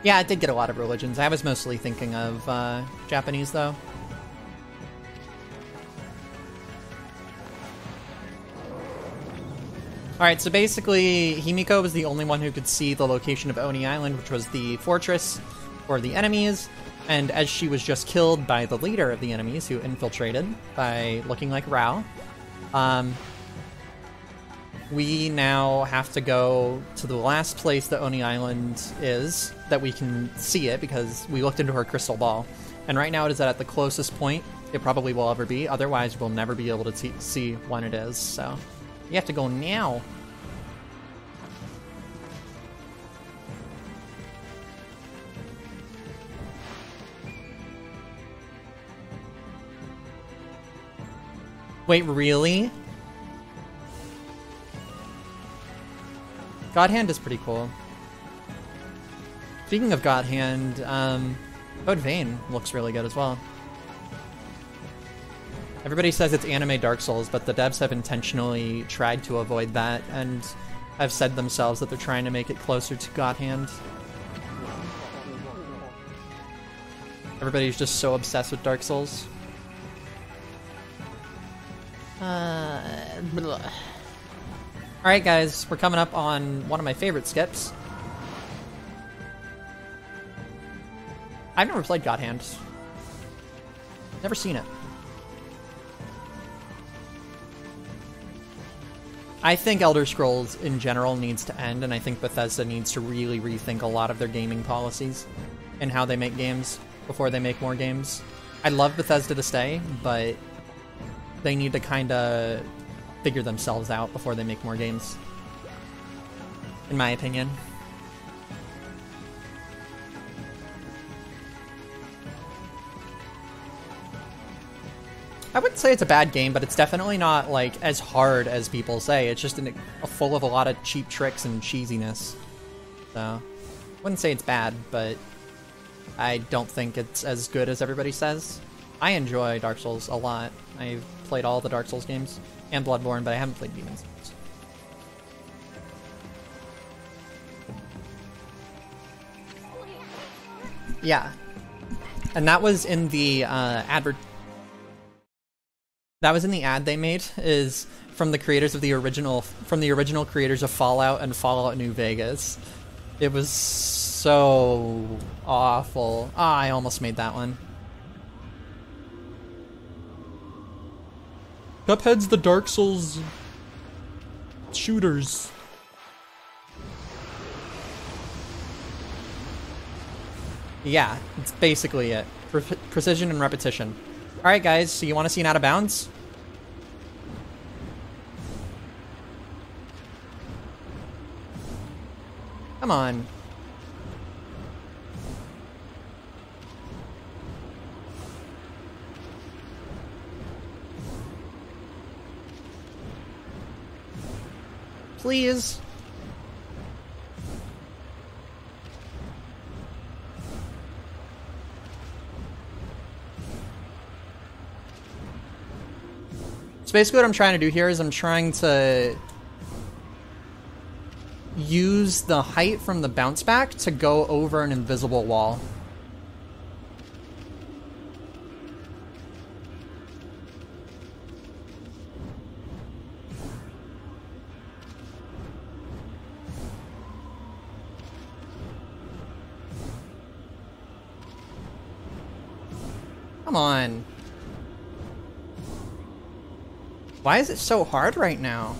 Yeah, it did get a lot of religions. I was mostly thinking of Japanese, though. Alright, so basically, Himiko was the only one who could see the location of Oni Island, which was the fortress for the enemies, and as she was just killed by the leader of the enemies, who infiltrated by looking like Rao, we now have to go to the last place that Oni Island is, that we can see it, because we looked into her crystal ball. And right now it is at the closest point it probably will ever be, otherwise we'll never be able to see when it is, so... You have to go now. Wait, really? God Hand is pretty cool. Speaking of God Hand, Code Vein looks really good as well. Everybody says it's anime Dark Souls, but the devs have intentionally tried to avoid that and have said themselves that they're trying to make it closer to God Hand. Everybody's just so obsessed with Dark Souls. Alright guys, we're coming up on one of my favorite skips. I've never played God Hand. Never seen it. I think Elder Scrolls in general needs to end, and I think Bethesda needs to really rethink a lot of their gaming policies and how they make games before they make more games. I love Bethesda to stay, but they need to kind of figure themselves out before they make more games, in my opinion. I wouldn't say it's a bad game, but it's definitely not, like, as hard as people say. It's just full of a lot of cheap tricks and cheesiness. So, I wouldn't say it's bad, but I don't think it's as good as everybody says. I enjoy Dark Souls a lot. I've played all the Dark Souls games, and Bloodborne, but I haven't played Demon's Souls. Yeah. And that was in the That was in the ad they made, is from the creators of the original creators of Fallout and Fallout New Vegas. It was so awful. Ah, I almost made that one. Cuphead's the Dark Souls shooters. Yeah, it's basically it. Precision and repetition. Alright guys, so you want to see an out of bounds? Come on. Please. So basically what I'm trying to do here is I'm trying to use the height from the bounce back to go over an invisible wall. Come on. Why is it so hard right now?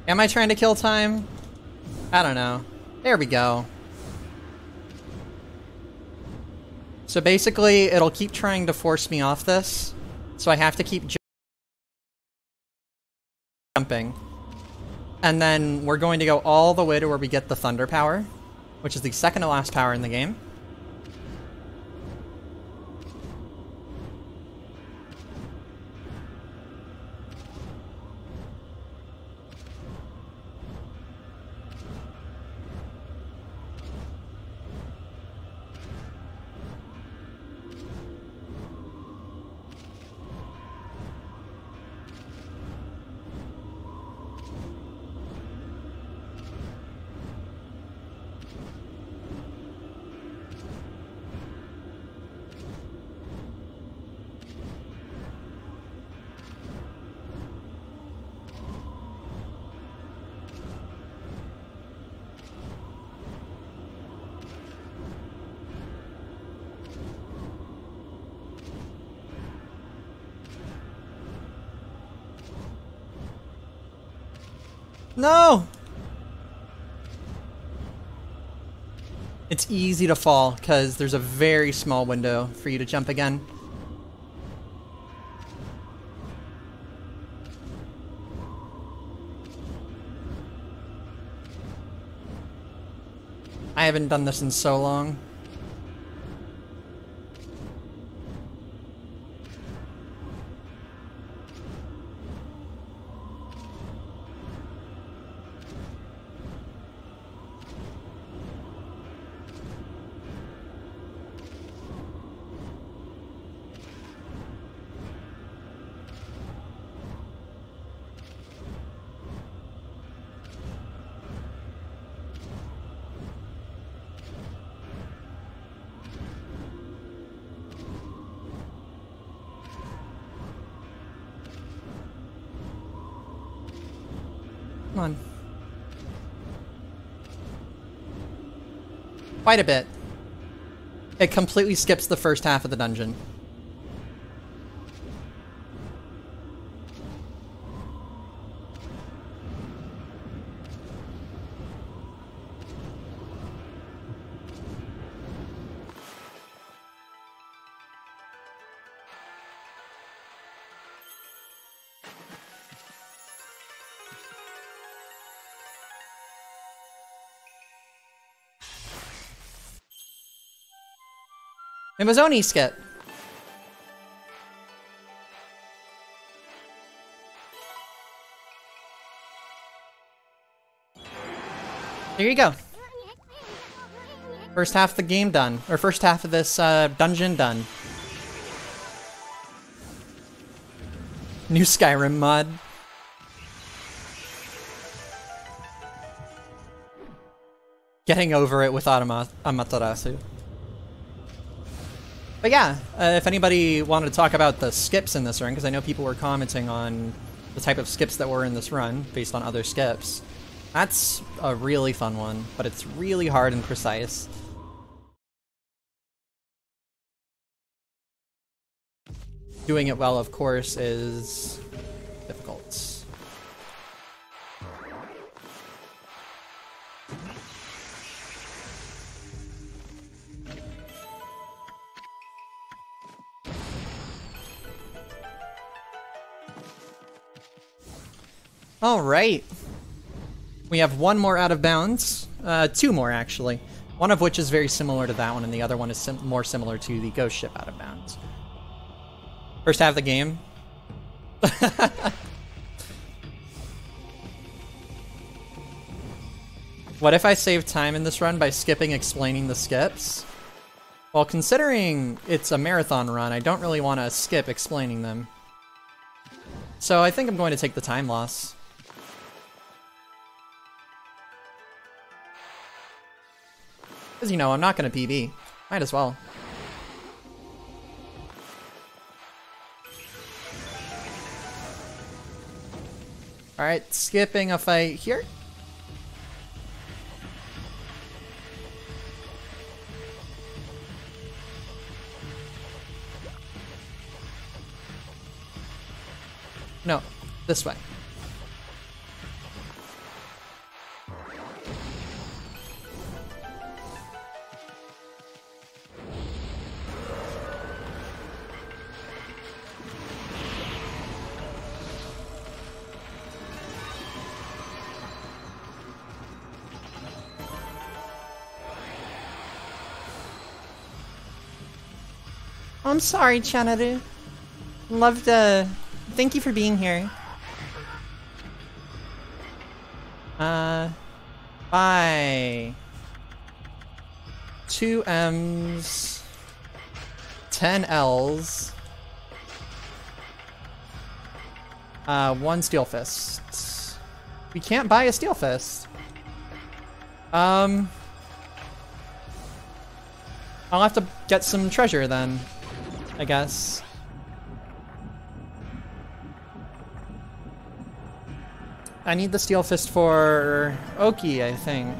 Am I trying to kill time? I don't know. There we go. So basically, it'll keep trying to force me off this, so I have to keep jumping. And then we're going to go all the way to where we get the thunder power, which is the second to last power in the game. No! It's easy to fall, because there's a very small window for you to jump again. I haven't done this in so long. Come on. Quite a bit. It completely skips the first half of the dungeon. It was Oni skip. There you go. First half of the game done. Or first half of this dungeon done. New Skyrim mod. Getting over it with Amaterasu. But yeah, if anybody wanted to talk about the skips in this run, because I know people were commenting on the type of skips that were in this run, based on other skips. That's a really fun one, but it's really hard and precise. Doing it well, of course, is difficult. All right. We have one more out of bounds. Two more, actually. One of which is very similar to that one, and the other one is more similar to the ghost ship out of bounds. First half of the game. What if I save time in this run by skipping explaining the skips? Well, considering it's a marathon run, I don't really want to skip explaining them. So I think I'm going to take the time loss. Because, you know, I'm not going to PB. Might as well. Alright, skipping a fight here. No, this way. I'm sorry, Chanaru. Love to... Thank you for being here. Bye. 2 M's. 10 L's. 1 Steel Fist. We can't buy a Steel Fist. I'll have to get some treasure then, I guess. I need the Steel Fist for Oki, I think.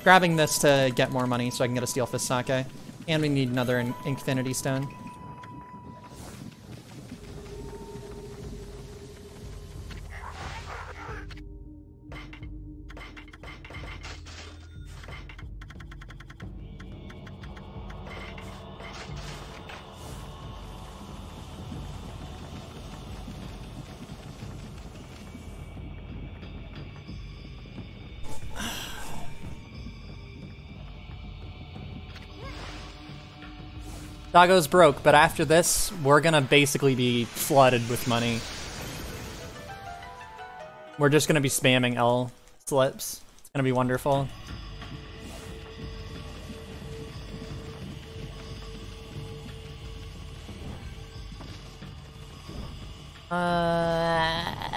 Grabbing this to get more money so I can get a Steel Fist sake. And we need another Infinity Stone. Doggo's broke, but after this, we're gonna basically be flooded with money. We're just gonna be spamming L slips. It's gonna be wonderful. Alright,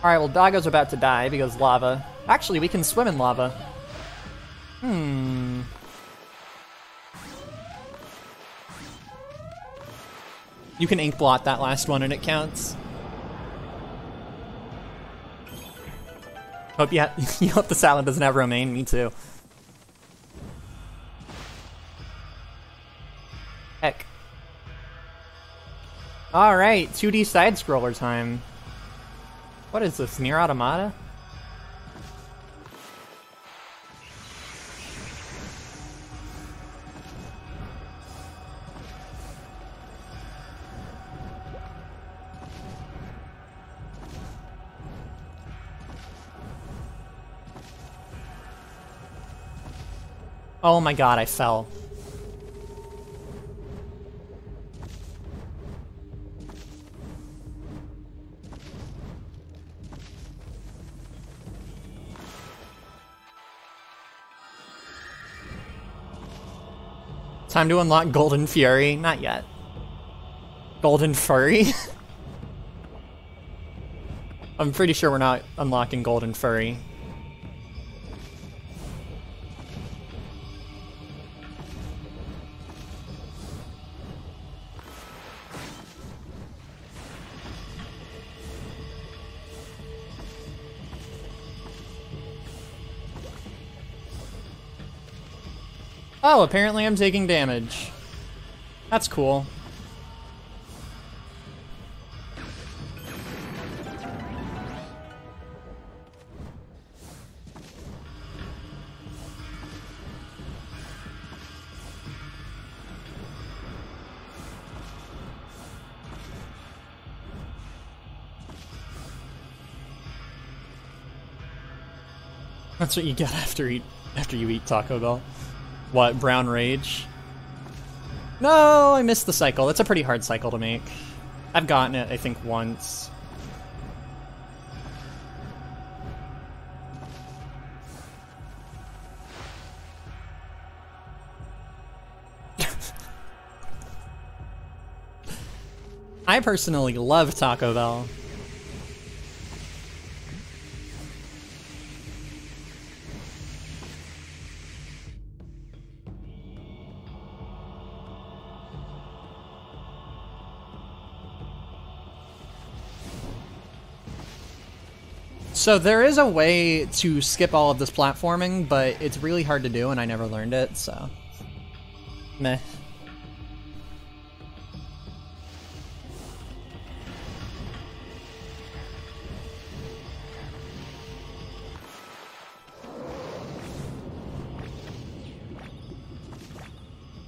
well, Doggo's about to die because lava. Actually, we can swim in lava. You can ink blot that last one and it counts. Hope you hope the salad doesn't have romaine. Me too. Heck. Alright, 2D side-scroller time. What is this, Nier Automata? Oh my god, I fell. Time to unlock Golden Fury? Not yet. Golden Furry? I'm pretty sure we're not unlocking Golden Furry. Oh, apparently I'm taking damage. That's cool. That's what you get after you eat Taco Bell. What, Brown Rage? No, I missed the cycle. It's a pretty hard cycle to make. I've gotten it, I think, once. I personally love Taco Bell. So there is a way to skip all of this platforming, but it's really hard to do and I never learned it, so... meh.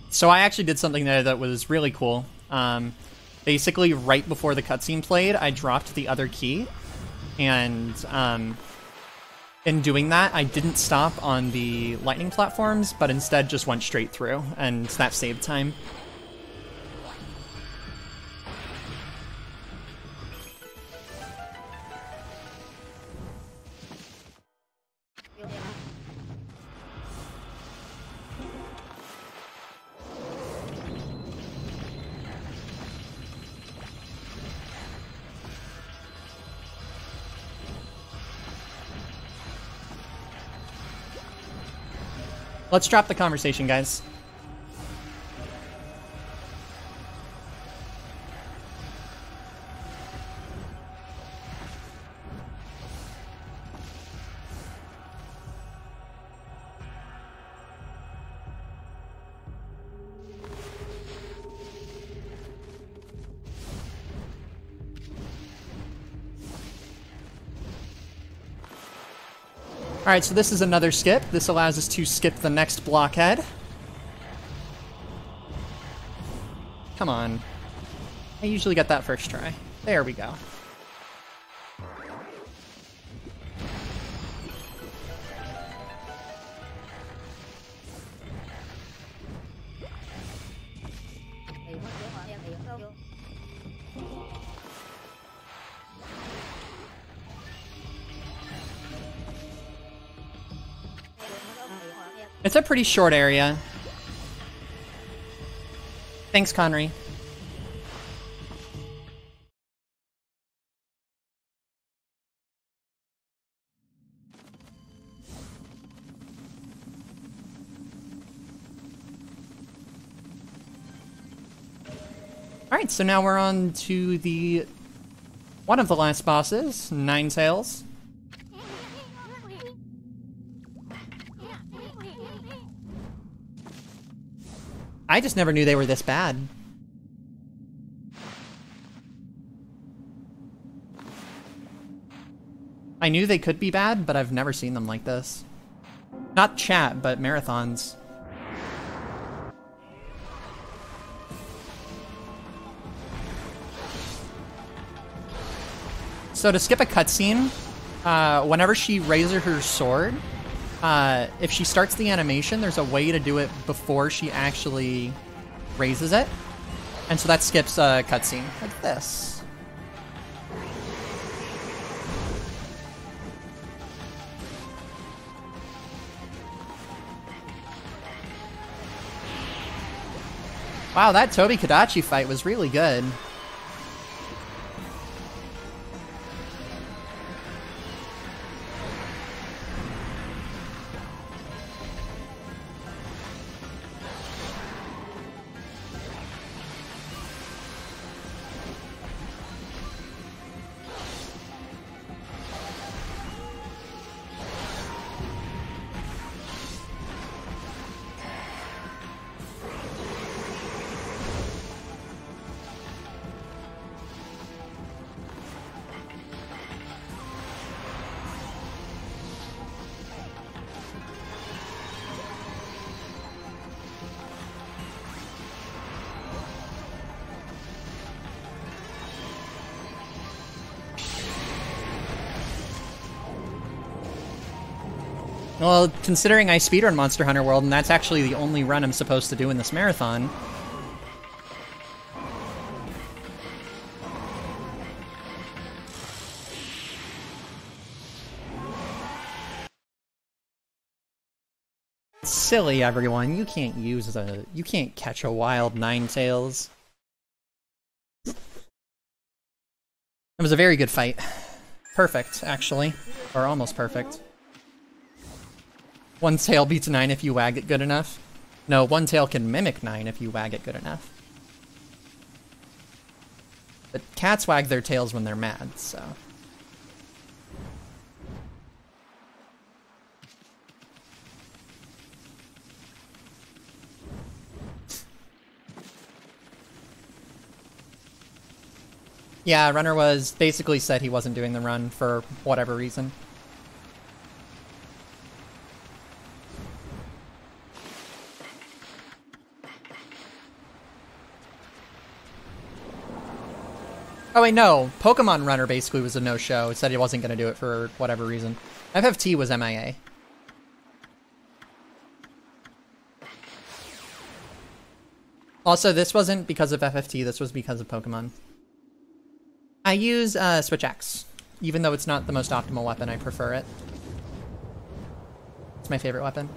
So I actually did something there that was really cool. Basically, right before the cutscene played, I dropped the other key. And in doing that, I didn't stop on the lightning platforms, but instead just went straight through, and that saved time. Let's drop the conversation, guys. Alright, so this is another skip. This allows us to skip the next blockhead. Come on. I usually get that first try. There we go. It's a pretty short area. Thanks, Connery. Alright, so now we're on to the... one of the last bosses, Ninetails. I just never knew they were this bad. I knew they could be bad, but I've never seen them like this. Not chat, but marathons. So to skip a cutscene, whenever she raises her sword, if she starts the animation, there's a way to do it before she actually raises it. And so that skips a cutscene, like this. Wow, that Tobi Kadachi fight was really good. Well, considering I speedrun Monster Hunter World, and that's actually the only run I'm supposed to do in this marathon. Silly, everyone. You can't you can't catch a wild Ninetales. It was a very good fight. Perfect, actually. Or almost perfect. One tail beats 9 if you wag it good enough. No, one tail can mimic 9 if you wag it good enough. But cats wag their tails when they're mad, so... Yeah, Runner was basically said he wasn't doing the run for whatever reason. Oh wait, no. Pokemon Runner basically was a no-show. It said he wasn't going to do it for whatever reason. FFT was MIA. Also, this wasn't because of FFT, this was because of Pokemon. I use Switch Axe. Even though it's not the most optimal weapon, I prefer it. It's my favorite weapon.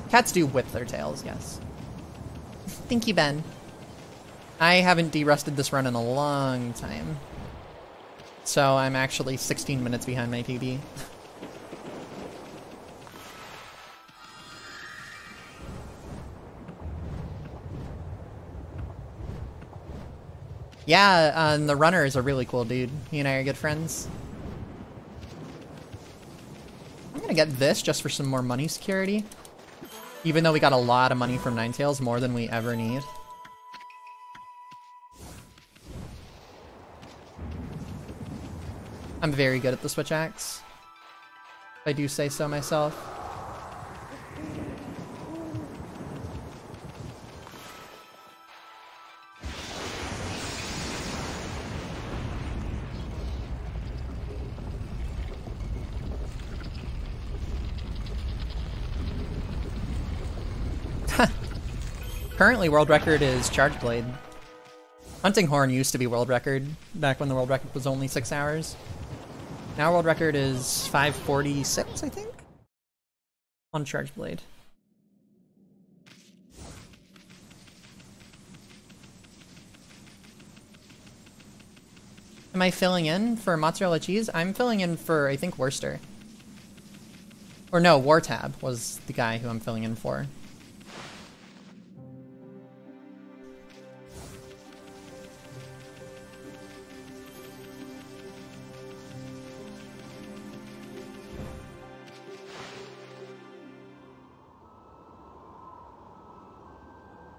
Cats do whip their tails, yes. Thank you, Ben. I haven't de-rusted this run in a long time. So I'm actually 16 minutes behind my PB. Yeah, and the Runner is a really cool dude. He and I are good friends. I'm gonna get this just for some more money security. Even though we got a lot of money from Ninetales, more than we ever need. I'm very good at the Switch Axe, if I do say so myself. Currently, world record is Charge Blade. Hunting Horn used to be world record, back when the world record was only 6 hours. Now world record is 5:46, I think? On Charge Blade. Am I filling in for mozzarella cheese? I'm filling in for, I think, Worcester. Or no, Wartab was the guy who I'm filling in for.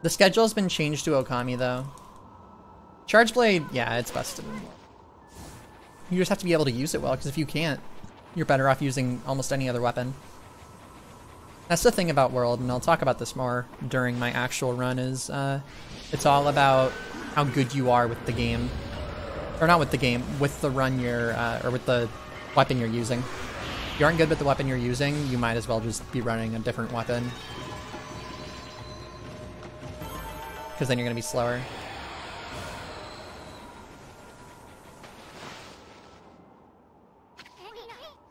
The schedule's been changed to Okami, though. Charge Blade, yeah, it's busted. You just have to be able to use it well, because if you can't, you're better off using almost any other weapon. That's the thing about World, and I'll talk about this more during my actual run, is it's all about how good you are with the game. Or not with the game, with the run you're, or with the weapon you're using. If you aren't good with the weapon you're using, you might as well just be running a different weapon. Because then you're going to be slower.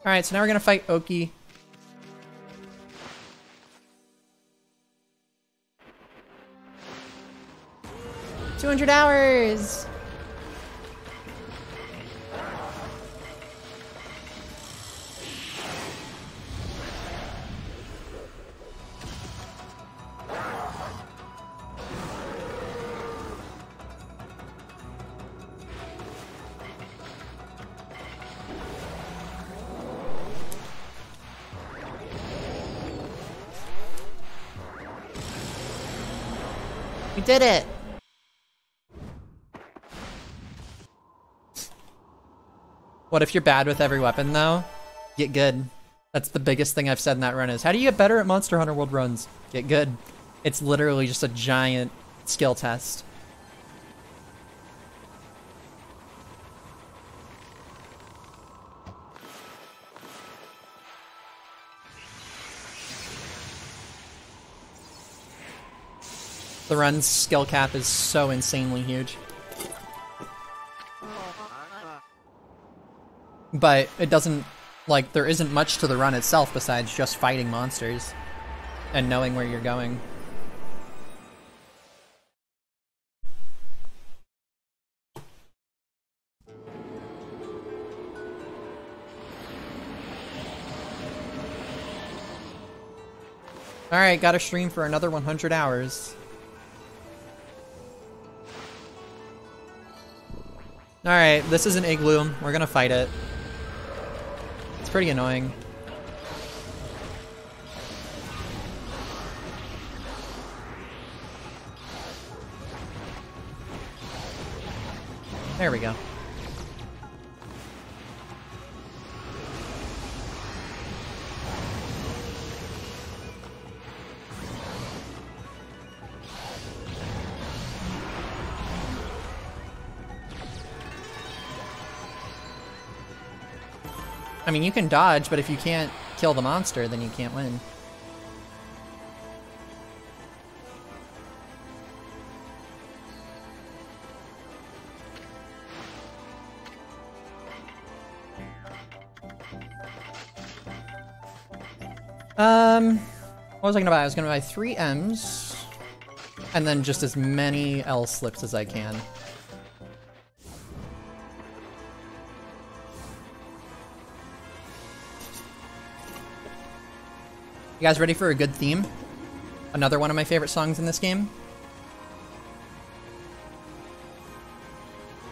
Alright, so now we're going to fight Oki. $200! We did it! What if you're bad with every weapon, though? Get good. That's the biggest thing I've said in that run is, how do you get better at Monster Hunter World runs? Get good. It's literally just a giant skill test. The run's skill cap is so insanely huge. But it doesn't, like, there isn't much to the run itself besides just fighting monsters and knowing where you're going. Alright, gotta stream for another 100 hours. Alright, this is an igloo. We're gonna fight it. It's pretty annoying. There we go. I mean, you can dodge, but if you can't kill the monster, then you can't win. What was I gonna buy? I was gonna buy 3 M's, and then just as many L slips as I can. You guys ready for a good theme? Another one of my favorite songs in this game?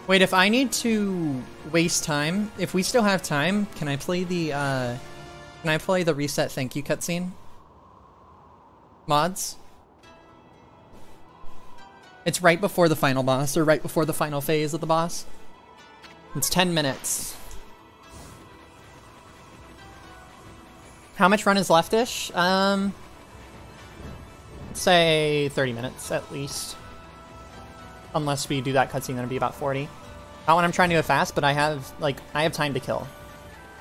Wait, if I need to waste time, if we still have time, can I play the reset thank you cutscene? Mods? It's right before the final boss, or right before the final phase of the boss. It's 10 minutes. How much run is left-ish? Let's say 30 minutes at least. Unless we do that cutscene, then it'll be about 40. Not when I'm trying to go fast, but I have time to kill.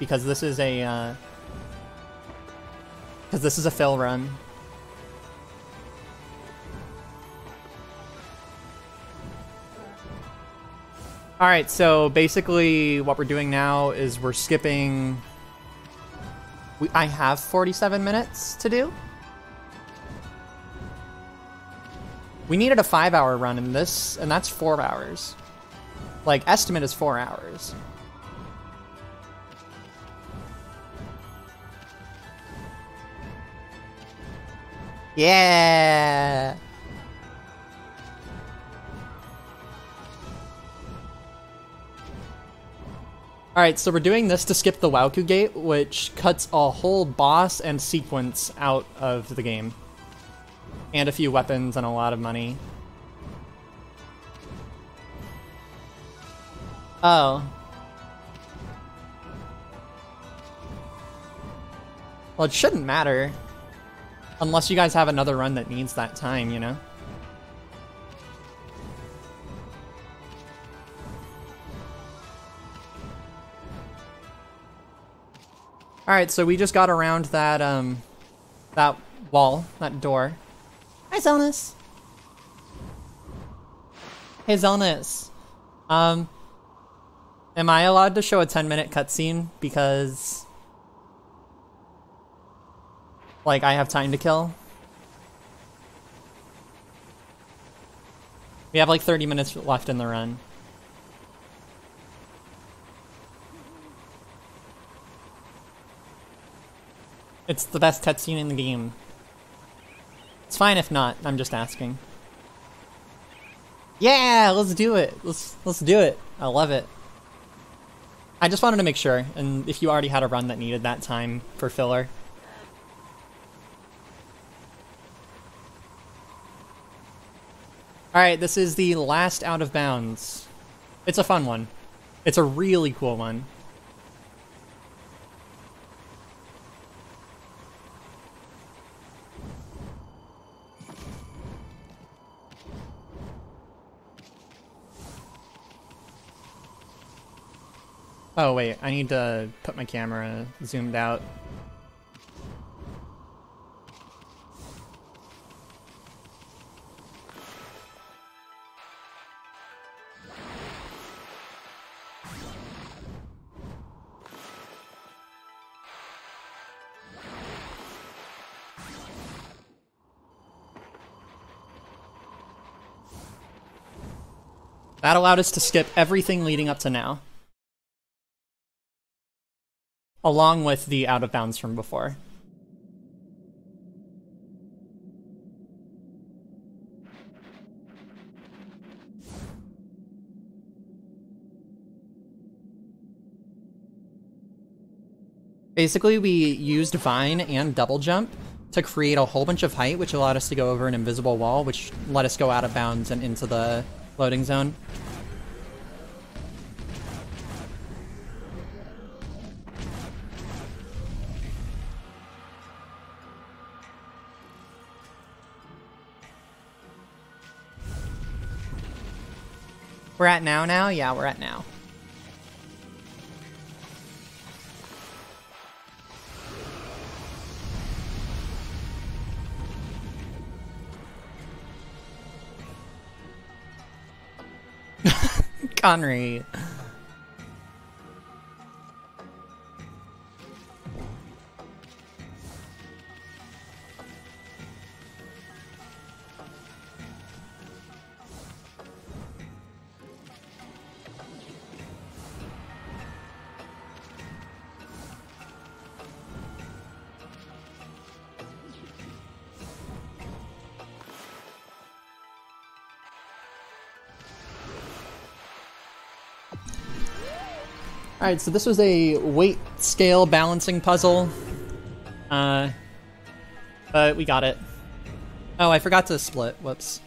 Because this is a, fill run. Alright, so basically what we're doing now is we're skipping... I have 47 minutes to do. We needed a 5-hour run in this, and that's 4 hours. Like, estimate is 4 hours. Yeah! Alright, so we're doing this to skip the Wauku Gate, which cuts a whole boss and sequence out of the game. And a few weapons and a lot of money. Oh. Well, it shouldn't matter. Unless you guys have another run that needs that time, you know? Alright, so we just got around that, that wall, that door. Hi, Zelnus! Hey, Zelnus. Am I allowed to show a 10-minute cutscene because... like, I have time to kill? We have like 30 minutes left in the run. It's the best cutscene in the game. It's fine if not, I'm just asking. Yeah, let's do it. Let's do it. I love it. I just wanted to make sure, and if you already had a run that needed that time for filler. Alright, this is the last Out of Bounds. It's a fun one. It's a really cool one. Oh wait, I need to put my camera zoomed out. That allowed us to skip everything leading up to now. Along with the out of bounds from before. Basically, we used Vine and Double Jump to create a whole bunch of height, which allowed us to go over an invisible wall, which let us go out of bounds and into the loading zone. We're at now? Yeah, we're at now. Connery. Alright, so this was a weight scale balancing puzzle. But we got it. Oh, I forgot to split. Whoops.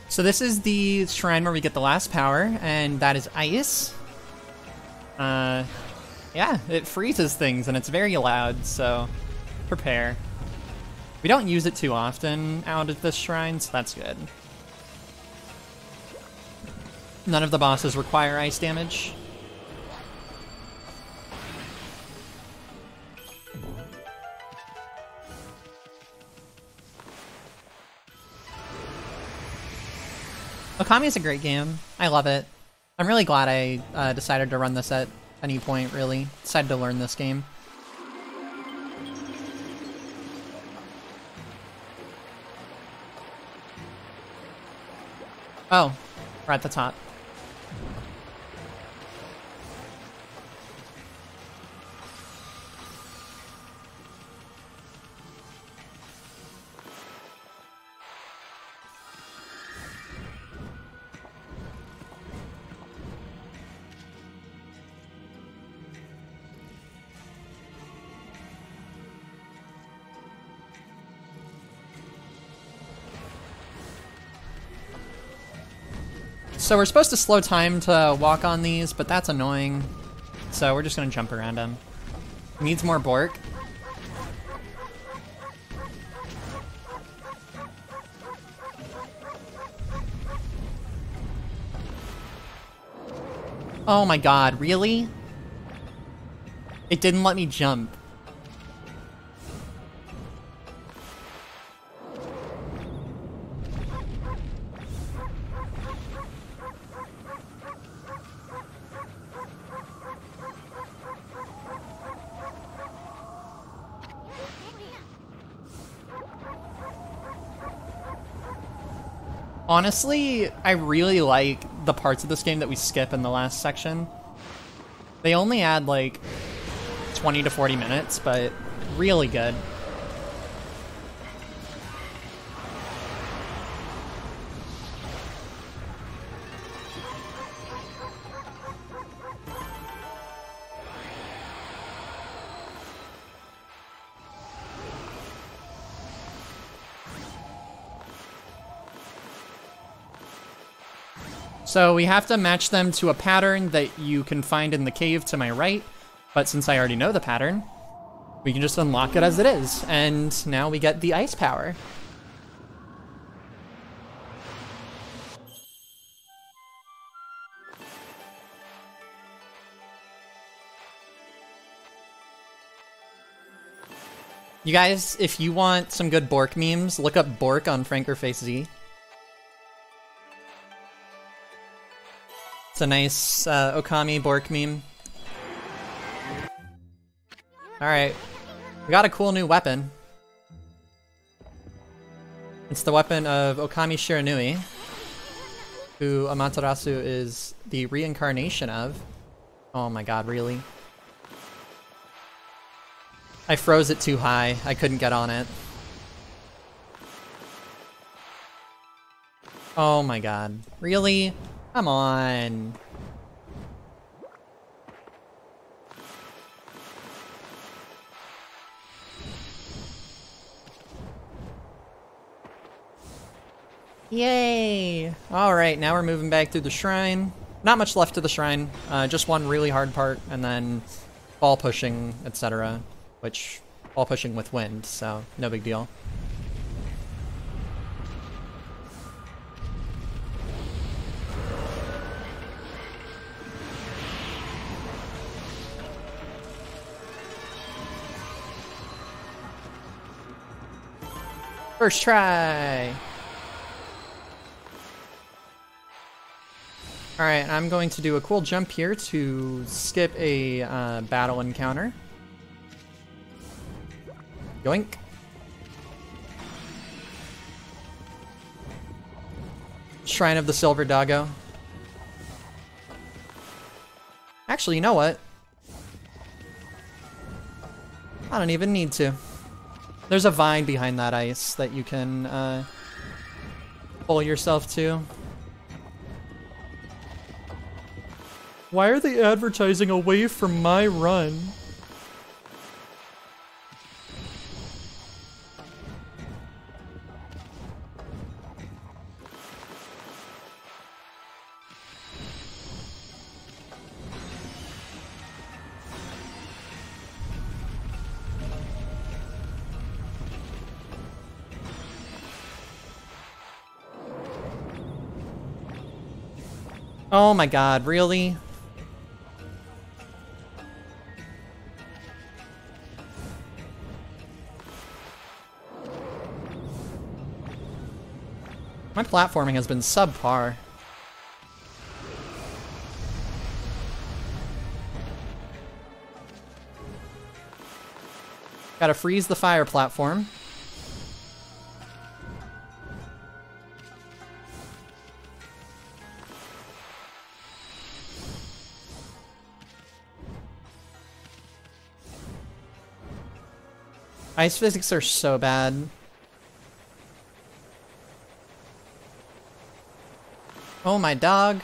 So this is the shrine where we get the last power, and that is ice. Yeah, it freezes things, and it's very loud, so prepare. We don't use it too often out at this shrine, so that's good. None of the bosses require ice damage. Okami is a great game. I love it. I'm really glad I decided to run this at any point, really. Decided to learn this game. Oh, we're at the top. So we're supposed to slow time to walk on these, but that's annoying. So we're just gonna jump around him. Needs more Bork. Oh my god, really? It didn't let me jump. Honestly, I really like the parts of this game that we skip in the last section. They only add like 20 to 40 minutes, but really good. So we have to match them to a pattern that you can find in the cave to my right, but since I already know the pattern, we can just unlock it as it is, and now we get the ice power. You guys, if you want some good Bork memes, look up Bork on FrankerFaceZ. It's a nice Okami Bork meme. Alright, we got a cool new weapon. It's the weapon of Okami Shiranui, who Amaterasu is the reincarnation of. Oh my god, really? I froze it too high. I couldn't get on it. Oh my god. Really? Come on. Yay! Alright, now we're moving back through the shrine. Not much left to the shrine. Just one really hard part, and then ball pushing, etc. Which, ball pushing with wind, so no big deal. First try! Alright, I'm going to do a cool jump here to skip a battle encounter. Yoink. Shrine of the Silver Doggo. Actually, you know what? I don't even need to. There's a vine behind that ice that you can pull yourself to. Why are they advertising away from my run? Oh my god, really? My platforming has been subpar. Gotta freeze the fire platform. Ice physics are so bad. Oh, my dog.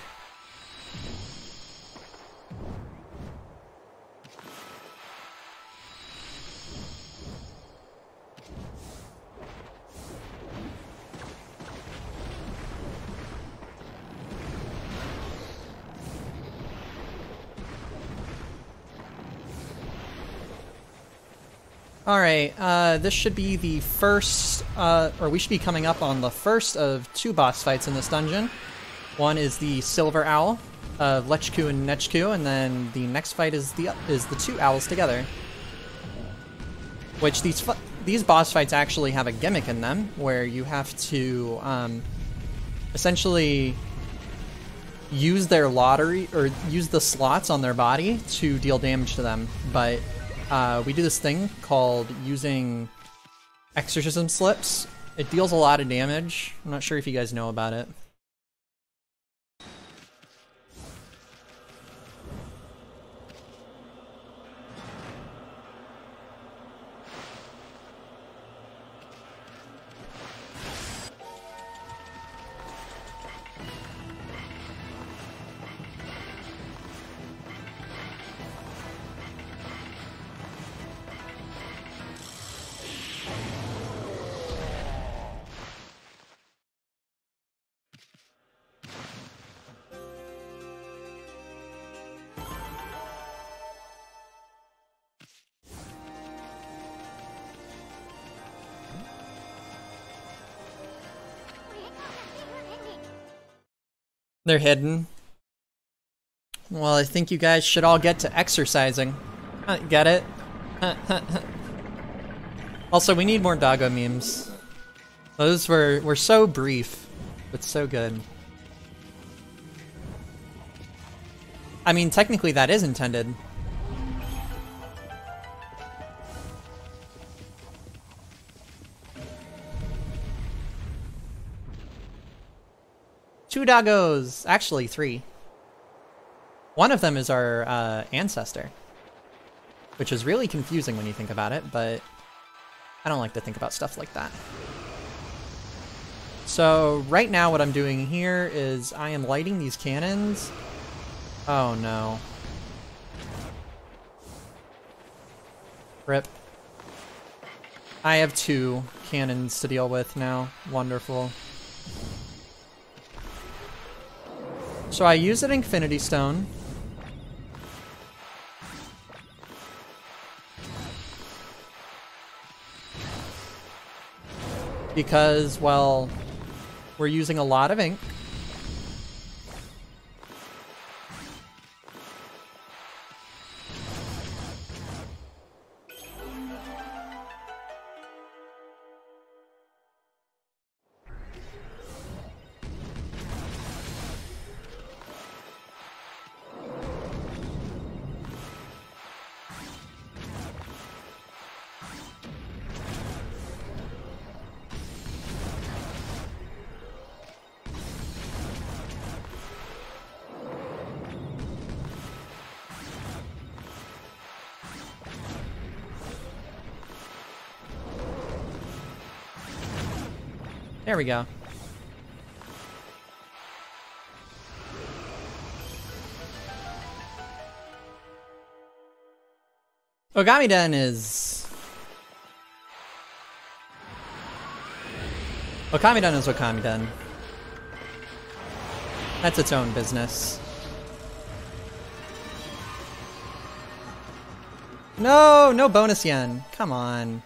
Alright, this should be the first, or we should be coming up on the first of two boss fights in this dungeon. One is the Silver Owl of Lechku and Nechku, and then the next fight is the two owls together. Which these boss fights actually have a gimmick in them, where you have to essentially use their lottery, or use the slots on their body to deal damage to them. But we do this thing called using exorcism slips. It deals a lot of damage. I'm not sure if you guys know about it. They're hidden. Well, I think you guys should all get to exercising. Get it? Also, we need more doggo memes. Those were so brief, but so good. I mean, technically that is intended. Two doggos! Actually, three. One of them is our ancestor. Which is really confusing when you think about it, but I don't like to think about stuff like that. So right now what I'm doing here is I am lighting these cannons. Oh no. Rip. I have two cannons to deal with now. Wonderful. So I use an Infinity Stone. Because, well, we're using a lot of ink. There we go. Okami Den is... Okami Den is Okami Den. That's its own business. No! No bonus yen! Come on.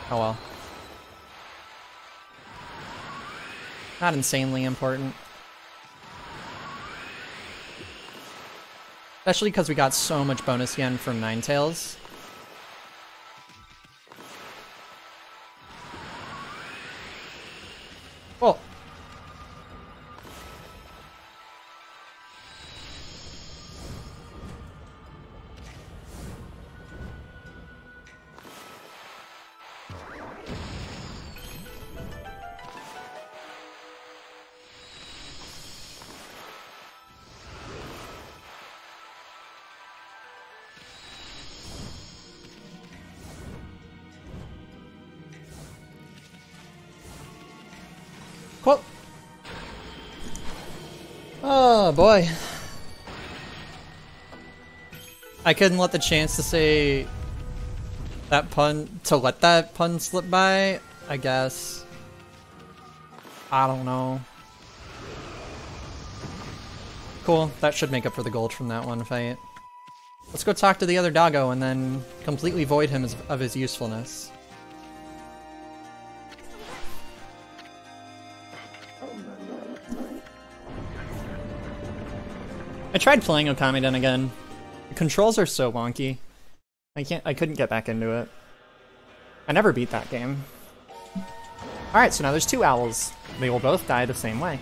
Oh well. Not insanely important. Especially because we got so much bonus yen from Ninetales. Well. Cool. Oh boy. I couldn't let the chance to say that pun, to let that pun slip by, I guess. I don't know. Cool, that should make up for the gold from that one fight. Let's go talk to the other doggo and then completely void him of his usefulness. I tried playing Okami Den again. The controls are so wonky. I couldn't get back into it. I never beat that game. Alright, so now there's two owls. They will both die the same way.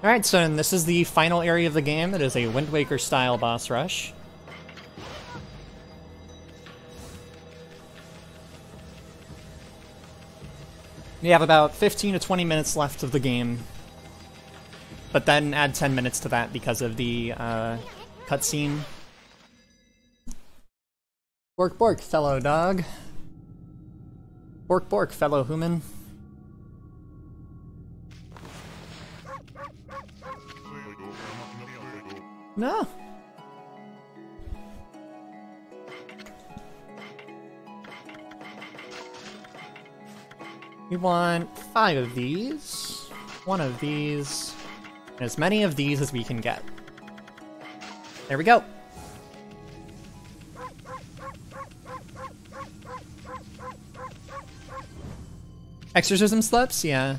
Alright, so this is the final area of the game. It is a Wind Waker style boss rush. We have about 15 to 20 minutes left of the game. But then add 10 minutes to that because of the cutscene. Bork bork, fellow dog. Bork bork, fellow human. No. We want 5 of these, 1 of these, and as many of these as we can get. There we go. Exorcism slips? Yeah.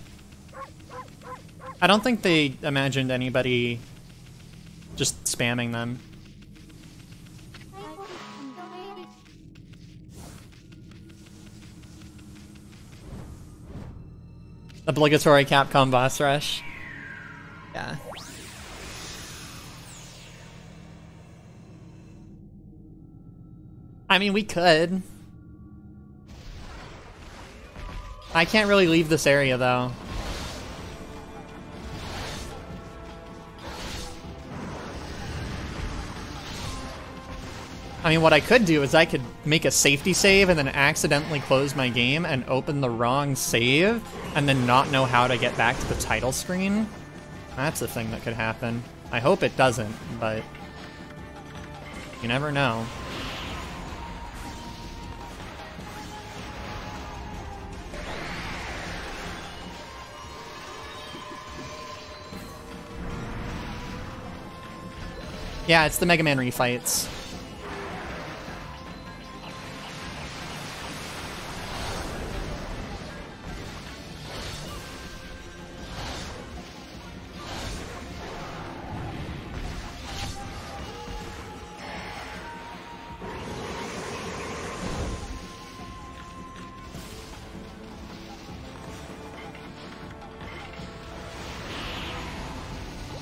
I don't think they imagined anybody just spamming them. Obligatory Capcom boss rush. Yeah. I mean, we could. I can't really leave this area, though. I mean, what I could do is I could make a safety save and then accidentally close my game and open the wrong save and then not know how to get back to the title screen. That's a thing that could happen. I hope it doesn't, but you never know. Yeah, it's the Mega Man refights.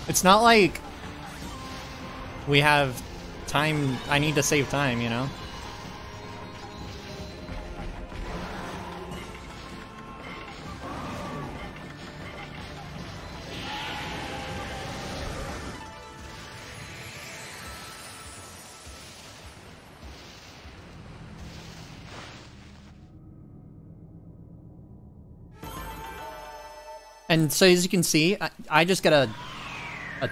It's not like we have time. I need to save time, you know? And so as you can see, I just get a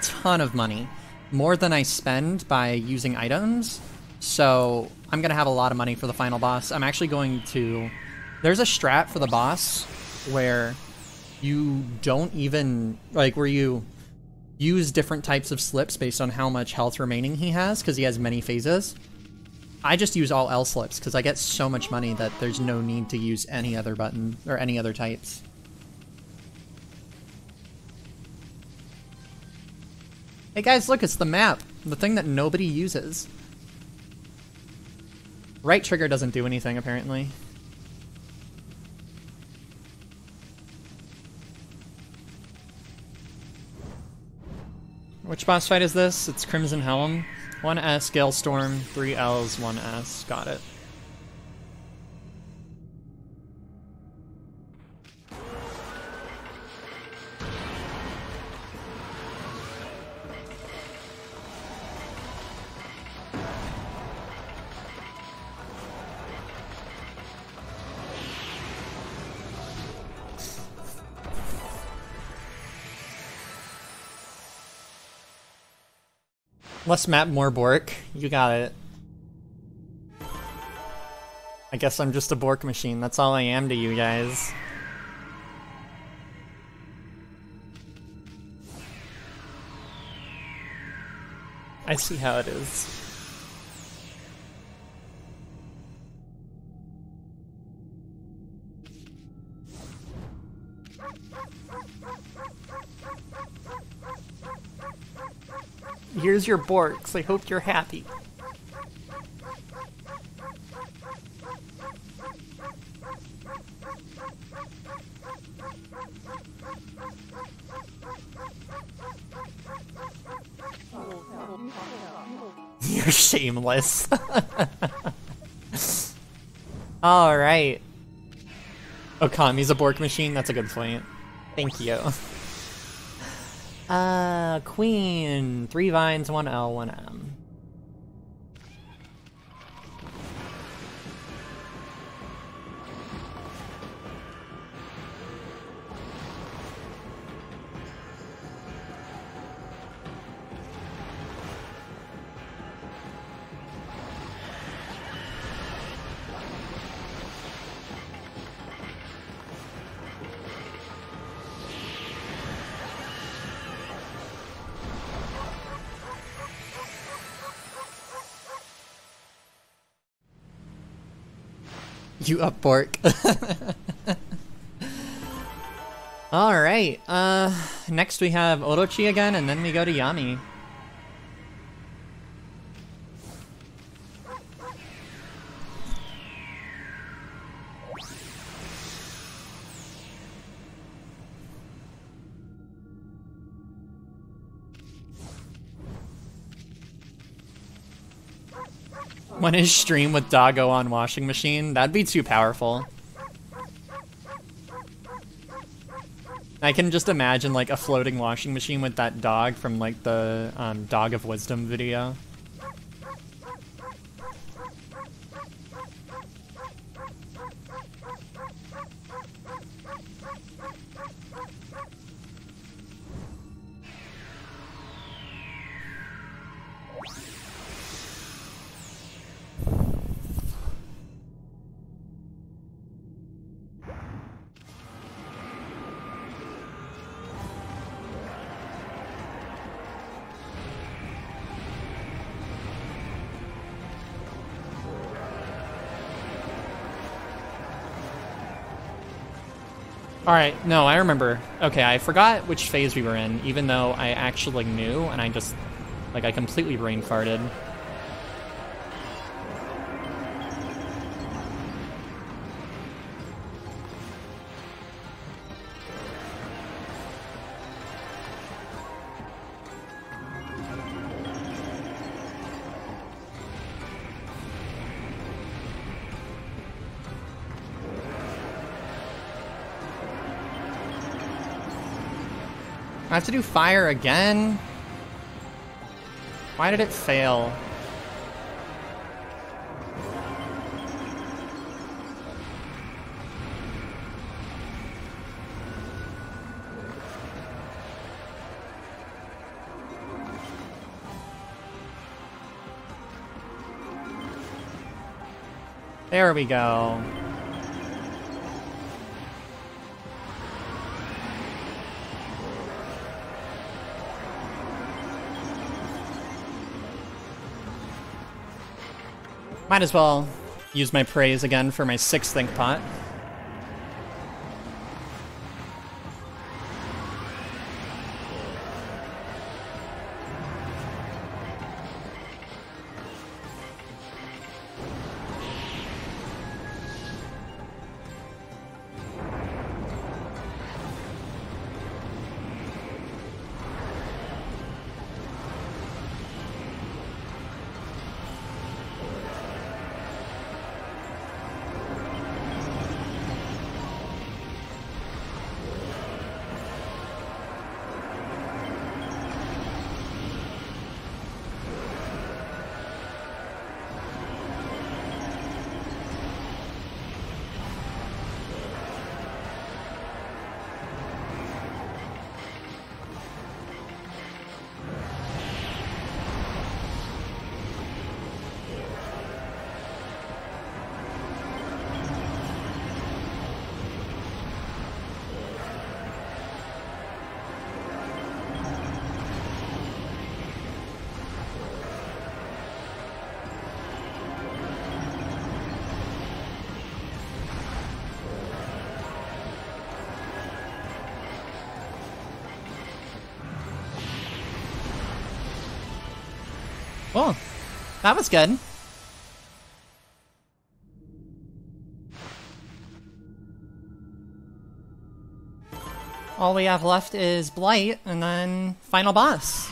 ton of money. More than I spend by using items, so I'm gonna have a lot of money for the final boss. I'm actually going to... There's a strat for the boss where you don't even... Like, where you use different types of slips based on how much health remaining he has, because he has many phases. I just use all L slips, because I get so much money that there's no need to use any other button, or any other types. Hey guys, look, it's the map. The thing that nobody uses. Right trigger doesn't do anything, apparently. Which boss fight is this? It's Crimson Helm. 1S, Galestorm, 3 Ls, 1S. Got it. Less map, more Bork. You got it. I guess I'm just a Bork machine. That's all I am to you guys. I see how it is. Here's your Borks. I hope you're happy. You're shameless. Alright. Okami's a Bork machine? That's a good point. Thank you. Queen. 3 vines, 1 L, 1 M. You up, pork. Alright, next we have Orochi again, and then we go to Yami. When his stream with Doggo on washing machine, that'd be too powerful. I can just imagine like a floating washing machine with that dog from like the Dog of Wisdom video. Alright, no, I remember. Okay, I forgot which phase we were in, even though I actually knew, and I just, like, I completely brain farted. I have to do fire again? Why did it fail? There we go. Might as well use my praise again for my 6th think pot. Oh, that was good. All we have left is Blight, and then final boss.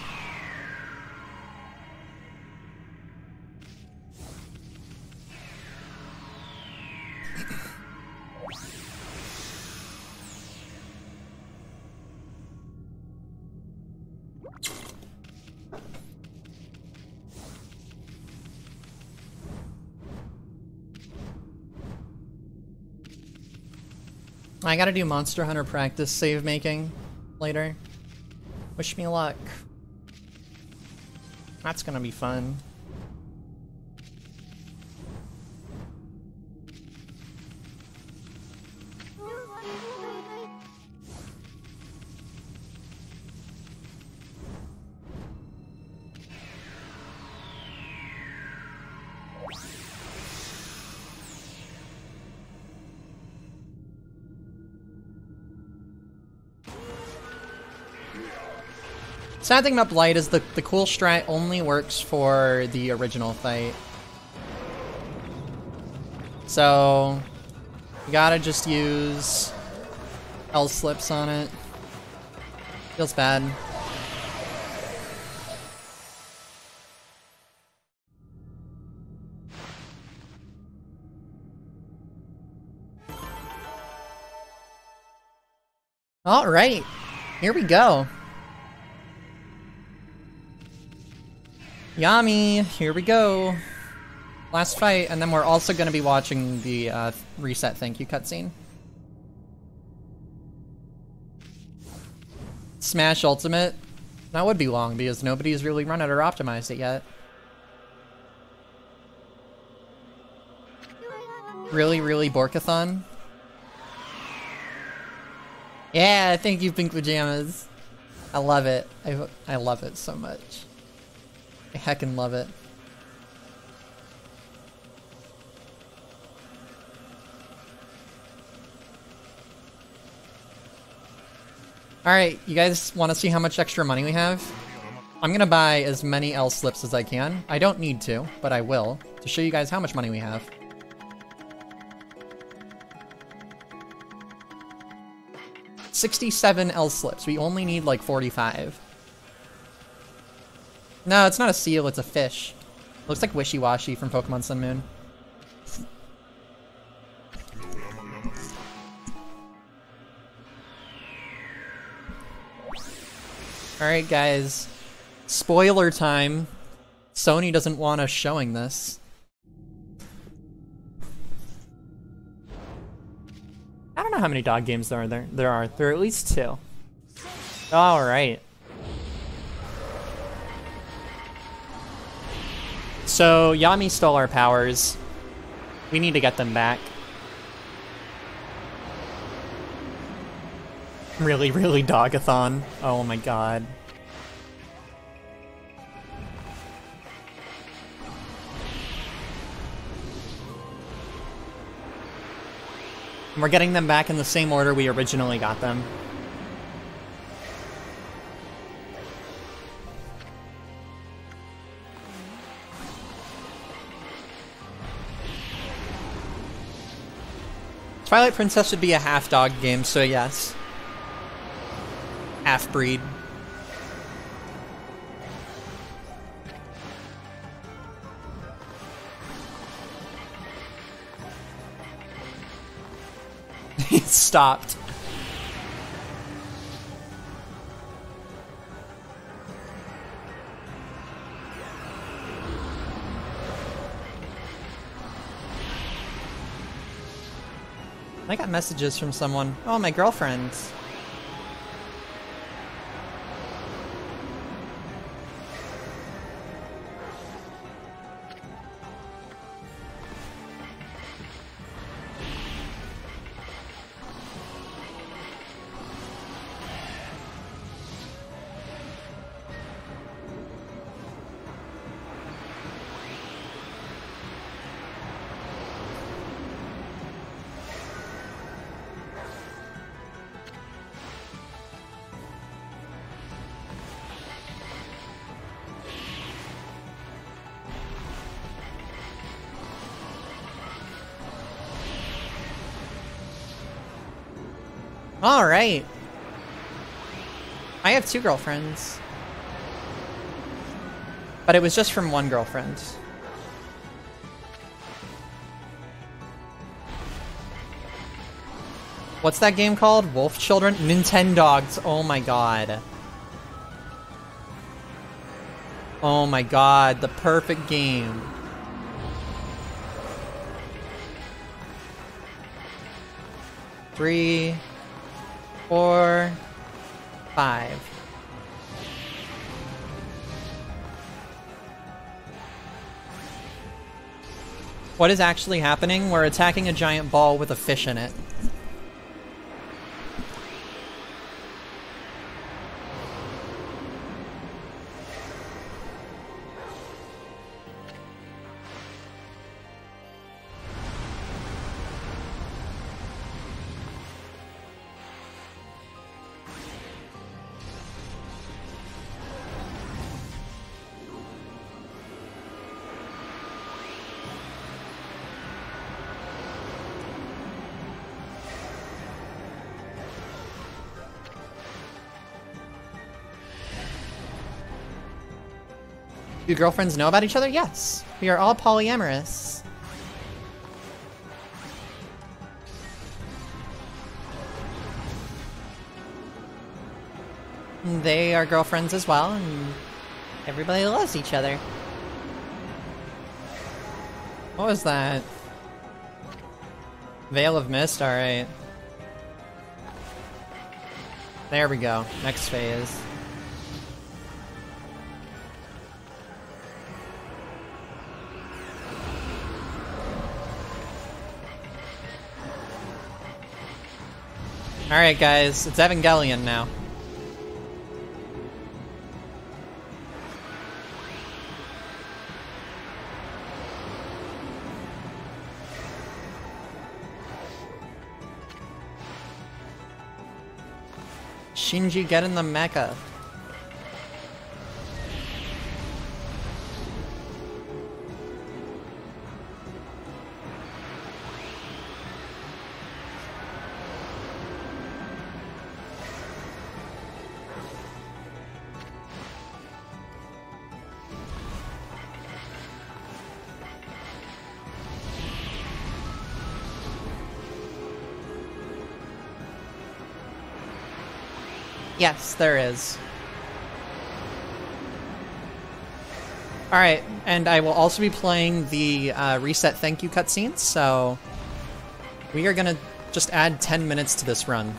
I gotta do Monster Hunter practice save making later. Wish me luck. That's gonna be fun. Sad thing about Blight is the cool strat only works for the original fight. So you gotta just use L slips on it. Feels bad. All right, here we go. Yami, here we go. Last fight, and then we're also going to be watching the reset thank you cutscene. Smash Ultimate. That would be long because nobody's really run it or optimized it yet. Really, Borkathon? Yeah, thank you, Pink Pajamas. I love it. I love it so much. I heckin' love it. Alright, you guys want to see how much extra money we have? I'm gonna buy as many L slips as I can. I don't need to, but I will, to show you guys how much money we have. $67 L slips. We only need like 45. No, it's not a seal, it's a fish. Looks like Wishy-Washy from Pokemon Sun Moon. Alright guys, spoiler time. Sony doesn't want us showing this. I don't know how many dog games there are. There are at least 2. Alright. So, Yami stole our powers. We need to get them back. Really, Dogathon. Oh my god. And we're getting them back in the same order we originally got them. Twilight Princess would be a half-dog game, so yes. Half-breed. He stopped. I got messages from someone. Oh, my girlfriend. Alright. I have 2 girlfriends. But it was just from one girlfriend. What's that game called? Wolf Children? Nintendogs. Oh my god. Oh my god, the perfect game. Three, 4, 5. What is actually happening? We're attacking a giant ball with a fish in it. Do girlfriends know about each other? Yes. We are all polyamorous. They are girlfriends as well, and everybody loves each other. What was that? Veil of Mist? Alright. There we go. Next phase. Alright guys, it's Evangelion now. Shinji, get in the mecha. Yes, there is. Alright, and I will also be playing the reset thank you cutscenes, so we are gonna just add 10 minutes to this run.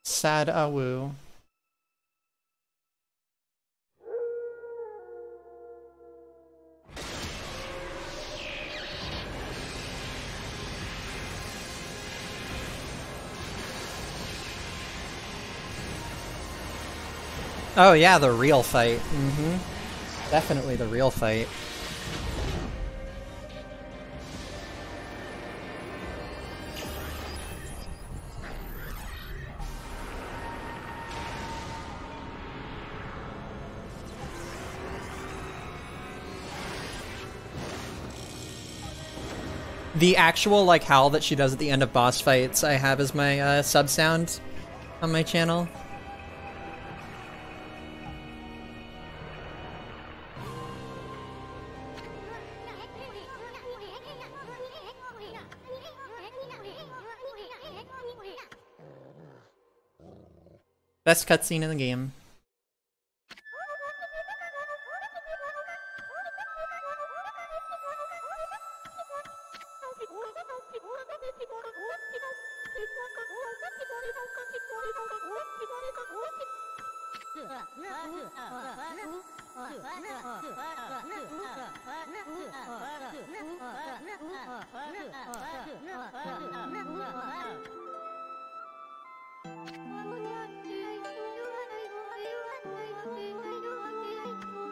Sad Awu. Oh yeah, the real fight. Mm-hmm. Definitely the real fight. The actual, like, howl that she does at the end of boss fights I have as my sub sound on my channel. Best cutscene in the game.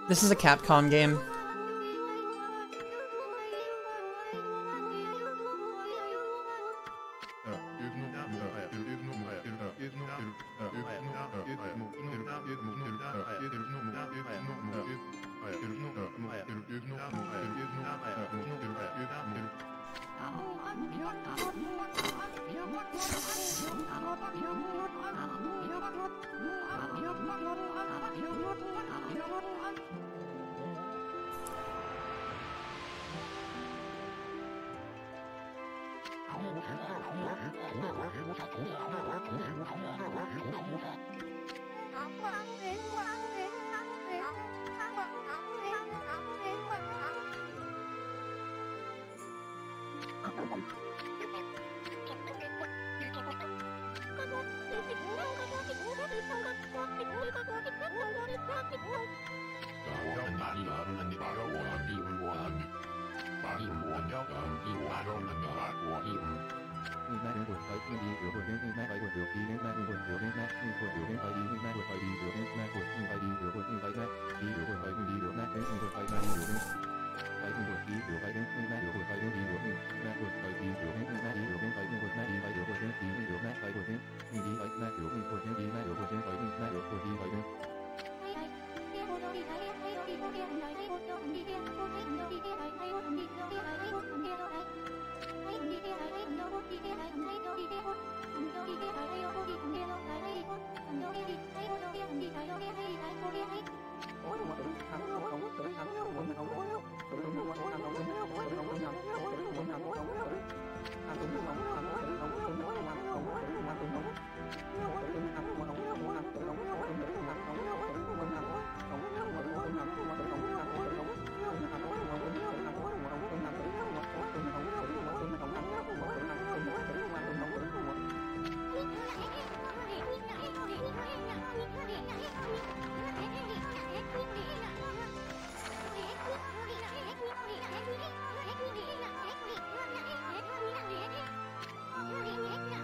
This is a Capcom game.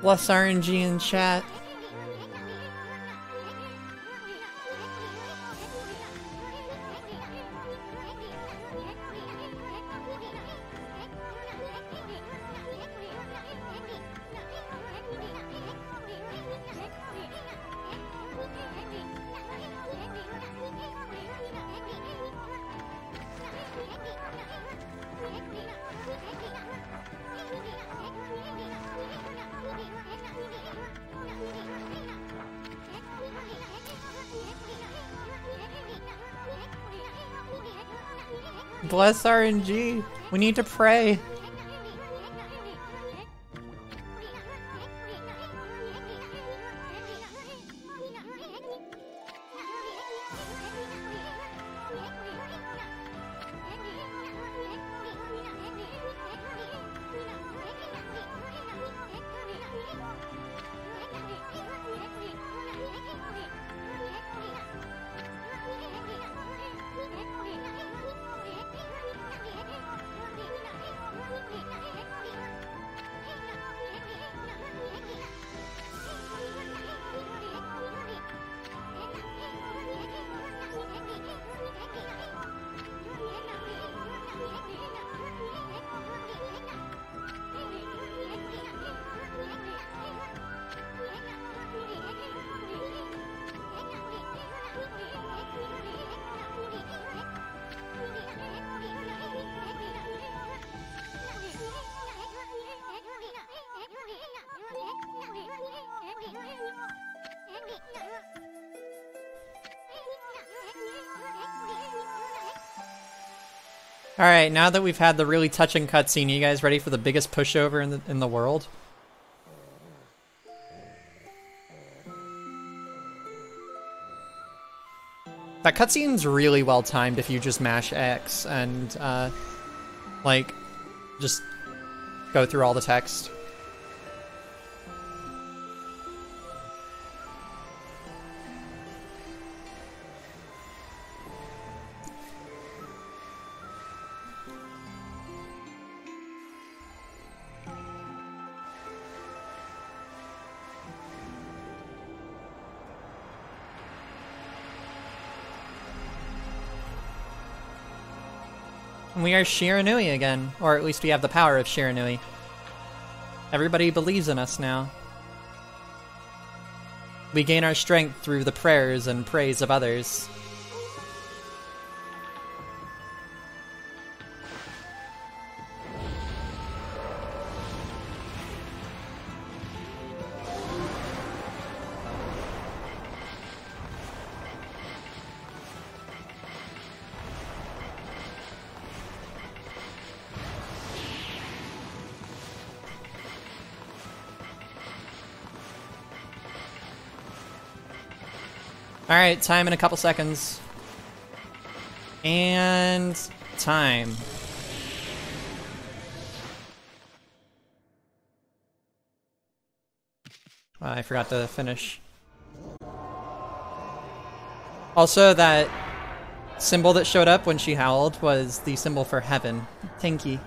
Plus RNG in chat. Bless RNG. We need to pray. Alright, now that we've had the really touching cutscene, you guys ready for the biggest pushover in the world? That cutscene's really well timed if you just mash X and, like, just go through all the text. We are Shiranui again, or at least we have the power of Shiranui. Everybody believes in us now. We gain our strength through the prayers and praise of others. Alright, time in a couple seconds. And time. I forgot to finish. Also, that symbol that showed up when she howled was the symbol for heaven. Thank you.